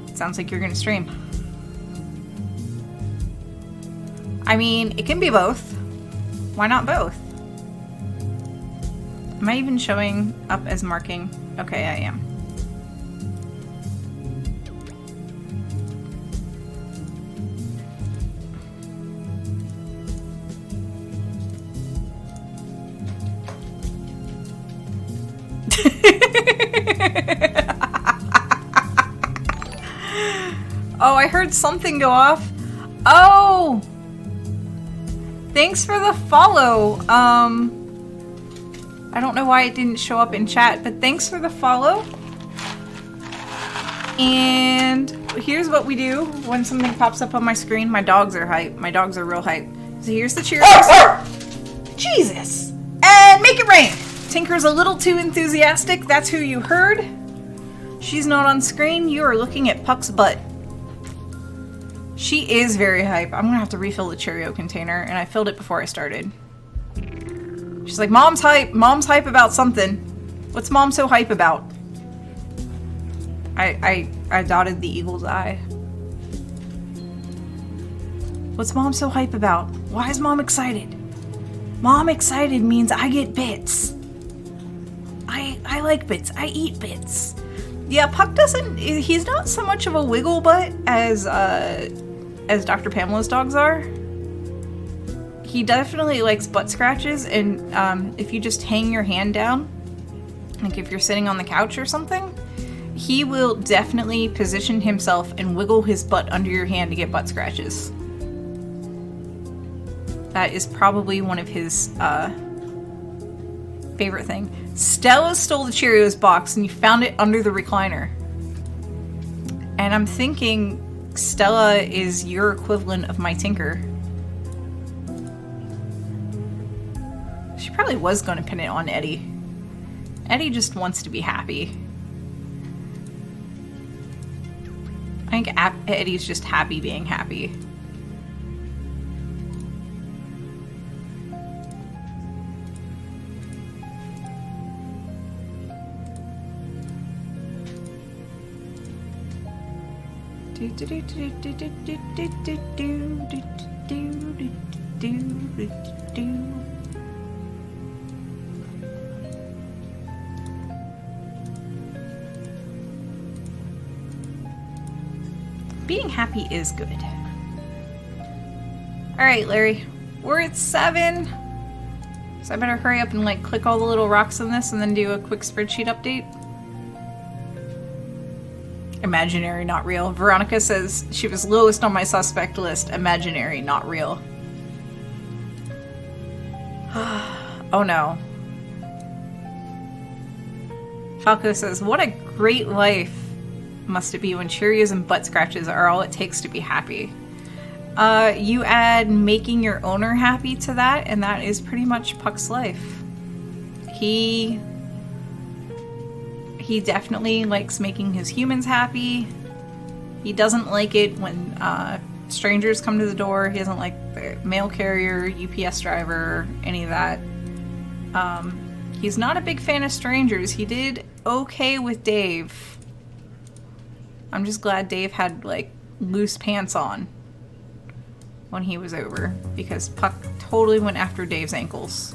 Speaker 1: It sounds like you're gonna stream. I mean, it can be both. Why not both? Am I even showing up as marking? Okay, I am. Oh, I heard something go off. Oh! Thanks for the follow. I don't know why it didn't show up in chat, but thanks for the follow. And here's what we do when something pops up on my screen. My dogs are hype. My dogs are real hype. So here's the Cheerios. Jesus! And make it rain! Tinker's a little too enthusiastic. That's who you heard. She's not on screen. You are looking at Puck's butt. She is very hype. I'm gonna have to refill the Cheerio container, and I filled it before I started. She's like, Mom's hype. Mom's hype about something. What's Mom so hype about? I dotted the eagle's eye. What's Mom so hype about? Why is Mom excited? Mom excited means I get bits. I like bits. I eat bits. Yeah, Puck doesn't... He's not so much of a wiggle butt as Dr. Pamela's dogs are. He definitely likes butt scratches, and if you just hang your hand down, like if you're sitting on the couch or something, he will definitely position himself and wiggle his butt under your hand to get butt scratches. That is probably one of his favorite thing. Stella stole the Cheerios box and you found it under the recliner. And I'm thinking Stella is your equivalent of my Tinker. She probably was going to pin it on Eddie. Eddie just wants to be happy. I think Eddie's just happy being happy. Being happy is good. Alright, Larry. We're at 7. So I better hurry up and like click all the little rocks on this and then do a quick spreadsheet update. Imaginary, not real. Veronica says she was lowest on my suspect list. Imaginary, not real. Oh no. Falco says, what a great life must it be when Cheerios and butt scratches are all it takes to be happy. You add making your owner happy to that, and that is pretty much Puck's life. He definitely likes making his humans happy. He doesn't like it when strangers come to the door. He doesn't like the mail carrier, UPS driver, any of that. He's not a big fan of strangers. He did okay with Dave. I'm just glad Dave had like loose pants on when he was over, because Puck totally went after Dave's ankles.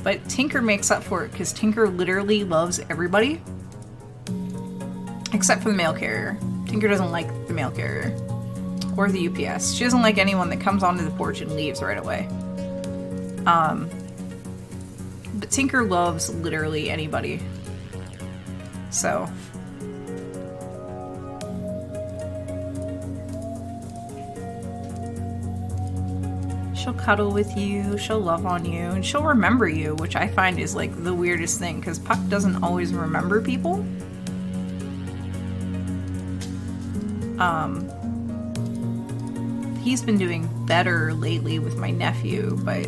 Speaker 1: But Tinker makes up for it, because Tinker literally loves everybody. Except for the mail carrier. Tinker doesn't like the mail carrier. Or the UPS. She doesn't like anyone that comes onto the porch and leaves right away. But Tinker loves literally anybody. So... she'll cuddle with you, she'll love on you, and she'll remember you, which I find is like the weirdest thing, because Puck doesn't always remember people. He's been doing better lately with my nephew, but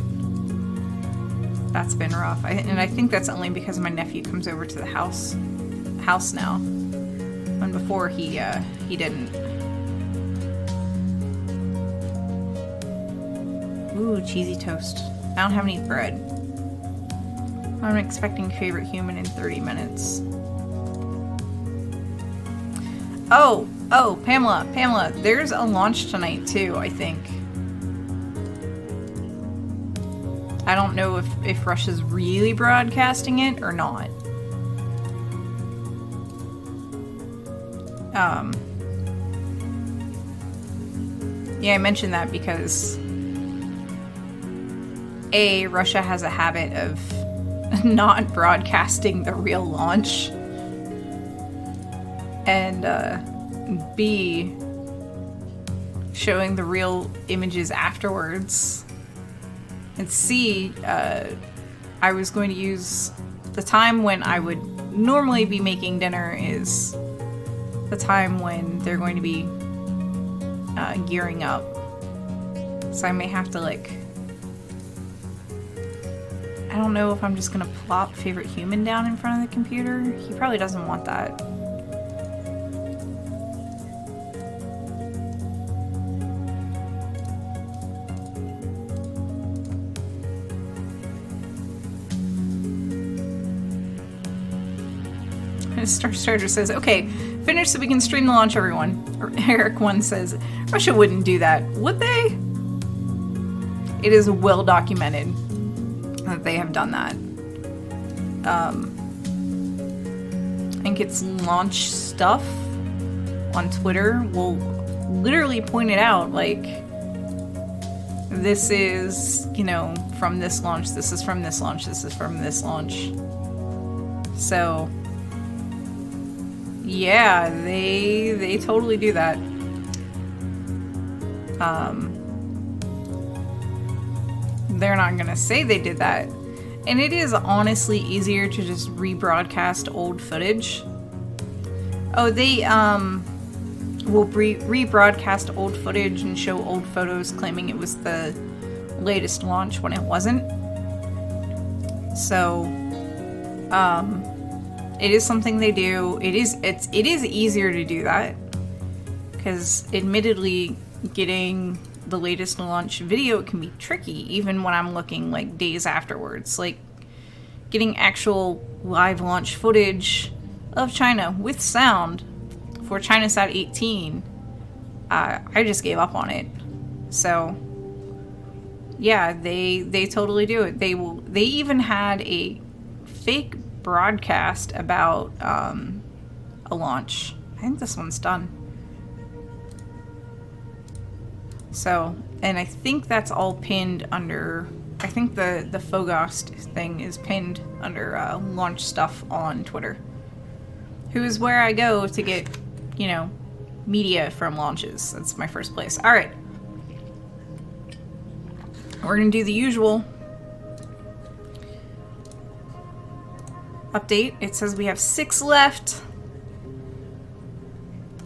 Speaker 1: that's been rough. And I think that's only because my nephew comes over to the house now. When before he didn't. Ooh, cheesy toast. I don't have any bread. I'm expecting favorite human in 30 minutes. Oh, Pamela, there's a launch tonight too, I think. I don't know if Russia's really broadcasting it or not. Yeah, I mentioned that because Russia has a habit of not broadcasting the real launch, and B, showing the real images afterwards, and C, I was going to use the time when I would normally be making dinner is the time when they're going to be gearing up, so I may have to like, I don't know if I'm just gonna plop favorite human down in front of the computer. He probably doesn't want that. Star Starter says, okay, finish so we can stream the launch, everyone. Eric1 says, Russia wouldn't do that, would they? It is well documented that they have done that. I think it's launch stuff on Twitter will literally point it out, like, this is, you know, from this launch, this is from this launch, this is from this launch. So, yeah, they totally do that. They're not gonna say they did that. And it is honestly easier to just rebroadcast old footage. Oh, they will rebroadcast old footage and show old photos claiming it was the latest launch when it wasn't. So, it is something they do. It is easier to do that, because admittedly getting the latest launch video can be tricky, even when I'm looking like days afterwards. Like getting actual live launch footage of China with sound for ChinaSat 18 I just gave up on it. So yeah, they totally do it. They even had a fake broadcast about a launch. I think this one's done. So, and I think that's all pinned under, I think the Fogost thing is pinned under launch stuff on Twitter. Who is where I go to get, you know, media from launches. That's my first place. All right. We're going to do the usual update. It says we have 6 left.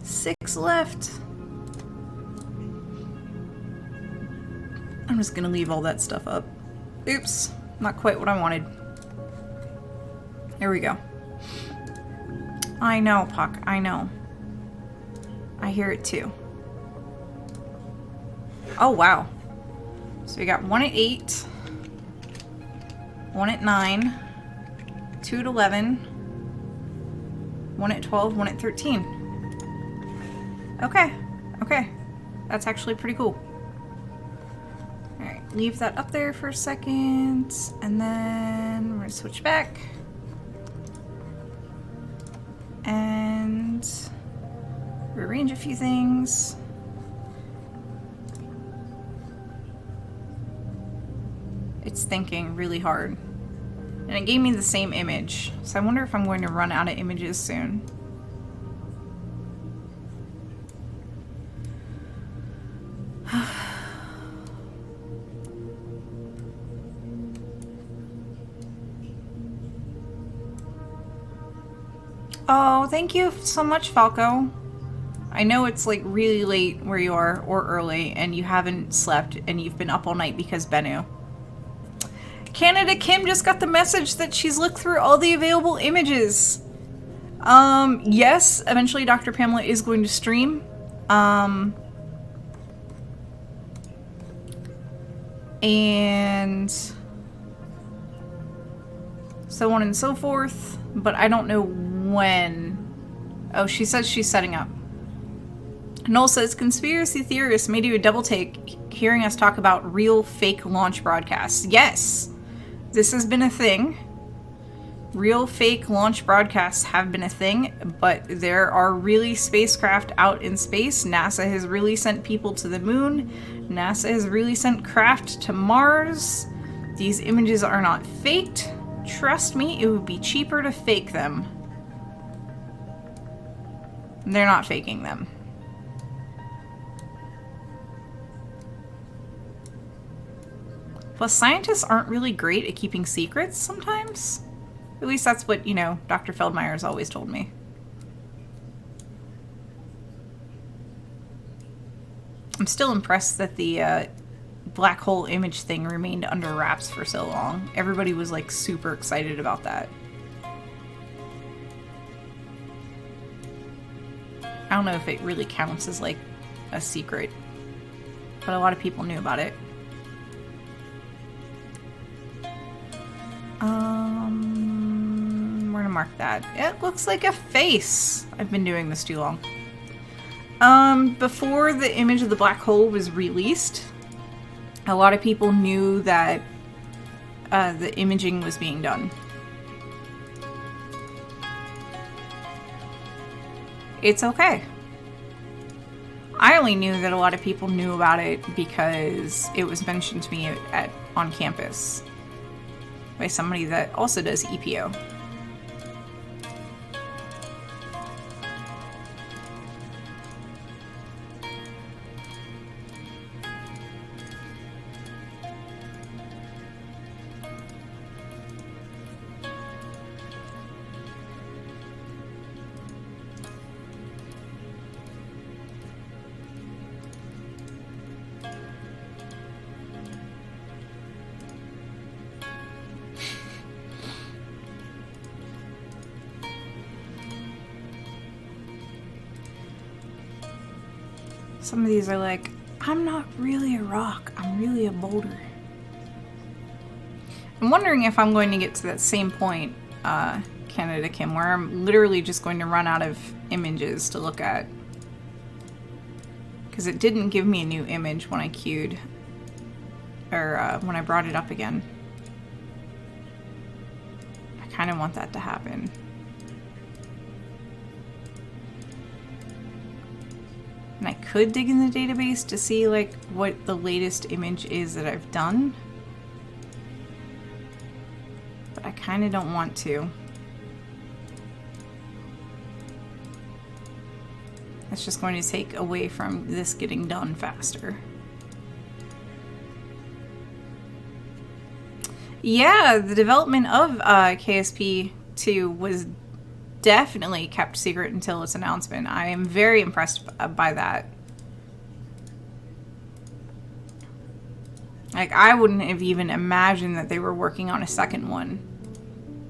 Speaker 1: 6 left. I'm just going to leave all that stuff up. Oops. Not quite what I wanted. Here we go. I know, Puck. I know. I hear it too. Oh, wow. So we got 1 at 8, 1 at 9, 2 at 11, 1 at 12, 1 at 13. Okay. Okay. That's actually pretty cool. Alright, leave that up there for a second, and then we're going to switch back. And rearrange a few things. It's thinking really hard. And it gave me the same image. So I wonder if I'm going to run out of images soon. Oh, thank you so much, Falco. I know it's like really late where you are, or early, and you haven't slept, and you've been up all night because Bennu. Canada Kim just got the message that she's looked through all the available images. Yes, eventually Dr. Pamela is going to stream. And so on and so forth, but I don't know when. Oh, she says she's setting up. Noel says, conspiracy theorists may do a double take hearing us talk about real fake launch broadcasts. Yes, this has been a thing. Real fake launch broadcasts have been a thing, but there are really spacecraft out in space. NASA has really sent people to the moon. NASA has really sent craft to Mars. These images are not faked. Trust me, it would be cheaper to fake them. They're not faking them. Plus, scientists aren't really great at keeping secrets sometimes. At least that's what, you know, Dr. Feldmeyer's always told me. I'm still impressed that the black hole image thing remained under wraps for so long. Everybody was, like, super excited about that. I don't know if it really counts as, like, a secret, but a lot of people knew about it. We're gonna mark that. It looks like a face. I've been doing this too long. Before the image of the black hole was released, a lot of people knew that the imaging was being done. It's okay. I only knew that a lot of people knew about it because it was mentioned to me on campus by somebody that also does EPO. Some of these are like, I'm not really a rock, I'm really a boulder. I'm wondering if I'm going to get to that same point, Canada Kim, where I'm literally just going to run out of images to look at. Because it didn't give me a new image when I queued, or when I brought it up again. I kind of want that to happen. And I could dig in the database to see like what the latest image is that I've done. But I kind of don't want to. It's just going to take away from this getting done faster. Yeah, the development of KSP2 was definitely kept secret until its announcement. I am very impressed by that. Like, I wouldn't have even imagined that they were working on a second one.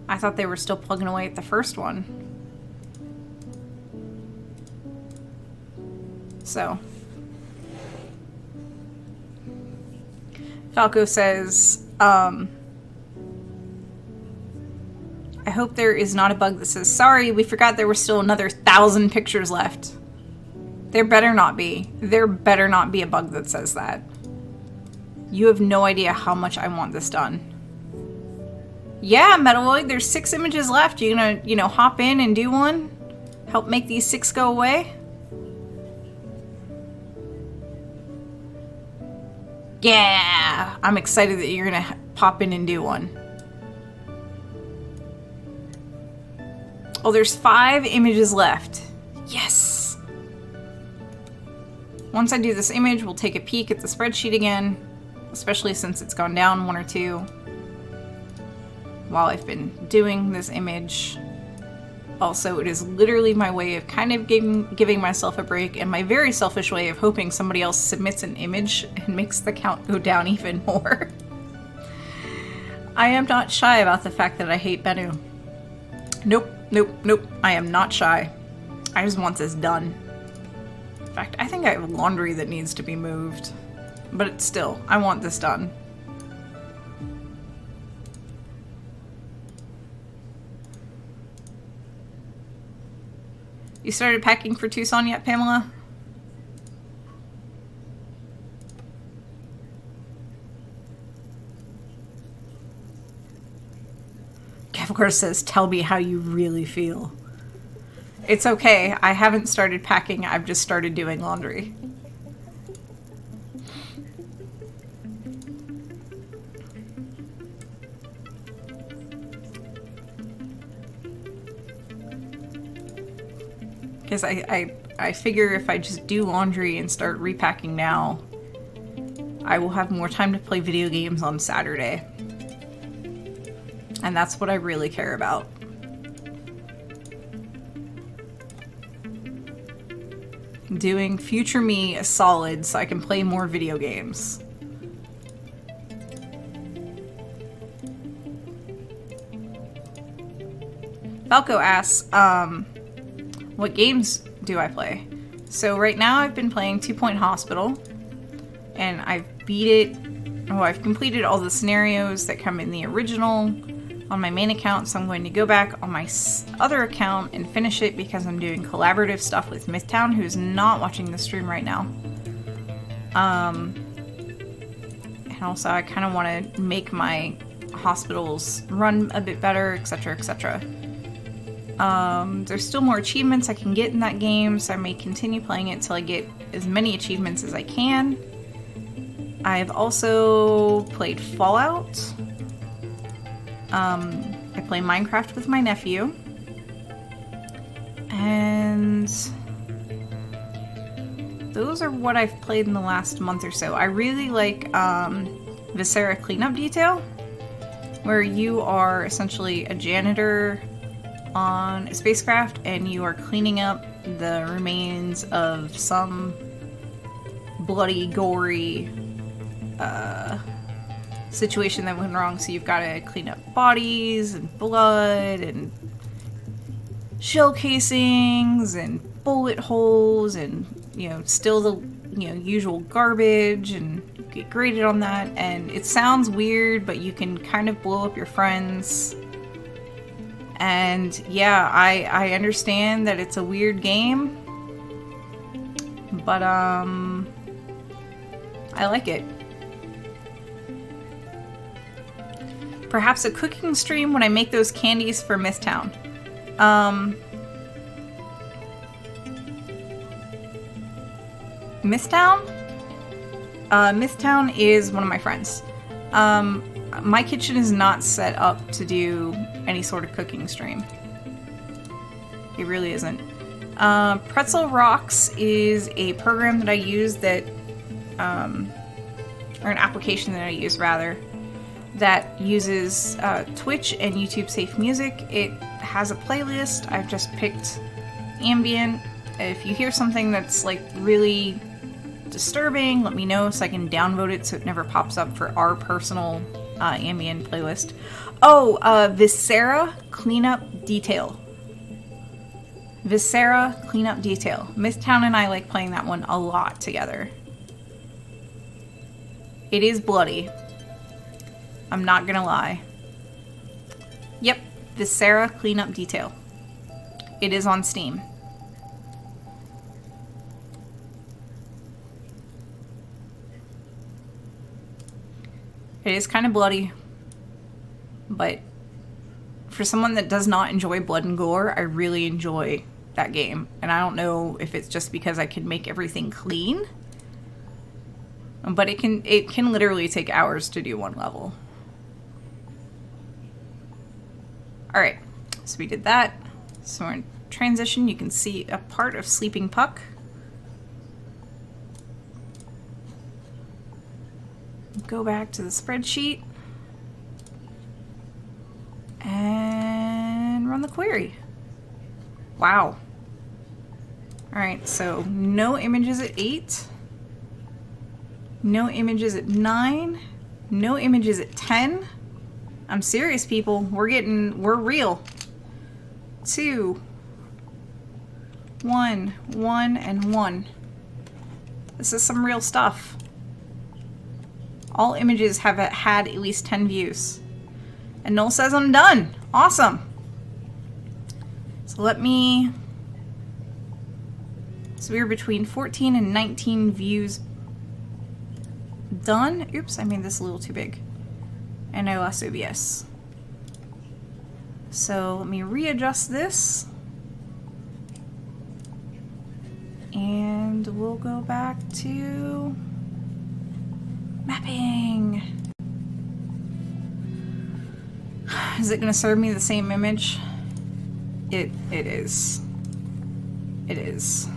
Speaker 1: I thought they were still plugging away at the first one. So. Falco says, I hope there is not a bug that says, sorry, we forgot there was still another 1,000 pictures left. There better not be. There better not be a bug that says that. You have no idea how much I want this done. Yeah, Metaloid, there's 6 images left. You gonna, you know, hop in and do one? Help make these 6 go away? Yeah! I'm excited that you're gonna pop in and do one. Oh, there's 5 images left. Yes! Once I do this image, we'll take a peek at the spreadsheet again, especially since it's gone down 1 or 2 while I've been doing this image. Also, it is literally my way of kind of giving myself a break, and my very selfish way of hoping somebody else submits an image and makes the count go down even more. I am not shy about the fact that I hate Bennu. Nope, nope, nope. I am not shy. I just want this done. In fact, I think I have laundry that needs to be moved. But still, I want this done. You started packing for Tucson yet, Pamela? Of course says, tell me how you really feel. It's okay. I haven't started packing. I've just started doing laundry. Because I figure if I just do laundry and start repacking now, I will have more time to play video games on Saturday. And that's what I really care about. Doing future me a solid so I can play more video games. Falco asks, what games do I play? So right now I've been playing 2 Point Hospital, and I've beat it. Oh, I've completed all the scenarios that come in the original on my main account, so I'm going to go back on my other account and finish it because I'm doing collaborative stuff with Mythtown, who's not watching the stream right now. And also I kind of want to make my hospitals run a bit better, etc., etc. There's still more achievements I can get in that game, so I may continue playing it till I get as many achievements as I can. I've also played Fallout. I play Minecraft with my nephew. And those are what I've played in the last month or so. I really like Viscera Cleanup Detail, where you are essentially a janitor on a spacecraft and you are cleaning up the remains of some bloody, gory situation that went wrong. So you've got to clean up bodies and blood and shell casings and bullet holes and, you know, still the, you know, usual garbage, and get graded on that. And it sounds weird, but you can kind of blow up your friends. And yeah, I understand that it's a weird game, But, I like it. Perhaps a cooking stream when I make those candies for Misstown. Misstown? Misstown is one of my friends. My kitchen is not set up to do any sort of cooking stream. It really isn't. Pretzel Rocks is a program that I use that, or an application that I use rather, that uses Twitch and YouTube safe music. It has a playlist. I've just picked ambient. If you hear something that's like really disturbing, let me know so I can downvote it so it never pops up for our personal ambient playlist. Oh, Viscera Cleanup Detail. Viscera Cleanup Detail. Misstown and I like playing that one a lot together. It is bloody. I'm not gonna lie. Yep, Viscera Cleanup Detail. It is on Steam. It is kind of bloody, but for someone that does not enjoy blood and gore, I really enjoy that game. And I don't know if it's just because I can make everything clean, but it can literally take hours to do one level. Alright, so we did that. So we're in transition. You can see a part of Sleeping Puck. Go back to the spreadsheet and run the query. Wow. Alright, so no images at 8. No images at 9. No images at 10. I'm serious, people. We're real. 2, 1, 1, and 1. This is some real stuff. All images have had at least 10 views. And Noel says I'm done. Awesome. So let me... So we were between 14 and 19 views done. Oops, I made this a little too big. And I lost OBS. So let me readjust this. And we'll go back to mapping. Is it going to serve me the same image? It is. It is.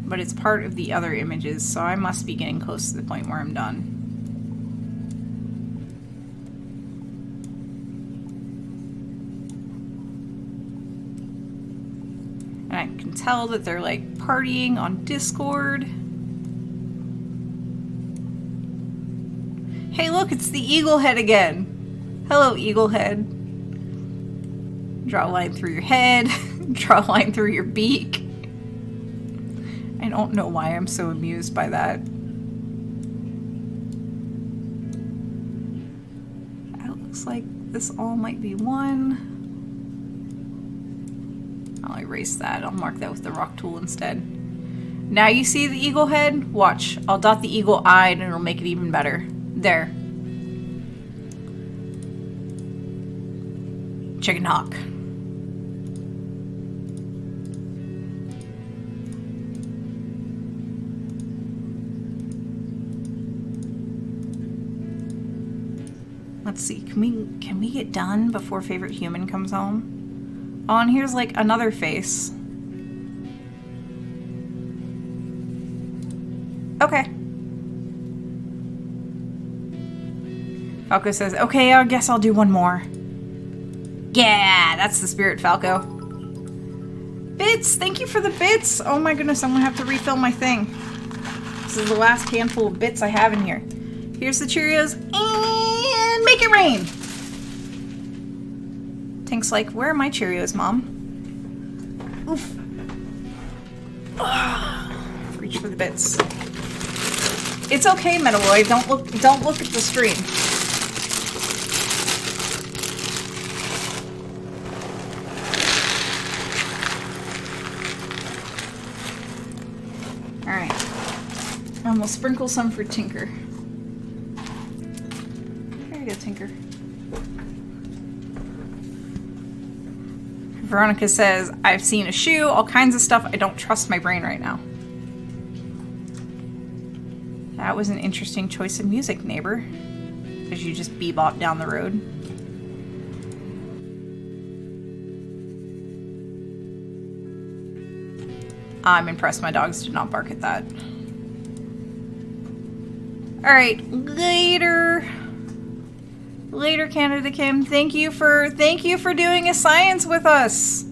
Speaker 1: But it's part of the other images, so I must be getting close to the point where I'm done. And I can tell that they're like partying on Discord. Hey look, it's the eagle head again. Hello, eagle head. Draw a line through your head. Draw a line through your beak. I don't know why I'm so amused by that. It looks like this all might be one. I'll erase that. I'll mark that with the rock tool instead. Now you see the eagle head? Watch. I'll dot the eagle eye and it'll make it even better. There. Chicken hawk. Let's see. Can we get done before favorite human comes home? Oh, and here's like another face. Okay. Falco says, okay, I guess I'll do one more. Yeah, that's the spirit, Falco. Bits, thank you for the bits. Oh my goodness, I'm gonna have to refill my thing. This is the last handful of bits I have in here. Here's the Cheerios, and make it rain. Tink's like, where are my Cheerios, Mom? Oof. Reach for the bits. It's okay, Metaloid. Don't look at the stream. Alright. And we'll sprinkle some for Tinker. There you go, Tinker. Veronica says, I've seen a shoe, all kinds of stuff. I don't trust my brain right now. That was an interesting choice of music, neighbor. As you just bebop down the road. I'm impressed my dogs did not bark at that. Alright, later. Later, Canada Kim. Thank you for doing a science with us.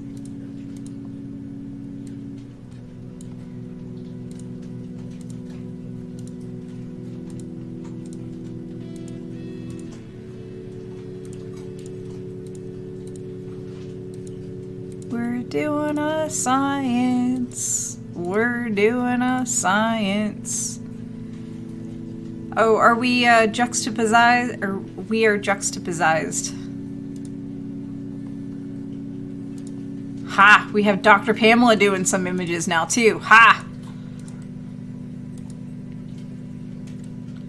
Speaker 1: We're doing a science. We're doing a science. Oh, are we juxtaposized? Or we are juxtaposized. Ha! We have Dr. Pamela doing some images now too. Ha!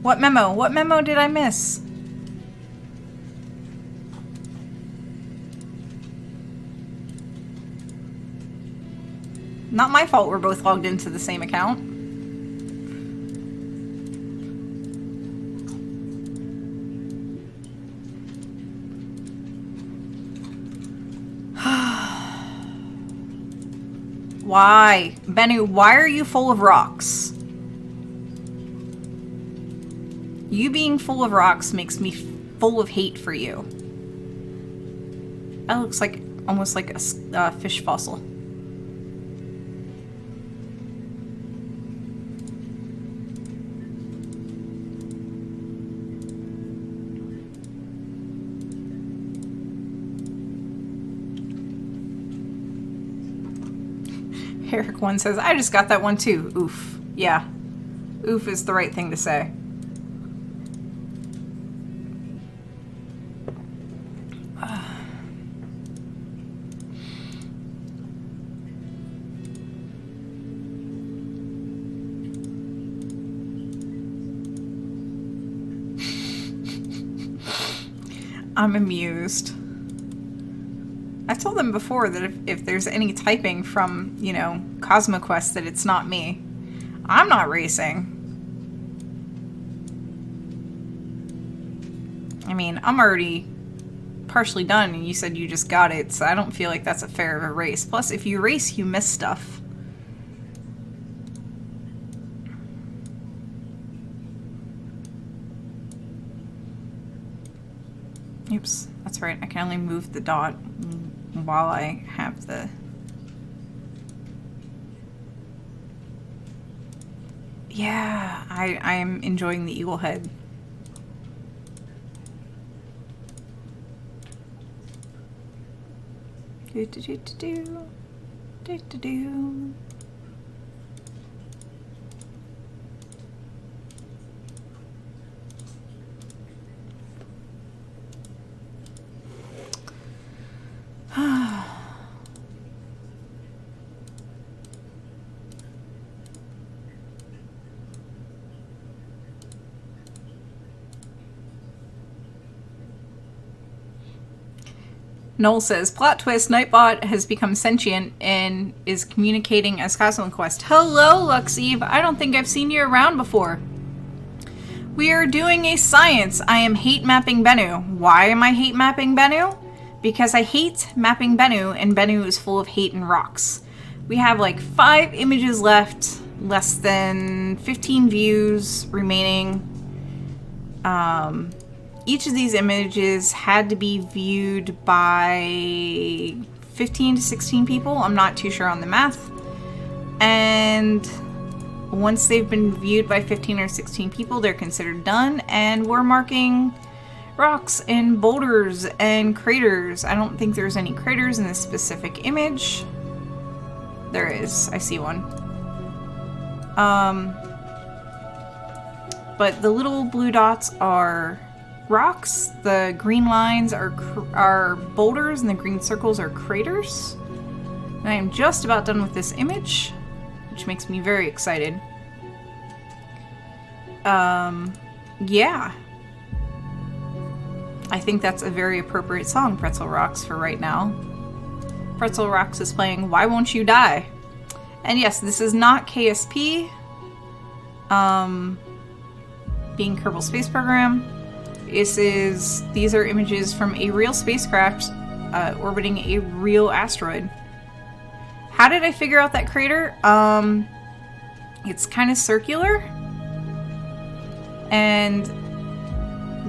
Speaker 1: What memo? What memo did I miss? Not my fault we're both logged into the same account. Why? Bennu, why are you full of rocks? You being full of rocks makes me full of hate for you. That looks like almost like a fish fossil. Eric one says, I just got that one too. Oof. Yeah. Oof is the right thing to say. I'm amused. I told them before that if there's any typing from, you know, CosmoQuest, that it's not me. I'm not racing. I mean, I'm already partially done, and you said you just got it, so I don't feel like that's a fair of a race. Plus, if you race, you miss stuff. Oops, that's right. I can only move the dot while I have the... Yeah, I am enjoying the eagle head. Do-do-do-do-do. Do-do-do. Noel says, plot twist, Nightbot has become sentient and is communicating as CosmoQuest. Hello, Luxeve. I don't think I've seen you around before. We are doing a science. I am hate mapping Bennu. Why am I hate mapping Bennu? Because I hate mapping Bennu, and Bennu is full of hate and rocks. We have like 5 images left, less than 15 views remaining. Each of these images had to be viewed by 15 to 16 people. I'm not too sure on the math. And once they've been viewed by 15 or 16 people, they're considered done. And we're marking rocks and boulders and craters. I don't think there's any craters in this specific image. There is. I see one. But the little blue dots are rocks, the green lines are boulders, and the green circles are craters. And I am just about done with this image, which makes me very excited. yeah. I think that's a very appropriate song, Pretzel Rocks, for right now. Pretzel Rocks is playing Why Won't You Die? And yes, this is not KSP, being Kerbal Space Program. These are images from a real spacecraft orbiting a real asteroid. How did I figure out that crater? It's kind of circular. And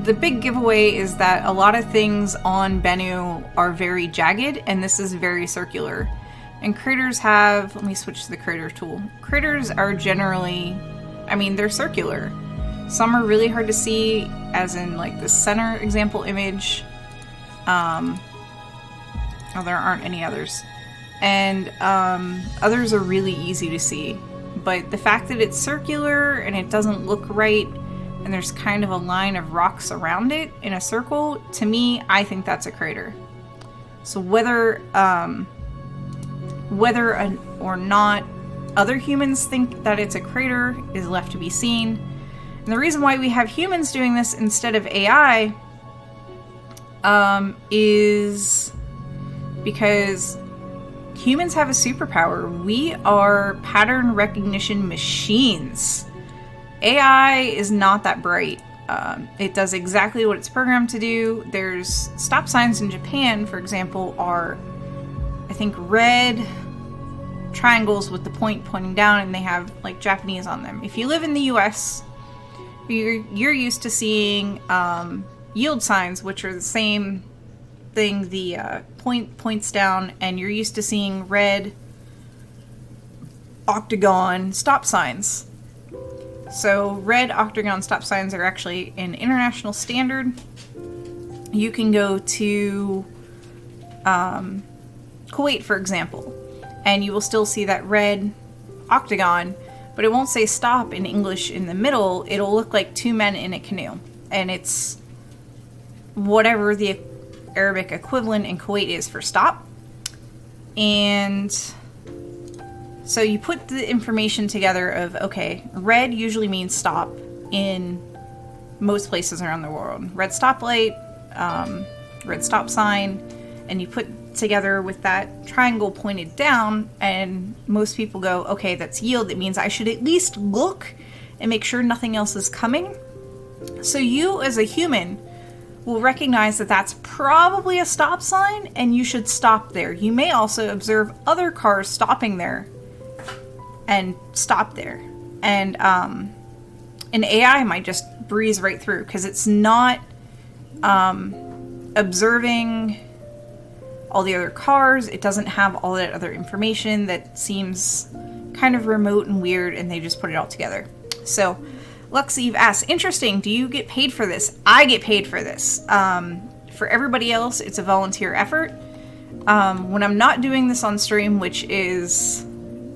Speaker 1: the big giveaway is that a lot of things on Bennu are very jagged, and this is very circular. And craters have... Let me switch to the crater tool. Craters are generally... I mean, they're circular. Some are really hard to see, as in, like, the center example image. Oh, there aren't any others. And others are really easy to see. But the fact that it's circular and it doesn't look right, and there's kind of a line of rocks around it in a circle, to me, I think that's a crater. So whether or not other humans think that it's a crater is left to be seen. And the reason why we have humans doing this instead of AI is because humans have a superpower. We are pattern recognition machines. AI is not that bright. It does exactly what it's programmed to do. There's stop signs in Japan, for example, are, I think, red triangles with the point pointing down, and they have like Japanese on them. If you live in the US, you're used to seeing yield signs, which are the same thing. The point points down, and you're used to seeing red octagon stop signs. So red octagon stop signs are actually an international standard. You can go to Kuwait, for example, and you will still see that red octagon, but it won't say stop in English in the middle. It'll look like two men in a canoe, and it's whatever the Arabic equivalent in Kuwait is for stop. And so you put the information together of, okay, red usually means stop in most places around the world. Red stoplight, red stop sign, and you put together with that triangle pointed down, and most people go, okay, that's yield. It means I should at least look and make sure nothing else is coming. So you as a human will recognize that that's probably a stop sign, and you should stop there. You may also observe other cars stopping there and stop there. And an AI might just breeze right through because it's not observing all the other cars. It doesn't have all that other information that seems kind of remote and weird, and they just put it all together. So Luxeve asks, interesting, do you get paid for this? I get paid for this. For everybody else, it's a volunteer effort. When I'm not doing this on stream, which is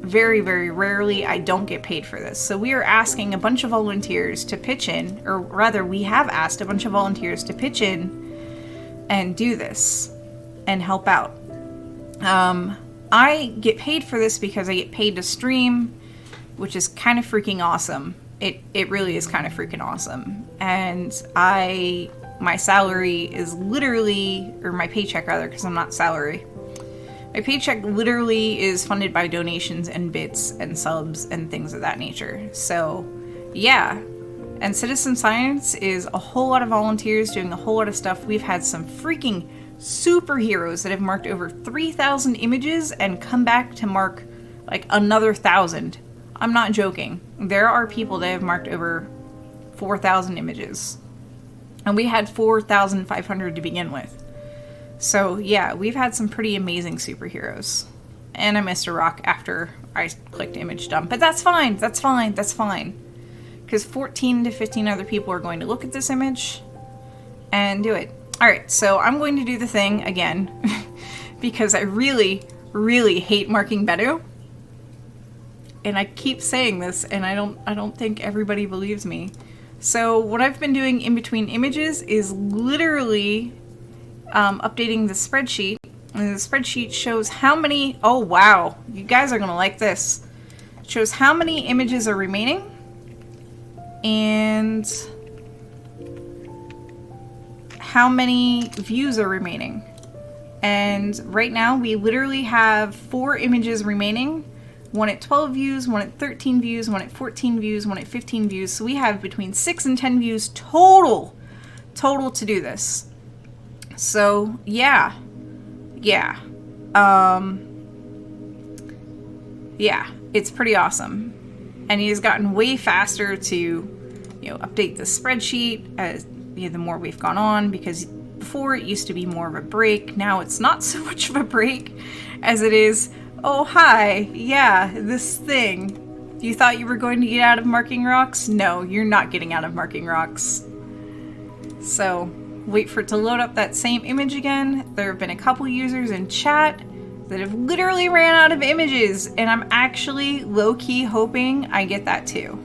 Speaker 1: very, very rarely, I don't get paid for this. So we are asking a bunch of volunteers to pitch in, or rather we have asked a bunch of volunteers to pitch in and do this and help out. I get paid for this because I get paid to stream, which is kind of freaking awesome. It really is kind of freaking awesome. And my salary is literally, or my paycheck rather, because I'm not salary. My paycheck literally is funded by donations and bits and subs and things of that nature. So, yeah. And citizen science is a whole lot of volunteers doing a whole lot of stuff. We've had some freaking superheroes that have marked over 3,000 images and come back to mark like another 1,000. I'm not joking. There are people that have marked over 4,000 images. And we had 4,500 to begin with. So yeah, we've had some pretty amazing superheroes. And I missed a rock after I clicked image dump. But that's fine, that's fine, that's fine. Because 14 to 15 other people are going to look at this image and do it. Alright, so I'm going to do the thing again. Because I really, really hate marking Bennu. And I keep saying this, and I don't think everybody believes me. So what I've been doing in between images is literally updating the spreadsheet. And the spreadsheet shows how many... Oh, wow. You guys are going to like this. It shows how many images are remaining. and how many views are remaining. And right now we literally have 4 images remaining. One at 12 views, one at 13 views, one at 14 views, one at 15 views. So we have between 6 and 10 views total to do this. So yeah. Yeah, it's pretty awesome. And he has gotten way faster to, update the spreadsheet as the more we've gone on, because before it used to be more of a break. Now it's not so much of a break as it is, oh hi, yeah, this thing. You thought you were going to get out of marking rocks? No, you're not getting out of marking rocks. So wait for it to load up that same image again. There have been a couple users in chat that have literally ran out of images, and I'm actually low-key hoping I get that too.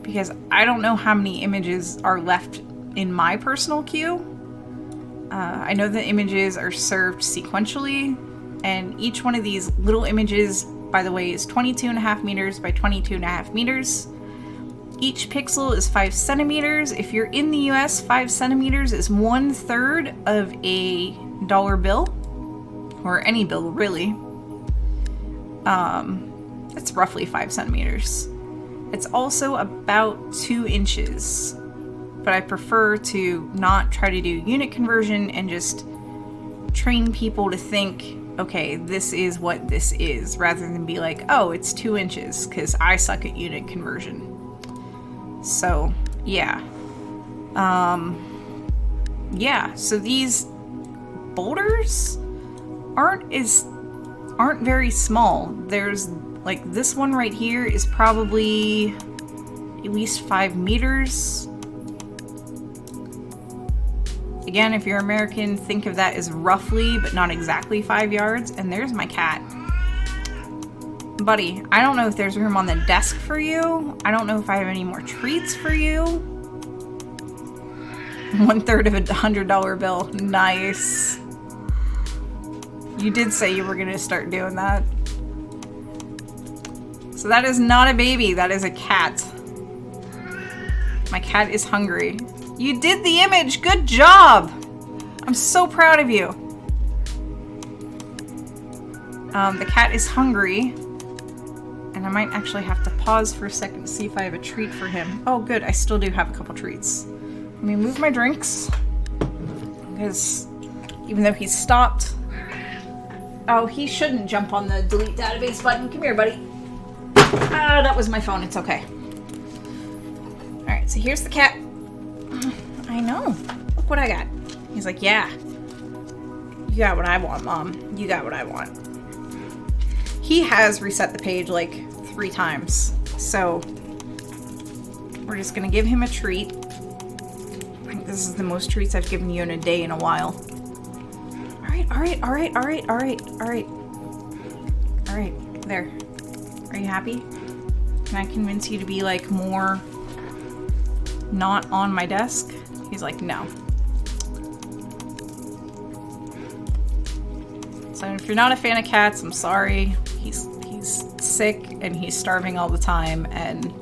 Speaker 1: Because I don't know how many images are left in my personal queue. I know the images are served sequentially, and each one of these little images, by the way, is 22.5 meters by 22.5 meters. Each pixel is 5 centimeters. If you're in the US, 5 centimeters is 1/3 of a dollar bill, or any bill really. It's roughly 5 centimeters. It's also about 2 inches, but I prefer to not try to do unit conversion and just train people to think, okay, this is what this is, rather than be like, oh, it's 2 inches, because I suck at unit conversion. So, yeah. So these boulders aren't very small. There's, like, this one right here is probably at least 5 meters. Again, if you're American, think of that as roughly, but not exactly 5 yards. And there's my cat. Buddy, I don't know if there's room on the desk for you. I don't know if I have any more treats for you. 1/3 of a $100 bill. Nice. You did say you were going to start doing that. So that is not a baby. That is a cat. My cat is hungry. You did the image. Good job. I'm so proud of you. The cat is hungry. And I might actually have to pause for a second to see if I have a treat for him. Oh, good. I still do have a couple treats. Let me move my drinks. Because even though he's stopped... Oh, he shouldn't jump on the delete database button. Come here, buddy. Ah, that was my phone. It's okay. Alright, so here's the cat. I know. Look what I got. He's like, yeah. You got what I want, Mom. You got what I want. He has reset the page like 3 times, so we're just gonna give him a treat. I think this is the most treats I've given you in a day in a while. Alright, there. Are you happy? Can I convince you to be like more not on my desk? He's like, no. So if you're not a fan of cats, I'm sorry. He's sick and he's starving all the time, and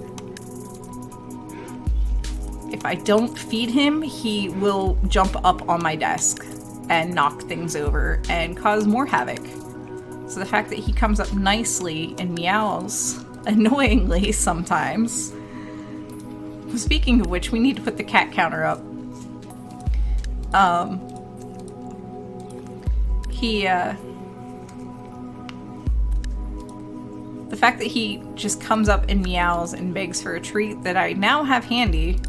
Speaker 1: if I don't feed him, he will jump up on my desk and knock things over and cause more havoc. So the fact that he comes up nicely and meows annoyingly sometimes. Speaking of which, we need to put the cat counter up. The fact that he just comes up and meows and begs for a treat that I now have handy,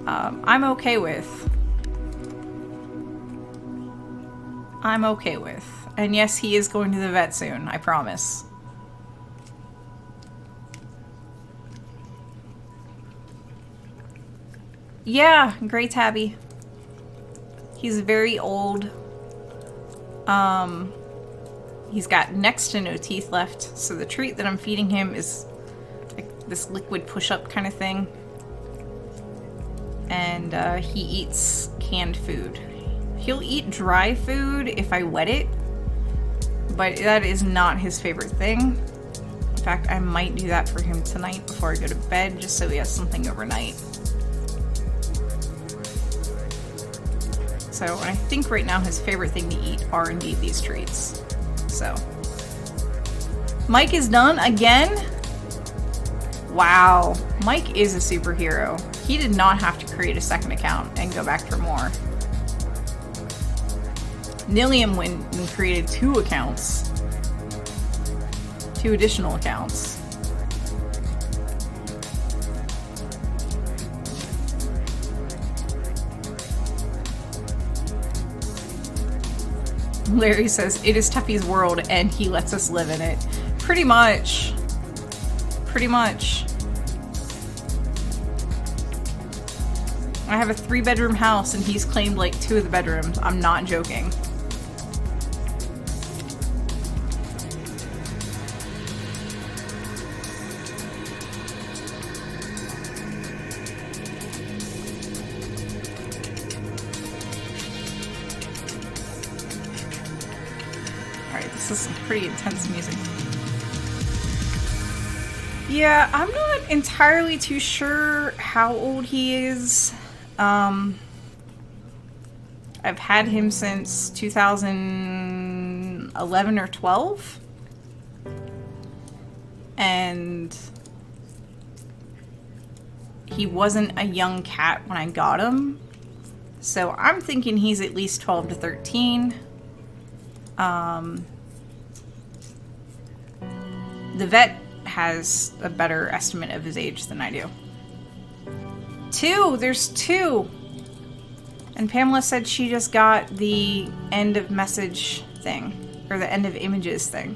Speaker 1: I'm okay with. And yes, he is going to the vet soon, I promise. Yeah, Grey Tabby. He's very old. He's got next to no teeth left, so the treat that I'm feeding him is like this liquid push-up kind of thing. And he eats canned food. He'll eat dry food if I wet it, but that is not his favorite thing. fact, I might do that for him tonight before I go to bed, just so he has something overnight. So, and I think right now his favorite thing to eat are indeed these treats. So, Mike is done again? Wow, Mike is a superhero. He did not have to create a second account and go back for more. Nilliam went and created 2 accounts. 2 additional accounts. Larry says, it is Tuffy's world and he lets us live in it. Pretty much. Pretty much. I have a 3-bedroom house and he's claimed like 2 of the bedrooms. I'm not joking. This is some pretty intense music. Yeah, I'm not entirely too sure how old he is. I've had him since 2011 or 12. And he wasn't a young cat when I got him. So I'm thinking he's at least 12 to 13. The vet has a better estimate of his age than I do. 2! There's 2! And Pamela said she just got the end of message thing. Or the end of images thing.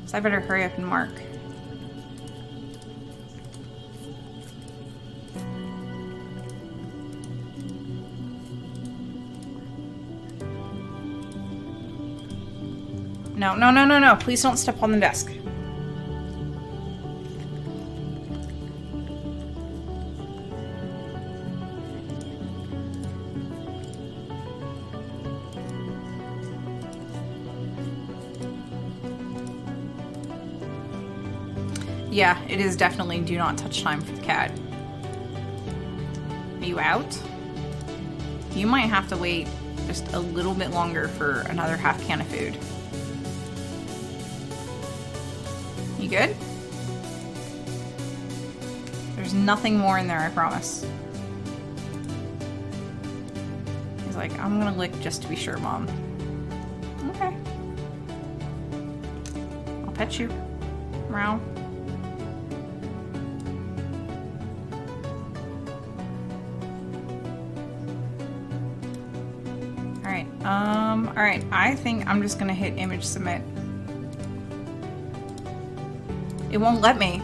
Speaker 1: So I better hurry up and mark. No, no, no, no, no. Please don't step on the desk. Yeah, it is definitely do not touch time for the cat. Are you out? You might have to wait just a little bit longer for another half can of food. You good? There's nothing more in there, I promise. He's like, I'm gonna lick just to be sure, Mom. Okay. I'll pet you. Meow. Alright, I think I'm just gonna hit image submit. It won't let me.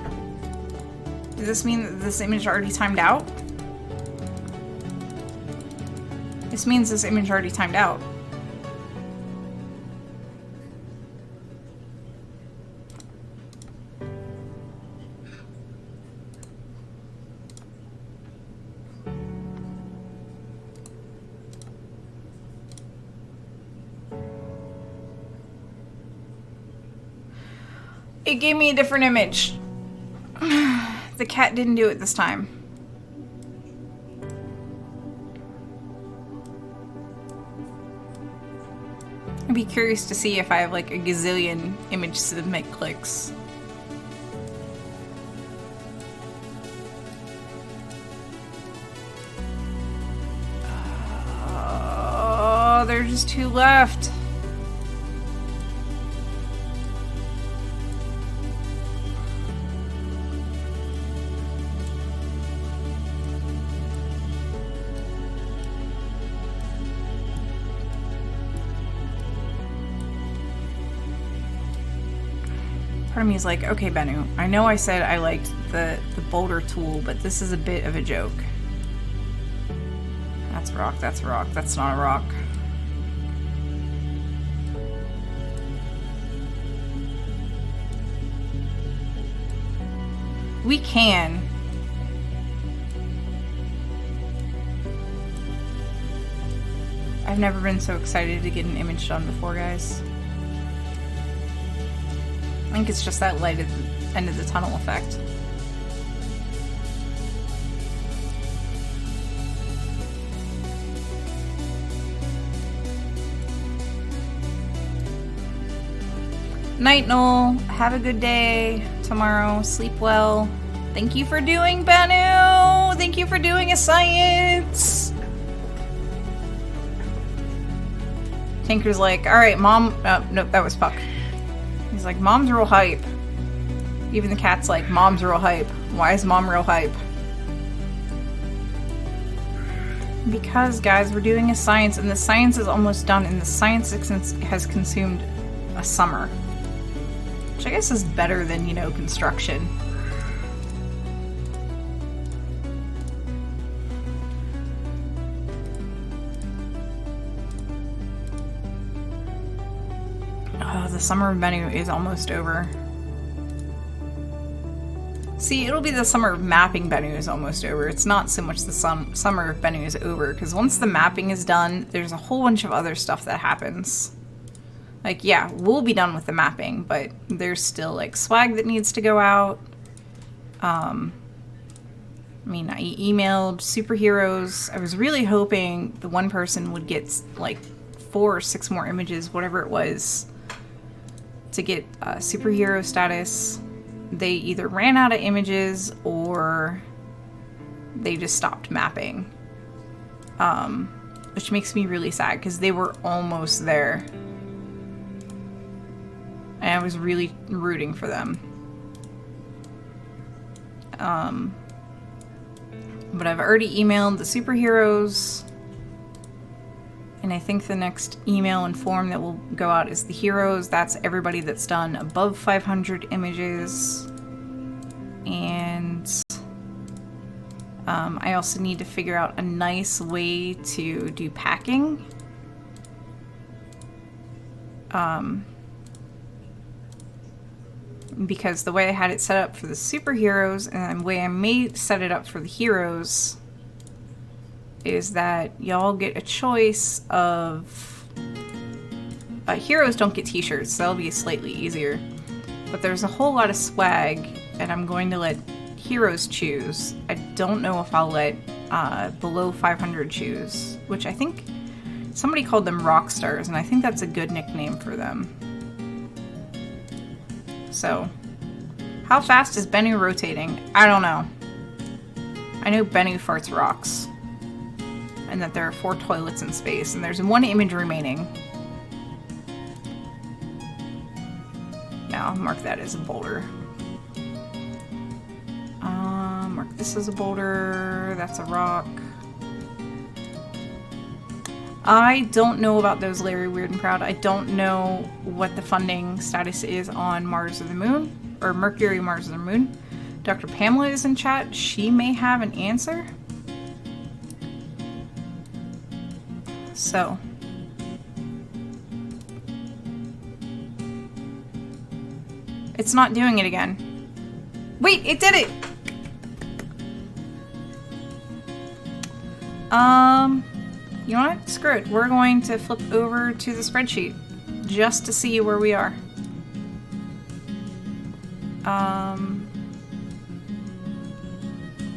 Speaker 1: Does this mean that this image already timed out? This means this image already timed out. It gave me a different image. The cat didn't do it this time. I'd be curious to see if I have like a gazillion image submit clicks. Oh, there's just 2 left. Part of me is like, okay, Bennu, I know I said I liked the boulder tool, but this is a bit of a joke. That's a rock, that's a rock, that's not a rock. We can. I've never been so excited to get an image done before, guys. I think it's just that light of end of the tunnel effect. Night, Noel. Have a good day tomorrow. Sleep well. Thank you for doing Bennu. Thank you for doing a science. Tinker's like, all right, Mom. Nope, that was Puck. He's like, Mom's real hype. Even the cat's like, Mom's real hype. Why is Mom real hype? Because, guys, we're doing a science, and the science is almost done, and the science has consumed a summer. Which I guess is better than, you know, construction. Oh, the summer of Bennu is almost over. See, it'll be the summer of mapping Bennu is almost over. It's not so much the summer of Bennu is over, because once the mapping is done, there's a whole bunch of other stuff that happens. Like, yeah, we'll be done with the mapping, but there's still, like, swag that needs to go out. I mean, I emailed superheroes. I was really hoping the one person would get, like, 4 or 6 more images, whatever it was, to get superhero status. They either ran out of images or they just stopped mapping. Which makes me really sad, because they were almost there. And I was really rooting for them. But I've already emailed the superheroes. And I think the next email and form that will go out is the heroes. That's everybody that's done above 500 images. And I also need to figure out a nice way to do packing. Because the way I had it set up for the superheroes and the way I may set it up for the heroes is that y'all get a choice of... heroes don't get t-shirts, so that'll be slightly easier. But there's a whole lot of swag, and I'm going to let heroes choose. I don't know if I'll let below 500 choose, which I think somebody called them rock stars, and I think that's a good nickname for them. So, how fast is Bennu rotating? I don't know. I know Bennu farts rocks. And that there are 4 toilets in space, and there's 1 image remaining. Now, mark that as a boulder. Mark this as a boulder. That's a rock. I don't know about those, Larry Weird and Proud. I don't know what the funding status is on Mars or the Moon, or Mercury, Mars, or the Moon. Dr. Pamela is in chat. She may have an answer. So. It's not doing it again. Wait, it did it! You know what? Screw it. We're going to flip over to the spreadsheet just to see where we are.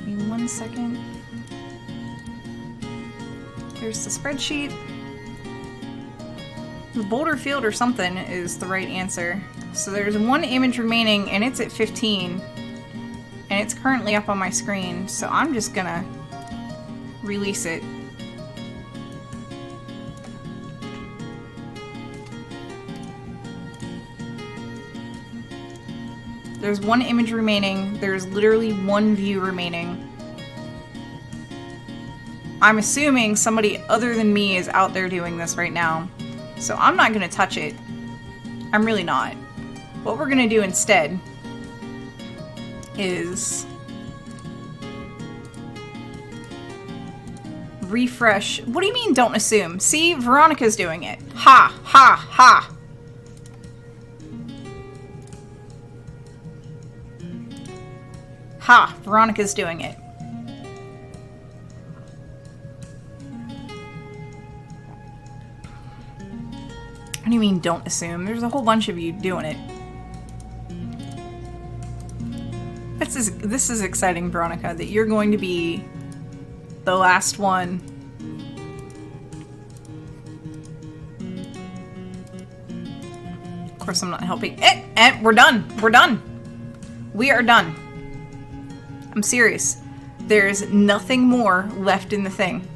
Speaker 1: Give me 1 second. There's the spreadsheet. The boulder field or something is the right answer. So there's 1 image remaining, and it's at 15. And it's currently up on my screen, so I'm just gonna release it. There's 1 image remaining. There's literally 1 view remaining. I'm assuming somebody other than me is out there doing this right now. So I'm not going to touch it. I'm really not. What we're going to do instead is refresh. What do you mean don't assume? See, Veronica's doing it. Ha, ha, ha. Ha, Veronica's doing it. What do you mean don't assume? There's a whole bunch of you doing it. this is exciting, Veronica, that you're going to be the last one. Of course, I'm not helping. And we're done. We're done. We are done. I'm serious. There's nothing more left in the thing.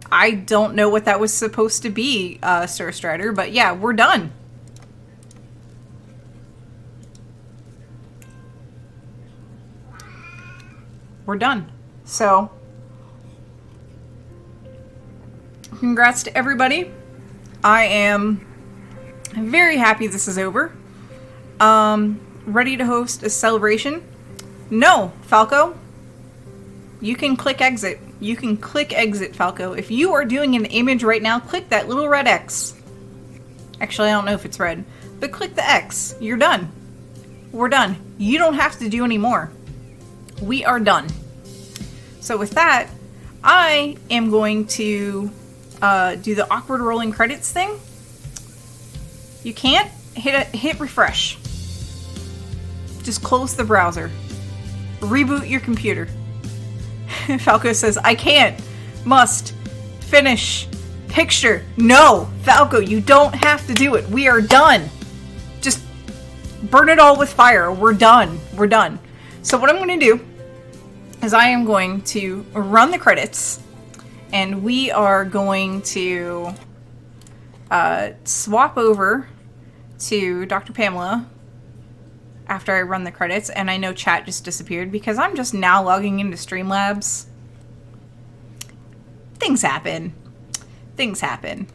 Speaker 1: I don't know what that was supposed to be, Sir Strider, but yeah, we're done. We're done. So, congrats to everybody. I am very happy this is over. Ready to host a celebration? No, Falco. You can click exit. You can click exit, Falco. If you are doing an image right now, click that little red X. Actually, I don't know if it's red, but click the X. You're done. We're done. You don't have to do any more. We are done. So with that, I am going to do the awkward rolling credits thing. You can't? Hit refresh. Just close the browser. Reboot your computer. Falco says, I can't. Must. Finish. Picture. No! Falco, you don't have to do it. We are done. Just burn it all with fire. We're done. We're done. So what I'm going to do is I am going to run the credits, and we are going to swap over to Dr. Pamela after I run the credits, and I know chat just disappeared because I'm just now logging into Streamlabs. Things happen. Things happen.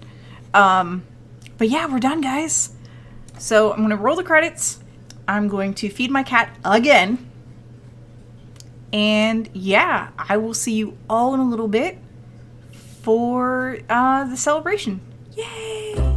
Speaker 1: But yeah, we're done, guys. So I'm going to roll the credits. I'm going to feed my cat again. And yeah, I will see you all in a little bit for the celebration. Yay!